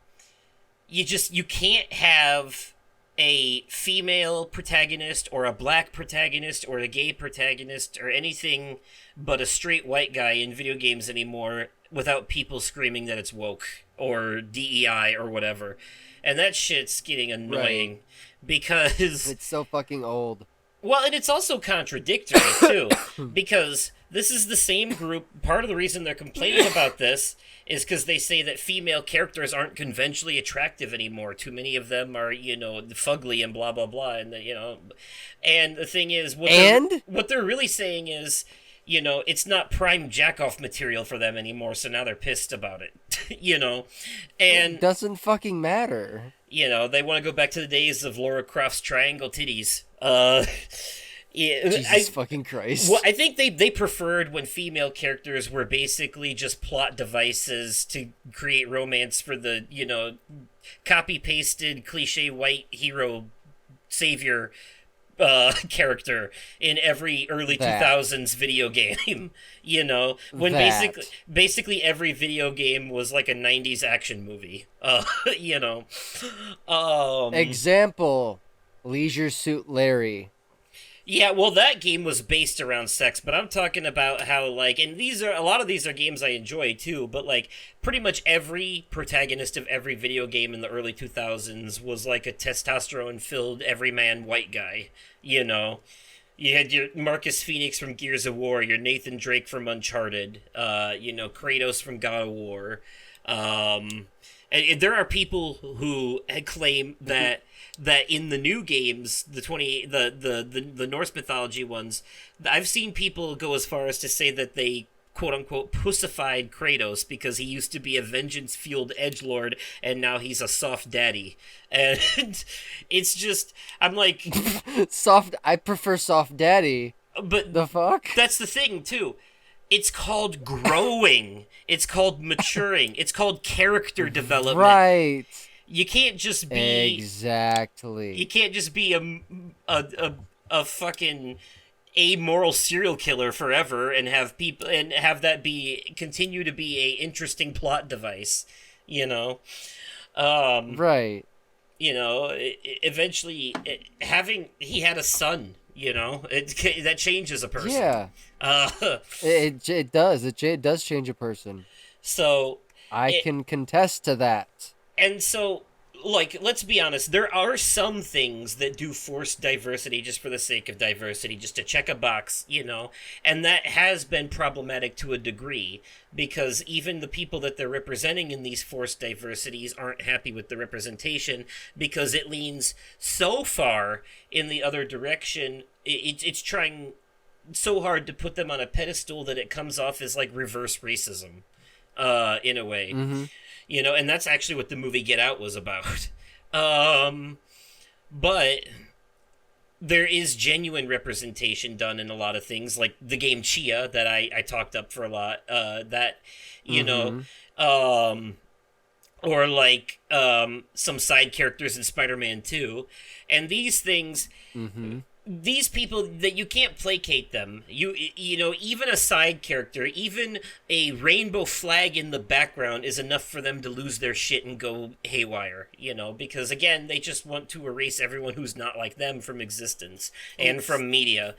Speaker 1: you can't have a female protagonist or a black protagonist or a gay protagonist or anything but a straight white guy in video games anymore without people screaming that it's woke or DEI or whatever. And that shit's getting annoying because
Speaker 2: it's so fucking old.
Speaker 1: Well, and it's also contradictory, too, because this is the same group. Part of the reason they're complaining about this is because they say that female characters aren't conventionally attractive anymore. Too many of them are, fugly and blah, blah, blah. And, and the thing is, what they're really saying is, it's not prime jack-off material for them anymore, so now they're pissed about it, And
Speaker 2: it doesn't fucking matter.
Speaker 1: They want to go back to the days of Lara Croft's triangle titties.
Speaker 2: Jesus fucking Christ.
Speaker 1: Well, I think they preferred when female characters were basically just plot devices to create romance for the, copy-pasted cliche white hero savior character in every early 2000s video game, when basically every video game was like a 90s action movie,
Speaker 2: Example, Leisure Suit Larry.
Speaker 1: Yeah, well, that game was based around sex, but I'm talking about how, and a lot of these are games I enjoy, too, but, pretty much every protagonist of every video game in the early 2000s was, a testosterone-filled, everyman white guy, You had your Marcus Phoenix from Gears of War, your Nathan Drake from Uncharted, Kratos from God of War, and there are people who claim that in the new games, the Norse mythology ones, I've seen people go as far as to say that they quote unquote pussified Kratos because he used to be a vengeance-fueled edgelord and now he's a soft daddy. And it's just, I'm like,
Speaker 2: I prefer soft daddy.
Speaker 1: But
Speaker 2: the fuck?
Speaker 1: That's the thing too. It's called growing. It's called maturing. It's called character development.
Speaker 2: Right.
Speaker 1: You can't just be
Speaker 2: exactly.
Speaker 1: You can't just be a fucking amoral serial killer forever and have people and have that continue to be a interesting plot device,
Speaker 2: Right.
Speaker 1: Eventually he had a son. That changes a person.
Speaker 2: Yeah. It does. It does change a person.
Speaker 1: So
Speaker 2: I can contest to that.
Speaker 1: And so, let's be honest, there are some things that do force diversity just for the sake of diversity, just to check a box, and that has been problematic to a degree, because even the people that they're representing in these forced diversities aren't happy with the representation, because it leans so far in the other direction, it's trying so hard to put them on a pedestal that it comes off as, reverse racism, in a way.
Speaker 2: Mm-hmm.
Speaker 1: And that's actually what the movie Get Out was about. But there is genuine representation done in a lot of things, like the game Chia that I talked up for a lot. Or some side characters in Spider-Man 2. And these things... Mm-hmm. These people, that you can't placate them. Even a side character, even a rainbow flag in the background is enough for them to lose their shit and go haywire, because again, they just want to erase everyone who's not like them from existence and from media.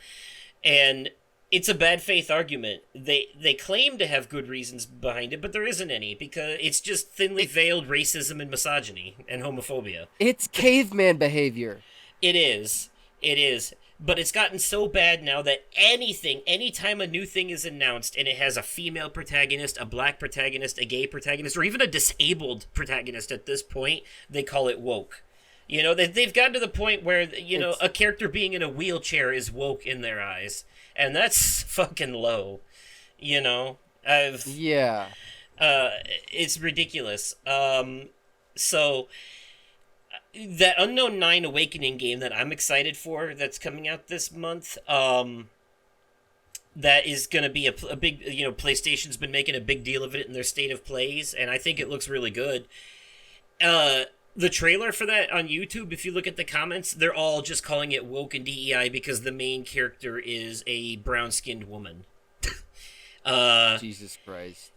Speaker 1: And it's a bad faith argument. They claim to have good reasons behind it, but there isn't any, because it's just thinly veiled racism and misogyny and homophobia.
Speaker 2: It's caveman behavior.
Speaker 1: It is. But it's gotten so bad now that anytime a new thing is announced and it has a female protagonist, a black protagonist, a gay protagonist, or even a disabled protagonist at this point, they call it woke. They've gotten to the point where, a character being in a wheelchair is woke in their eyes. And that's fucking low.
Speaker 2: Yeah.
Speaker 1: It's ridiculous. So... that Unknown 9 Awakening game that I'm excited for that's coming out this month, that is going to be a big, PlayStation's been making a big deal of it in their state of plays, and I think it looks really good. The trailer for that on YouTube, if you look at the comments, they're all just calling it woke and DEI because the main character is a brown-skinned woman.
Speaker 2: Jesus Christ.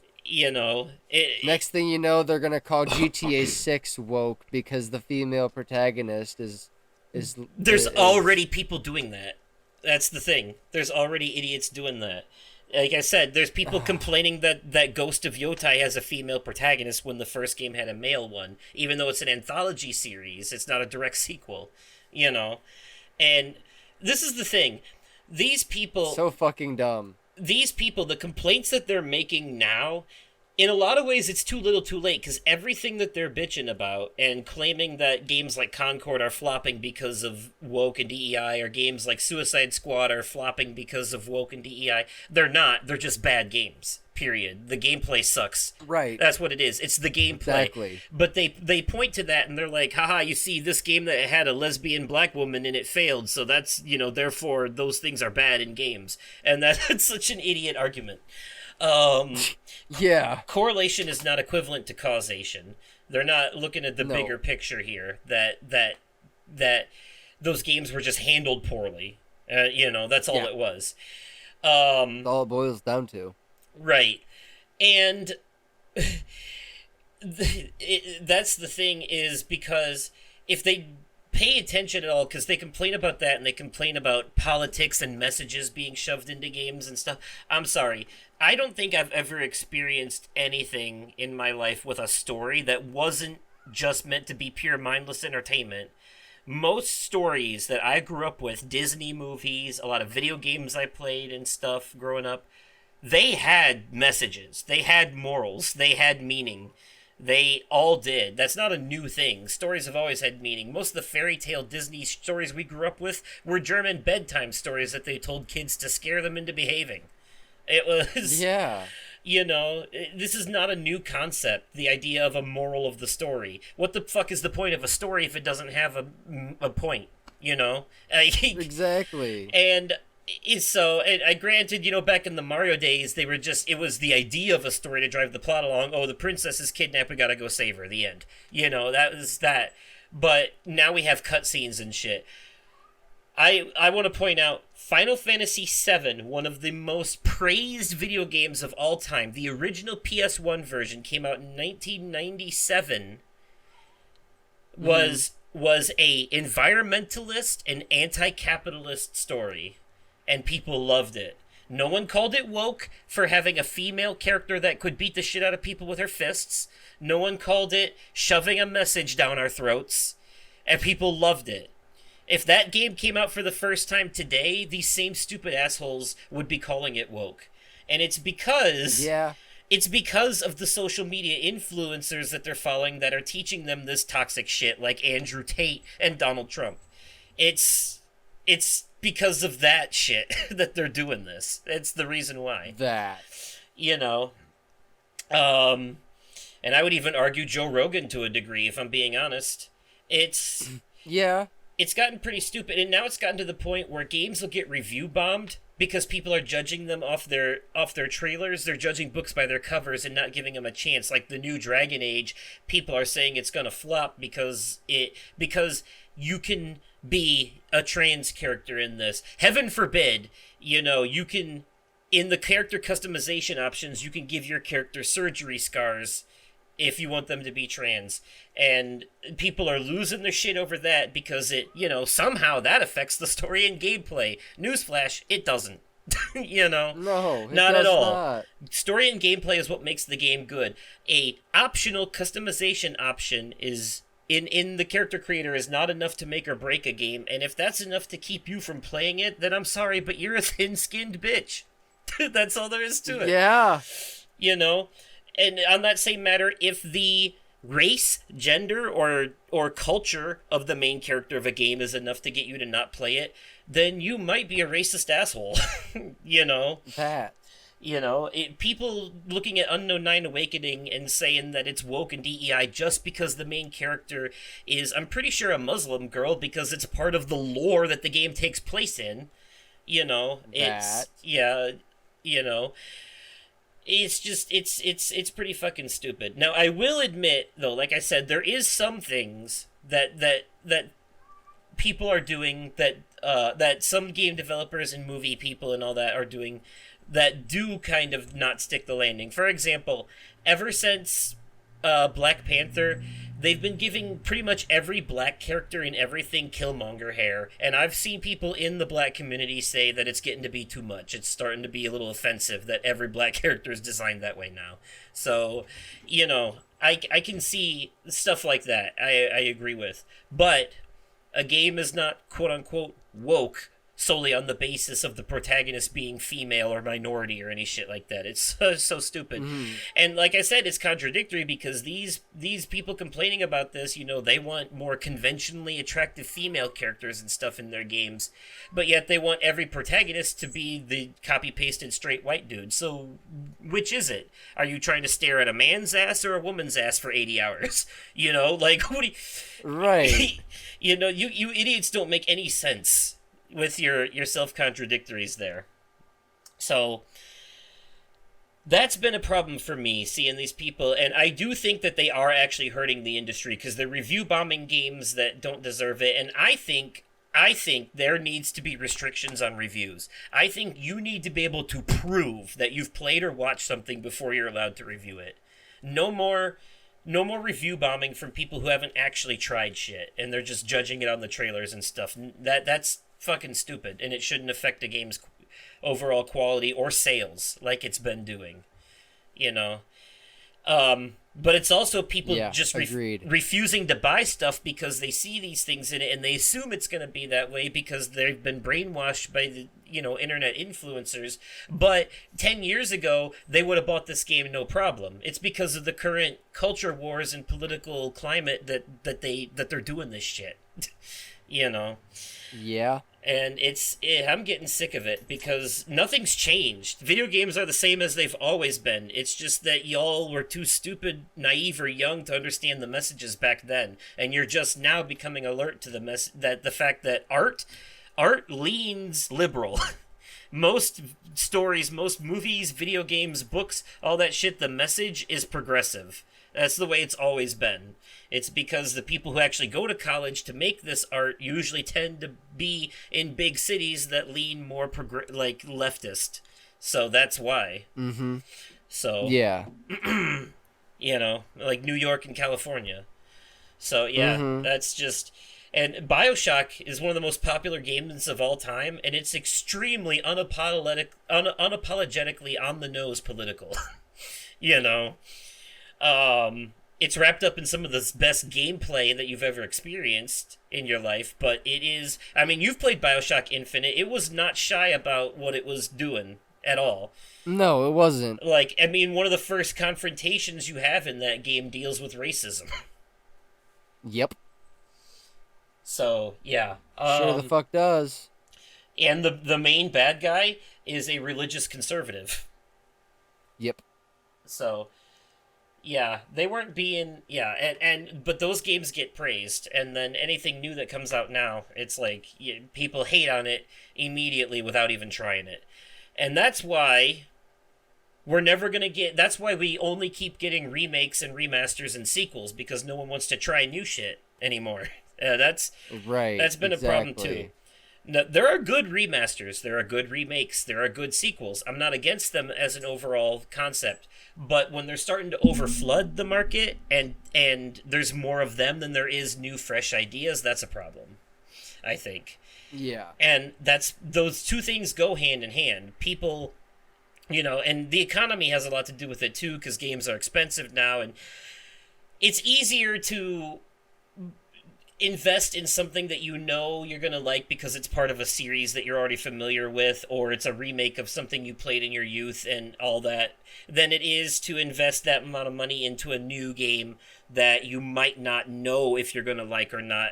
Speaker 1: Next
Speaker 2: thing you know, they're going to call GTA 6 woke because the female protagonist is
Speaker 1: There's already people doing that. That's the thing. There's already idiots doing that. Like I said, there's people complaining that Ghost of Yotai has a female protagonist when the first game had a male one, even though it's an anthology series. It's not a direct sequel, And this is the thing. These people...
Speaker 2: So fucking dumb.
Speaker 1: These people, the complaints that they're making now, in a lot of ways, it's too little too late, because everything that they're bitching about and claiming that games like Concord are flopping because of woke and DEI, or games like Suicide Squad are flopping because of woke and DEI, they're not. They're just bad games, period. The gameplay sucks.
Speaker 2: Right.
Speaker 1: That's what it is. It's the gameplay.
Speaker 2: Exactly.
Speaker 1: But they point to that, and they're like, haha, you see, this game that had a lesbian black woman in it failed, so that's, therefore, those things are bad in games. And that's such an idiot argument.
Speaker 2: Yeah.
Speaker 1: Correlation is not equivalent to causation. They're not looking at the bigger picture here, that those games were just handled poorly. That's all it was.
Speaker 2: That's all it boils down to.
Speaker 1: Right. And that's the thing, is because if they pay attention at all, because they complain about that, and they complain about politics and messages being shoved into games and stuff. I'm sorry. I don't think I've ever experienced anything in my life with a story that wasn't just meant to be pure mindless entertainment. Most stories that I grew up with, Disney movies, a lot of video games I played and stuff growing up, they had messages. They had morals. They had meaning. They all did. That's not a new thing. Stories have always had meaning. Most of the fairy tale Disney stories we grew up with were German bedtime stories that they told kids to scare them into behaving. It was...
Speaker 2: Yeah.
Speaker 1: This is not a new concept, the idea of a moral of the story. What the fuck is the point of a story if it doesn't have a point,
Speaker 2: Exactly.
Speaker 1: And... So, I granted, back in the Mario days, it was the idea of a story to drive the plot along. Oh, the princess is kidnapped, we gotta go save her, the end. That was that. But now we have cutscenes and shit. I want to point out, Final Fantasy VII, one of the most praised video games of all time, the original PS1 version came out in 1997, was a environmentalist and anti-capitalist story. And people loved it. No one called it woke for having a female character that could beat the shit out of people with her fists. No one called it shoving a message down our throats. And people loved it. If that game came out for the first time today, these same stupid assholes would be calling it woke. And it's because...
Speaker 2: Yeah.
Speaker 1: It's because of the social media influencers that they're following that are teaching them this toxic shit, like Andrew Tate and Donald Trump. It's because of that shit that they're doing this. It's the reason why.
Speaker 2: That.
Speaker 1: And I would even argue Joe Rogan to a degree, if I'm being honest.
Speaker 2: Yeah.
Speaker 1: It's gotten pretty stupid, and now it's gotten to the point where games will get review bombed because people are judging them off their trailers. They're judging books by their covers and not giving them a chance. Like the new Dragon Age, people are saying it's gonna flop because you can be a trans character in this. Heaven forbid, you can, in the character customization options, you can give your character surgery scars if you want them to be trans. And people are losing their shit over that because it, somehow that affects the story and gameplay. Newsflash, it doesn't.
Speaker 2: No, it
Speaker 1: not
Speaker 2: does
Speaker 1: at all.
Speaker 2: not.
Speaker 1: Story and gameplay is what makes the game good. A optional customization option is... In the character creator is not enough to make or break a game, and if that's enough to keep you from playing it, then I'm sorry, but you're a thin-skinned bitch. That's all there is to it.
Speaker 2: Yeah.
Speaker 1: And on that same matter, if the race, gender, or culture of the main character of a game is enough to get you to not play it, then you might be a racist asshole.
Speaker 2: That.
Speaker 1: People looking at Unknown Nine Awakening and saying that it's woke and DEI just because the main character is, I'm pretty sure, a Muslim girl because it's part of the lore that the game takes place in. It's it's pretty fucking stupid. Now, I will admit, though, like I said, there is some things that people are doing that some game developers and movie people and all that are doing that do kind of not stick the landing. For example, ever since Black Panther, they've been giving pretty much every black character in everything Killmonger hair, and I've seen people in the black community say that it's getting to be too much. It's starting to be a little offensive that every black character is designed that way now. So, I can see stuff like that. I agree with. But a game is not quote-unquote woke solely on the basis of the protagonist being female or minority or any shit like that. It's so stupid. And like I said, it's contradictory because these people complaining about this, they want more conventionally attractive female characters and stuff in their games, but yet they want every protagonist to be the copy-pasted straight white dude. So which is it? Are you trying to stare at a man's ass or a woman's ass for 80 hours? What do you...
Speaker 2: Right.
Speaker 1: You idiots don't make any sense with your self-contradictories there. So that's been a problem for me, seeing these people, and I do think that they are actually hurting the industry because they're review bombing games that don't deserve it, and I think there needs to be restrictions on reviews. I think you need to be able to prove that you've played or watched something before you're allowed to review it. No more review bombing from people who haven't actually tried shit, and they're just judging it on the trailers and stuff. That's fucking stupid, and it shouldn't affect a game's overall quality or sales like it's been doing. But it's also people just refusing to buy stuff because they see these things in it and they assume it's going to be that way because they've been brainwashed by the internet influencers. But 10 years ago they would have bought this game no problem. It's because of the current culture wars and political climate that they're doing this shit.
Speaker 2: Yeah.
Speaker 1: And I'm getting sick of it because nothing's changed. Video games are the same as they've always been. It's just that y'all were too stupid, naive, or young to understand the messages back then, and you're just now becoming alert to the fact that art leans liberal. Most stories, most movies, video games, books, all that shit, the message is progressive. That's the way it's always been. It's because the people who actually go to college to make this art usually tend to be in big cities that lean more leftist. So that's why.
Speaker 2: Mm-hmm.
Speaker 1: So
Speaker 2: yeah,
Speaker 1: like New York and California. So yeah, that's just. And BioShock is one of the most popular games of all time, and it's extremely unapologetically on the nose political. It's wrapped up in some of the best gameplay that you've ever experienced in your life, but it is... I mean, you've played BioShock Infinite. It was not shy about what it was doing at all.
Speaker 2: No, it wasn't.
Speaker 1: One of the first confrontations you have in that game deals with racism.
Speaker 2: Yep.
Speaker 1: So, yeah.
Speaker 2: Sure the fuck does.
Speaker 1: And the main bad guy is a religious conservative.
Speaker 2: Yep.
Speaker 1: So... yeah, they weren't being... yeah, but those games get praised, and then anything new that comes out now, it's like, people hate on it immediately without even trying it. And that's why we're never going to get... that's why we only keep getting remakes and remasters and sequels, because no one wants to try new shit anymore. That's been a problem, too. Now, there are good remasters, there are good remakes, there are good sequels. I'm not against them as an overall concept. But when they're starting to overflood the market and there's more of them than there is new, fresh ideas, that's a problem, I think.
Speaker 2: Yeah.
Speaker 1: And those two things go hand in hand. People, and the economy has a lot to do with it too, because games are expensive now, and it's easier to invest in something that you're going to like because it's part of a series that you're already familiar with, or it's a remake of something you played in your youth and all that, than it is to invest that amount of money into a new game that you might not know if you're going to like or not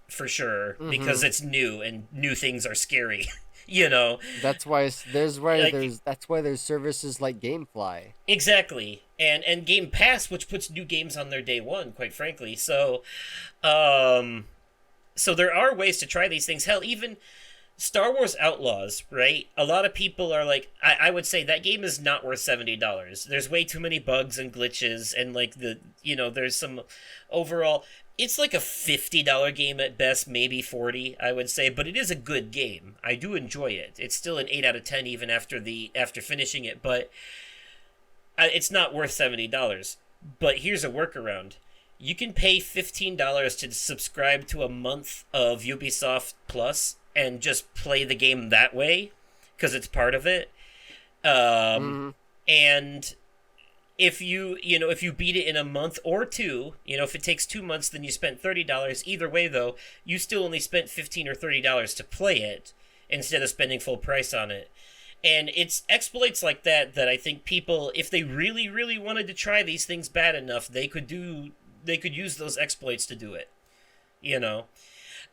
Speaker 1: for sure, because it's new and new things are scary. You know,
Speaker 2: that's why there's services like GameFly.
Speaker 1: exactly. And Game Pass, which puts new games on their day one, quite frankly. Um, so there are ways to try these things. Hell, even Star Wars Outlaws, right? A lot of people are like, I would say that game is not worth $70. There's way too many bugs and glitches, and like there's some overall. It's like a $50 game at best, maybe 40, I would say, but it is a good game. I do enjoy it. It's still an 8 out of 10 even after finishing it, but it's not worth $70. But here's a workaround. You can pay $15 to subscribe to a month of Ubisoft Plus and just play the game that way because it's part of it. And if you beat it in a month or two, if it takes 2 months, then you spent $30. Either way, though, you still only spent $15 or $30 to play it instead of spending full price on it. And it's exploits like that I think people, if they really, really wanted to try these things bad enough, they could use those exploits to do it.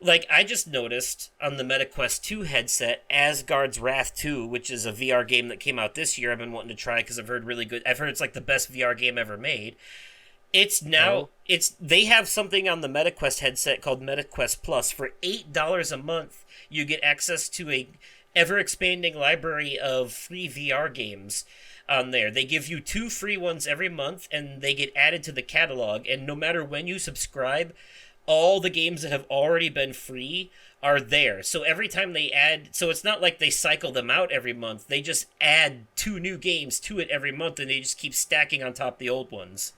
Speaker 1: Like, I just noticed on the MetaQuest 2 headset, Asgard's Wrath 2, which is a VR game that came out this year, I've been wanting to try because I've heard it's like the best VR game ever made. They have something on the MetaQuest headset called MetaQuest Plus. For $8 a month, you get access to a ever-expanding library of free VR games on there. They give you 2 free ones every month, and they get added to the catalog, and no matter when you subscribe, all the games that have already been free are there. So every time they add, so it's not like they cycle them out every month. They just add 2 new games to it every month, and they just keep stacking on top the old ones.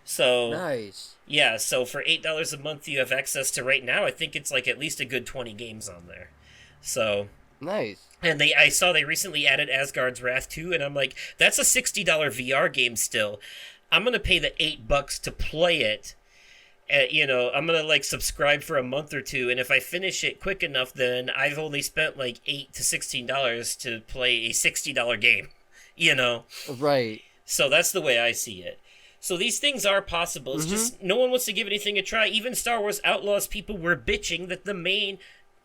Speaker 1: So
Speaker 2: nice.
Speaker 1: Yeah, so for $8 a month, you have access to, right now, I think it's like at least a good 20 games on there. So
Speaker 2: nice.
Speaker 1: And I saw they recently added Asgard's Wrath 2, and I'm like, that's a $60 VR game still. I'm gonna pay the $8 to play it. I'm gonna like subscribe for a month or two, and if I finish it quick enough, then I've only spent like $8 to $16 to play a $60 game.
Speaker 2: Right.
Speaker 1: So that's the way I see it. So these things are possible. It's just no one wants to give anything a try. Even Star Wars Outlaws people were bitching that the main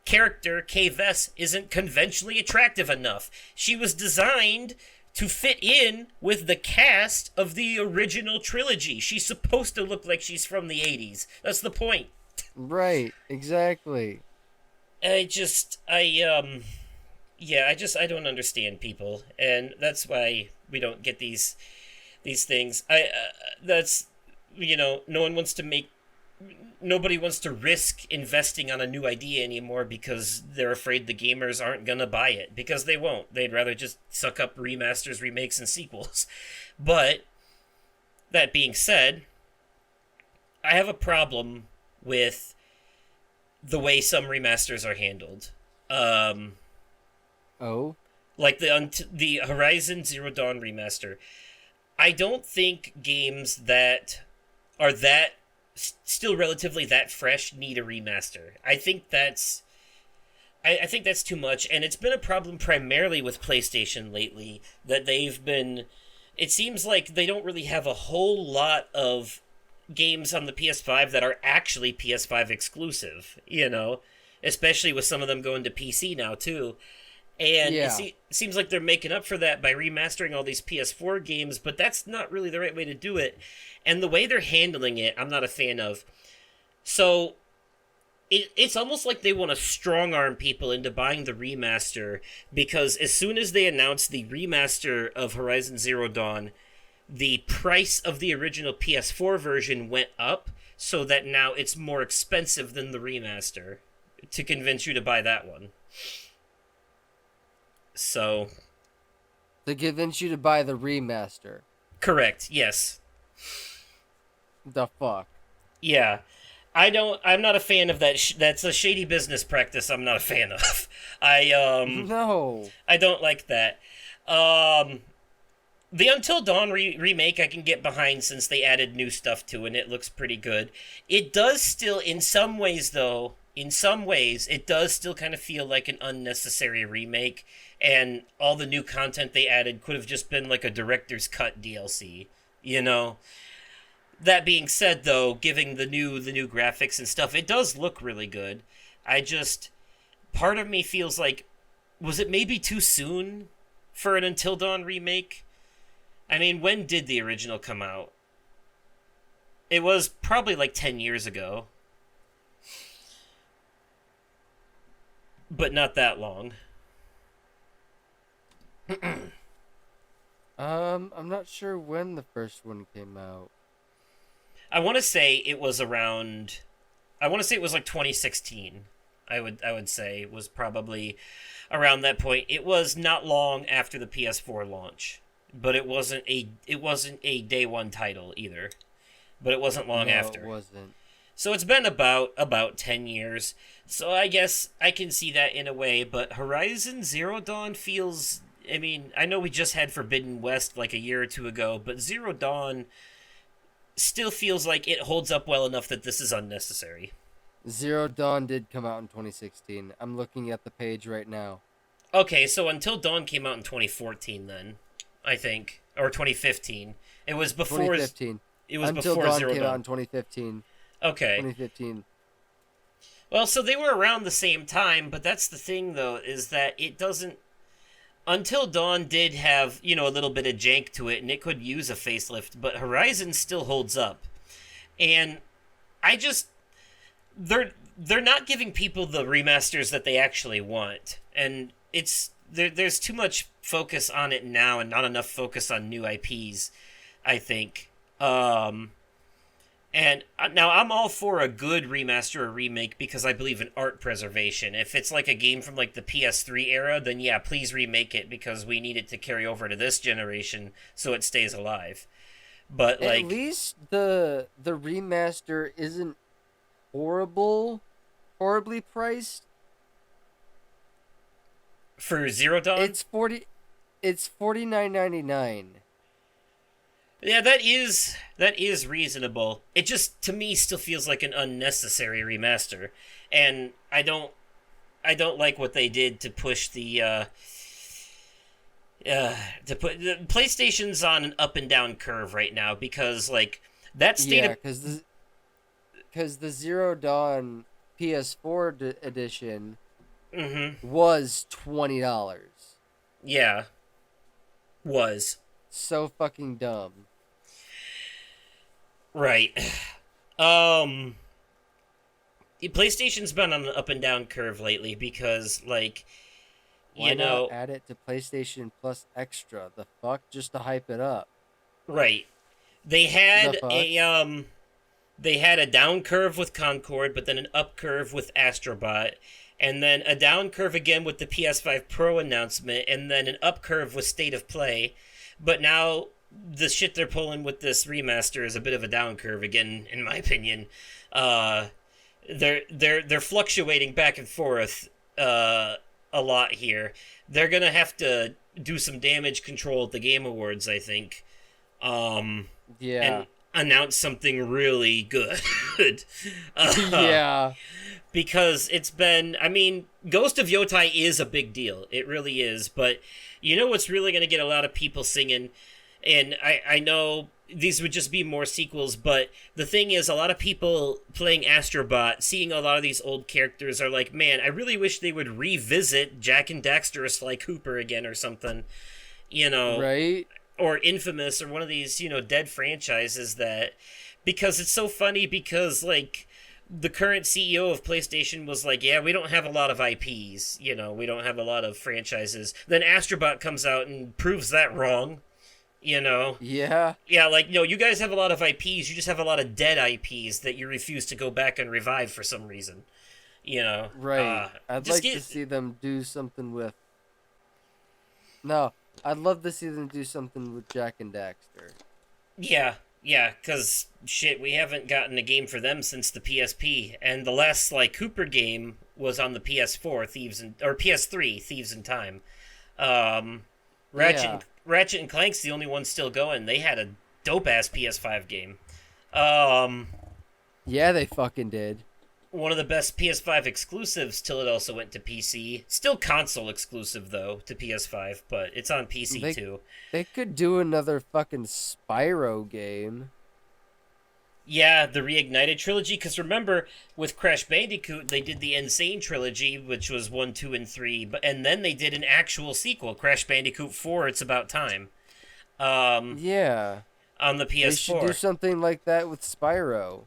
Speaker 1: character, Kay Vess, isn't conventionally attractive enough. She was designed to fit in with the cast of the original trilogy. She's supposed to look like she's from the 80s. That's the point.
Speaker 2: Right, exactly.
Speaker 1: I don't understand people, and that's why we don't get these things. Nobody wants to risk investing on a new idea anymore because they're afraid the gamers aren't gonna buy it, because they won't. They'd rather just suck up remasters, remakes, and sequels. But that being said, I have a problem with the way some remasters are handled. Like the Horizon Zero Dawn remaster. I don't think games that are that still relatively that fresh need a remaster. I think that's too much, and it's been a problem primarily with PlayStation lately, that it seems like they don't really have a whole lot of games on the PS5 that are actually PS5 exclusive, especially with some of them going to PC now too. And it seems like they're making up for that by remastering all these PS4 games, but that's not really the right way to do it. And the way they're handling it, I'm not a fan of. So it's almost like they want to strong-arm people into buying the remaster, because as soon as they announced the remaster of Horizon Zero Dawn, the price of the original PS4 version went up, so that now it's more expensive than the remaster to convince you to buy that one. So
Speaker 2: to convince you to buy the remaster.
Speaker 1: Correct, yes.
Speaker 2: The fuck?
Speaker 1: Yeah. I'm not a fan of that. That's a shady business practice I'm not a fan of.
Speaker 2: No.
Speaker 1: I don't like that. The Until Dawn remake I can get behind, since they added new stuff to it, and it looks pretty good. It does still, in some ways, it does still kind of feel like an unnecessary remake, and all the new content they added could have just been like a director's cut DLC, That being said, though, giving the new graphics and stuff, it does look really good. Part of me feels like was it maybe too soon for an Until Dawn remake? I mean, when did the original come out? It was probably like 10 years ago. But not that long.
Speaker 2: I'm not sure when the first one came out.
Speaker 1: I want to say it was around. I want to say it was like 2016. I would say it was probably around that point. It was not long after the PS4 launch, but it wasn't a day one title either. But it wasn't long after.
Speaker 2: It wasn't.
Speaker 1: So it's been about 10 years. So I guess I can see that in a way, but Horizon Zero Dawn feels... I mean, I know we just had Forbidden West like a year or two ago, but Zero Dawn still feels like it holds up well enough that this is unnecessary.
Speaker 2: Zero Dawn did come out in 2016. I'm looking at the page right now.
Speaker 1: Okay, so Until Dawn came out in 2014 then, I think. Or 2015. It was before...
Speaker 2: 2015.
Speaker 1: It was
Speaker 2: Until
Speaker 1: before
Speaker 2: Dawn
Speaker 1: Zero
Speaker 2: came
Speaker 1: Dawn.
Speaker 2: out in 2015.
Speaker 1: Okay.
Speaker 2: 2015.
Speaker 1: Well, so they were around the same time, but that's the thing, though, is that it doesn't... Until Dawn did have, a little bit of jank to it, and it could use a facelift, but Horizon still holds up. And I just... They're not giving people the remasters that they actually want. And there's too much focus on it now and not enough focus on new IPs, I think. And now I'm all for a good remaster or remake because I believe in art preservation. If it's like a game from like the PS3 era, then yeah, please remake it because we need it to carry over to this generation so it stays alive. But like,
Speaker 2: at least the remaster isn't horribly priced.
Speaker 1: For Zero Dawn,
Speaker 2: It's $49.99.
Speaker 1: Yeah, that is reasonable. It just to me still feels like an unnecessary remaster, and I don't like what they did to push the PlayStation's on an up and down curve right now because like that state of
Speaker 2: because the Zero Dawn PS4 edition
Speaker 1: mm-hmm.
Speaker 2: was $20.
Speaker 1: Yeah, was
Speaker 2: so fucking dumb.
Speaker 1: Right. PlayStation's been on an up and down curve lately because, like,
Speaker 2: Why not add it to PlayStation Plus Extra? The fuck? Just to hype it up.
Speaker 1: Right. They had a down curve with Concord, but then an up curve with Astrobot, and then a down curve again with the PS5 Pro announcement, and then an up curve with State of Play. But now the shit they're pulling with this remaster is a bit of a down curve again, in my opinion. They're fluctuating back and forth a lot here. They're gonna have to do some damage control at the Game Awards, I think. And announce something really good.
Speaker 2: Yeah.
Speaker 1: Because it's been, I mean, Ghost of Yotai is a big deal. It really is. But you know what's really going to get a lot of people singing? And I know these would just be more sequels, but the thing is, a lot of people playing Astrobot, seeing a lot of these old characters are like, man, I really wish they would revisit Jak and Daxter or Sly Cooper again or something.
Speaker 2: Right?
Speaker 1: Or Infamous or one of these, dead franchises that... Because it's so funny because, like... The current CEO of PlayStation was like, yeah, we don't have a lot of IPs, we don't have a lot of franchises. Then Astrobot comes out and proves that wrong,
Speaker 2: Yeah.
Speaker 1: Yeah, like, no, you guys have a lot of IPs, you just have a lot of dead IPs that you refuse to go back and revive for some reason,
Speaker 2: Right. I'd like to see them do something with... No, I'd love to see them do something with Jak and Daxter.
Speaker 1: Yeah, because, shit, we haven't gotten a game for them since the PSP, and the last Sly Cooper game was on the PS4, PS3, Thieves in Time. Ratchet and Clank's the only one still going. They had a dope-ass PS5 game.
Speaker 2: Yeah, they fucking did.
Speaker 1: One of the best PS5 exclusives till it also went to PC. Still console exclusive, though, to PS5, but it's on PC, too.
Speaker 2: They could do another fucking Spyro game.
Speaker 1: Yeah, the Reignited trilogy. Because remember, with Crash Bandicoot, they did the Insane trilogy, which was 1, 2, and 3. And then they did an actual sequel, Crash Bandicoot 4, It's About Time, um,
Speaker 2: Yeah.
Speaker 1: on the
Speaker 2: They should do
Speaker 1: PS4.
Speaker 2: something like that with Spyro.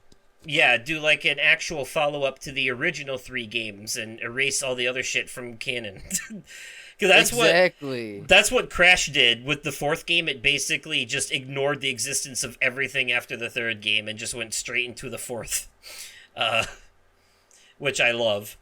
Speaker 1: Yeah, do like an actual follow up to the original 3 games and erase all the other shit from canon. Because
Speaker 2: Exactly.
Speaker 1: that's what Crash did with the 4th game. It basically just ignored the existence of everything after the 3rd game and just went straight into the 4th, uh, which I love.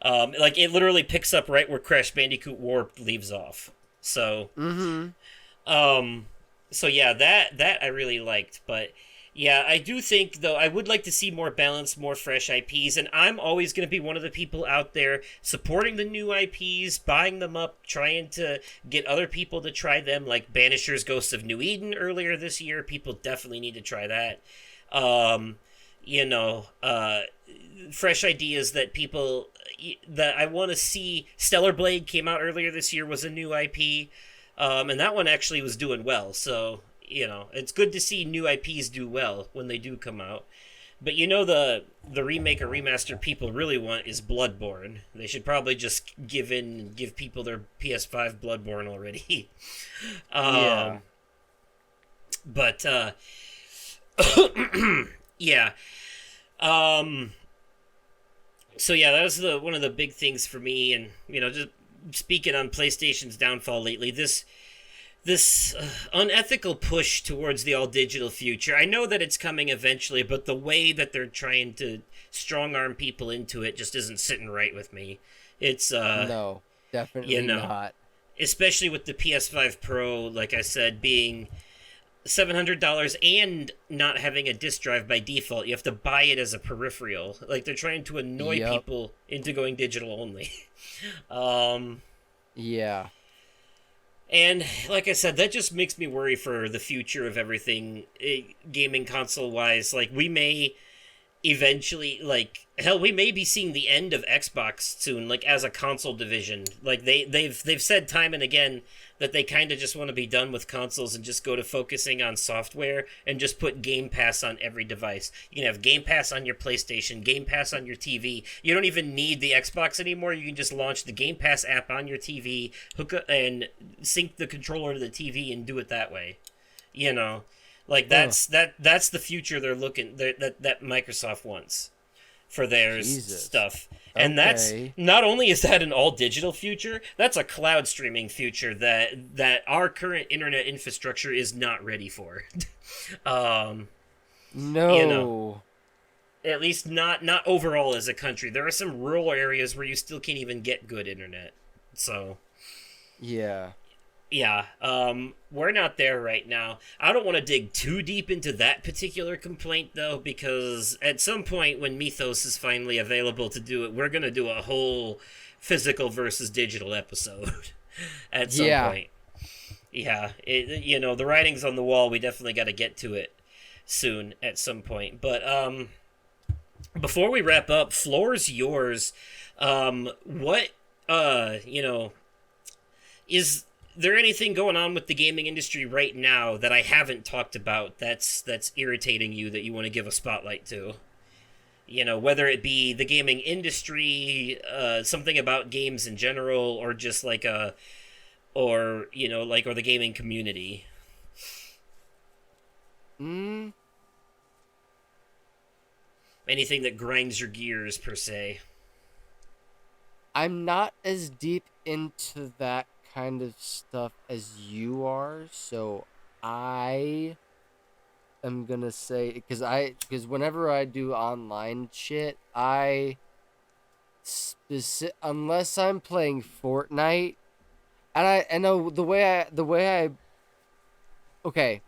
Speaker 1: Like it literally picks up right where Crash Bandicoot Warped leaves off. So,
Speaker 2: Mm-hmm.
Speaker 1: um, so yeah, that I really liked, but yeah, I do think though I would like to see more balance, more fresh IPs, and I'm always going to be one of the people out there supporting the new IPs, buying them up, trying to get other people to try them, like Banisher's Ghosts of New Eden earlier this year. People definitely need to try that. Um, you know, fresh ideas that people that I want to see. Stellar Blade came out earlier this year, was a new IP. And that one actually was doing well. So, it's good to see new IPs do well when they do come out. But the remake or remaster people really want is Bloodborne. They should probably just give people their PS5 Bloodborne already.
Speaker 2: Yeah.
Speaker 1: But yeah. So yeah, that was one of the big things for me, and just speaking on PlayStation's downfall lately, this unethical push towards the all digital future. I know that it's coming eventually, but the way that they're trying to strong arm people into it just isn't sitting right with me. It's
Speaker 2: No, definitely
Speaker 1: you know,
Speaker 2: not.
Speaker 1: especially with the PS5 Pro, like I said, being $700 and not having a disk drive by default. You have to buy it as a peripheral. Like they're trying to annoy
Speaker 2: Yep.
Speaker 1: people into going digital only.
Speaker 2: Yeah.
Speaker 1: And like I said, that just makes me worry for the future of everything gaming console wise. Like we may eventually, like hell, we may be seeing the end of Xbox soon, like as a console division. Like they've said time and again that they kind of just want to be done with consoles and just go to focusing on software and just put Game Pass on every device. You can have Game Pass on your PlayStation, Game Pass on your TV. You don't even need the Xbox anymore. You can just launch the Game Pass app on your TV, hook up and sync the controller to the TV and do it that way. Like that's the future they're looking that Microsoft wants for their stuff. And that's
Speaker 2: Okay.
Speaker 1: not only is that an all digital future, that's a cloud streaming future that our current internet infrastructure is not ready for.
Speaker 2: No.
Speaker 1: At least not overall as a country. There are some rural areas where you still can't even get good internet. So
Speaker 2: Yeah.
Speaker 1: yeah, we're not there right now. I don't want to dig too deep into that particular complaint, though, because at some point when Mythos is finally available to do it, we're going to do a whole physical versus digital episode at some point. Yeah, the writing's on the wall. We definitely got to get to it soon at some point. But before we wrap up, floor's yours. What, is there anything going on with the gaming industry right now that I haven't talked about that's irritating you that you want to give a spotlight to? Whether it be the gaming industry, something about games in general, or just or the gaming community. Anything that grinds your gears per se.
Speaker 2: I'm not as deep into that kind of stuff as you are, so I am gonna say because whenever I do online shit, unless I'm playing Fortnite, and I know the way I okay.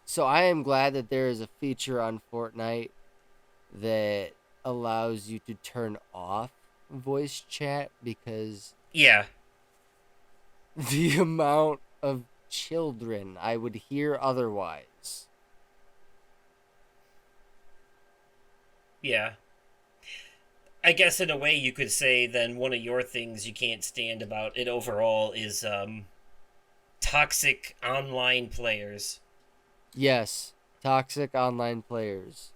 Speaker 2: So I am glad that there is a feature on Fortnite that allows you to turn off voice chat, because
Speaker 1: Yeah.
Speaker 2: the amount of children I would hear otherwise.
Speaker 1: Yeah. I guess in a way you could say then one of your things you can't stand about it overall is toxic online players.
Speaker 2: Yes. Toxic online players.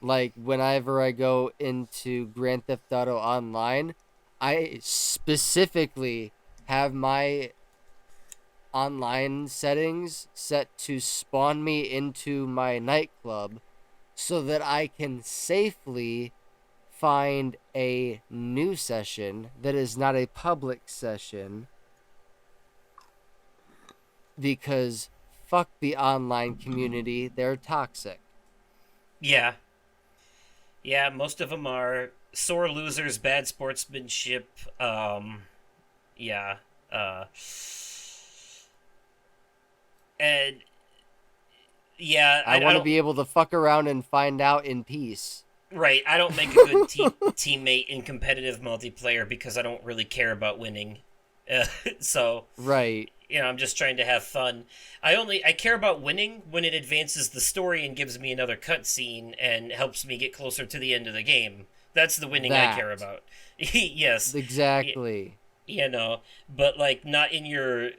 Speaker 2: Like, whenever I go into Grand Theft Auto Online, I specifically have my online settings set to spawn me into my nightclub so that I can safely find a new session that is not a public session, because fuck the online community, they're toxic.
Speaker 1: Yeah. Yeah, most of them are sore losers, bad sportsmanship. Yeah. Uh, and yeah,
Speaker 2: I
Speaker 1: I
Speaker 2: want to
Speaker 1: don't.
Speaker 2: be able to fuck around and find out in peace.
Speaker 1: Right, I don't make a good teammate in competitive multiplayer because I don't really care about winning. So
Speaker 2: Right.
Speaker 1: I'm just trying to have fun. I care about winning when it advances the story and gives me another cutscene and helps me get closer to the end of the game. That's the winning I care about. Yes.
Speaker 2: Exactly.
Speaker 1: But like not in your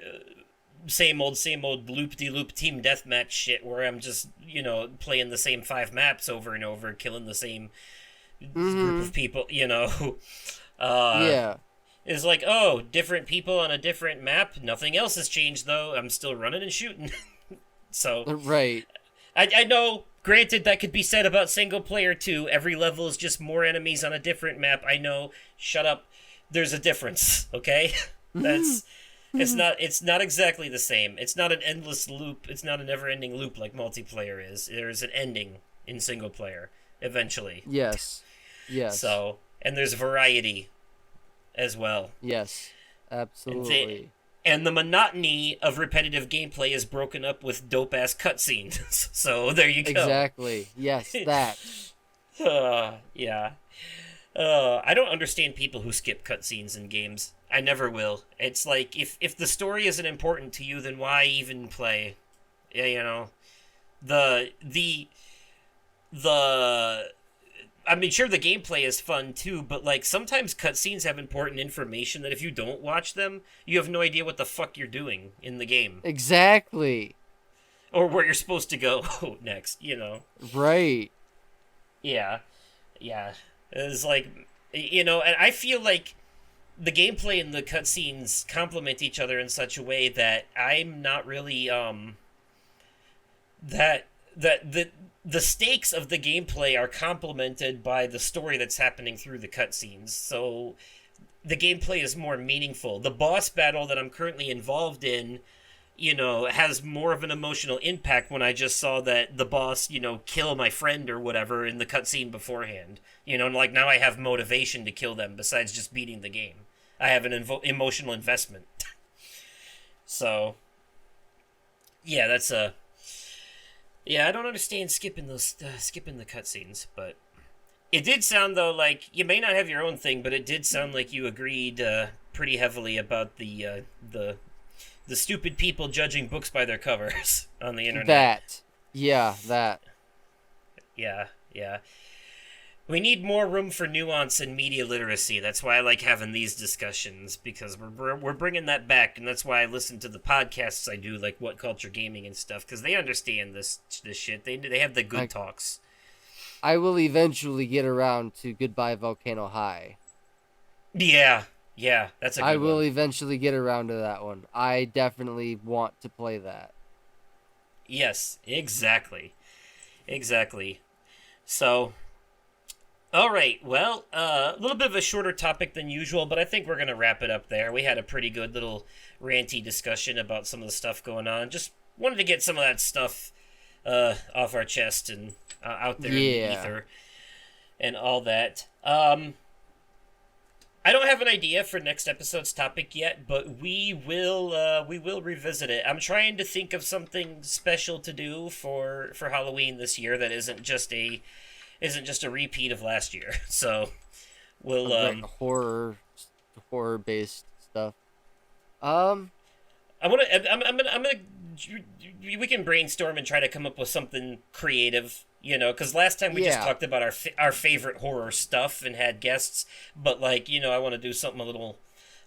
Speaker 1: same old loop-de-loop team deathmatch shit where I'm just, playing the same 5 maps over and over, killing the same group of people,
Speaker 2: Yeah.
Speaker 1: It's like, oh, different people on a different map. Nothing else has changed, though. I'm still running and shooting. So,
Speaker 2: Right.
Speaker 1: I know, granted, that could be said about single player, too. Every level is just more enemies on a different map. I know. Shut up. There's a difference, okay? It's not exactly the same. It's not an endless loop. It's not a never-ending loop like multiplayer is. There's an ending in single player, eventually.
Speaker 2: Yes. Yes.
Speaker 1: So, and there's variety as well.
Speaker 2: Yes. Absolutely.
Speaker 1: And the monotony of repetitive gameplay is broken up with dope-ass cutscenes. So, there you go.
Speaker 2: Exactly. Yes, that.
Speaker 1: Yeah. I don't understand people who skip cutscenes in games. I never will. It's like, if the story isn't important to you, then why even play? Yeah, the I mean, sure, the gameplay is fun too, but like sometimes cutscenes have important information that if you don't watch them, you have no idea what the fuck you're doing in the game
Speaker 2: Exactly.
Speaker 1: or where you're supposed to go next.
Speaker 2: Right.
Speaker 1: Yeah. It's like, and I feel like the gameplay and the cutscenes complement each other in such a way that I'm not really that the stakes of the gameplay are complemented by the story that's happening through the cutscenes. So the gameplay is more meaningful. The boss battle that I'm currently involved in, has more of an emotional impact when I just saw that the boss, kill my friend or whatever in the cutscene beforehand. And like now I have motivation to kill them besides just beating the game. I have an emotional investment. So, yeah, that's a... Yeah, I don't understand skipping the cutscenes, but it did sound though like you may not have your own thing, but it did sound like you agreed pretty heavily about the stupid people judging books by their covers on the internet.
Speaker 2: That. Yeah, that.
Speaker 1: Yeah. We need more room for nuance and media literacy. That's why I like having these discussions, because we're bringing that back, and that's why I listen to the podcasts I do, like What Culture Gaming and stuff, because they understand this shit. They have the good talks.
Speaker 2: I will eventually get around to Goodbye Volcano High.
Speaker 1: Yeah, that's a good one.
Speaker 2: I will eventually get around to that one. I definitely want to play that.
Speaker 1: Yes, exactly. So... All right, well, a little bit of a shorter topic than usual, but I think we're going to wrap it up there. We had a pretty good little ranty discussion about some of the stuff going on. Just wanted to get some of that stuff off our chest and out there in the ether and all that. I don't have an idea for next episode's topic yet, but we will revisit it. I'm trying to think of something special to do for Halloween this year that isn't just a repeat of last year. So we'll
Speaker 2: like horror based stuff.
Speaker 1: I'm gonna we can brainstorm and try to come up with something creative, because last time we just talked about our favorite horror stuff and had guests, but like, I want to do something a little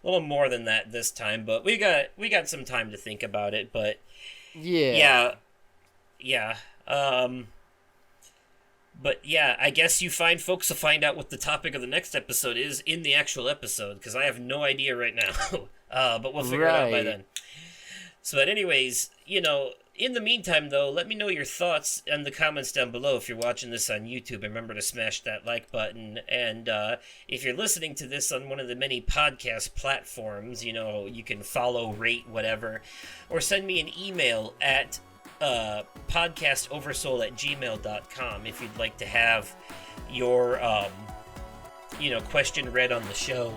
Speaker 1: more than that this time, but we got some time to think about it, but yeah. But yeah, I guess you fine folks will find out what the topic of the next episode is in the actual episode, because I have no idea right now. But we'll figure it out by then. So, but anyways, in the meantime, though, let me know your thoughts in the comments down below if you're watching this on YouTube. Remember to smash that like button. And if you're listening to this on one of the many podcast platforms, you can follow, rate, whatever. Or send me an email at podcastoversoul@gmail.com if you'd like to have your, question read on the show.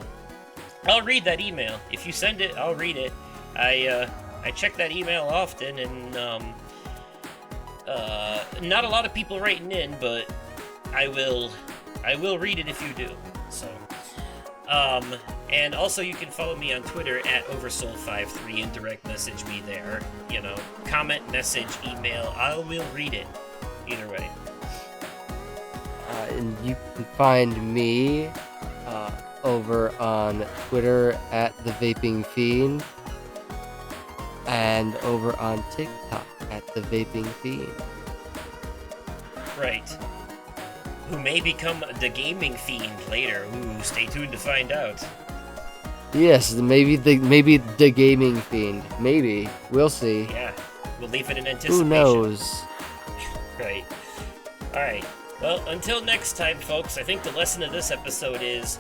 Speaker 1: I'll read that email. If you send it, I'll read it. I check that email often, and not a lot of people writing in, but I will read it if you do. So, and also you can follow me on Twitter at Oversoul53 and direct message me there. Comment, message, email. I will read it. Either way.
Speaker 2: And you can find me over on Twitter at The Vaping Fiend. And over on TikTok at The Vaping Fiend.
Speaker 1: Right. Who may become the gaming fiend later. Ooh, stay tuned to find out.
Speaker 2: Yes, maybe the gaming fiend. Maybe. We'll see.
Speaker 1: Yeah. We'll leave it in anticipation.
Speaker 2: Who knows?
Speaker 1: Right. Alright. Well, until next time, folks, I think the lesson of this episode is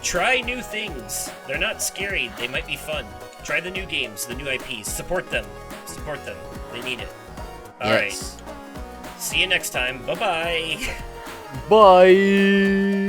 Speaker 1: try new things. They're not scary. They might be fun. Try the new games, the new IPs. Support them. Support them. They need it. Alright.
Speaker 2: Yes.
Speaker 1: See you next time. Bye-bye.
Speaker 2: Bye.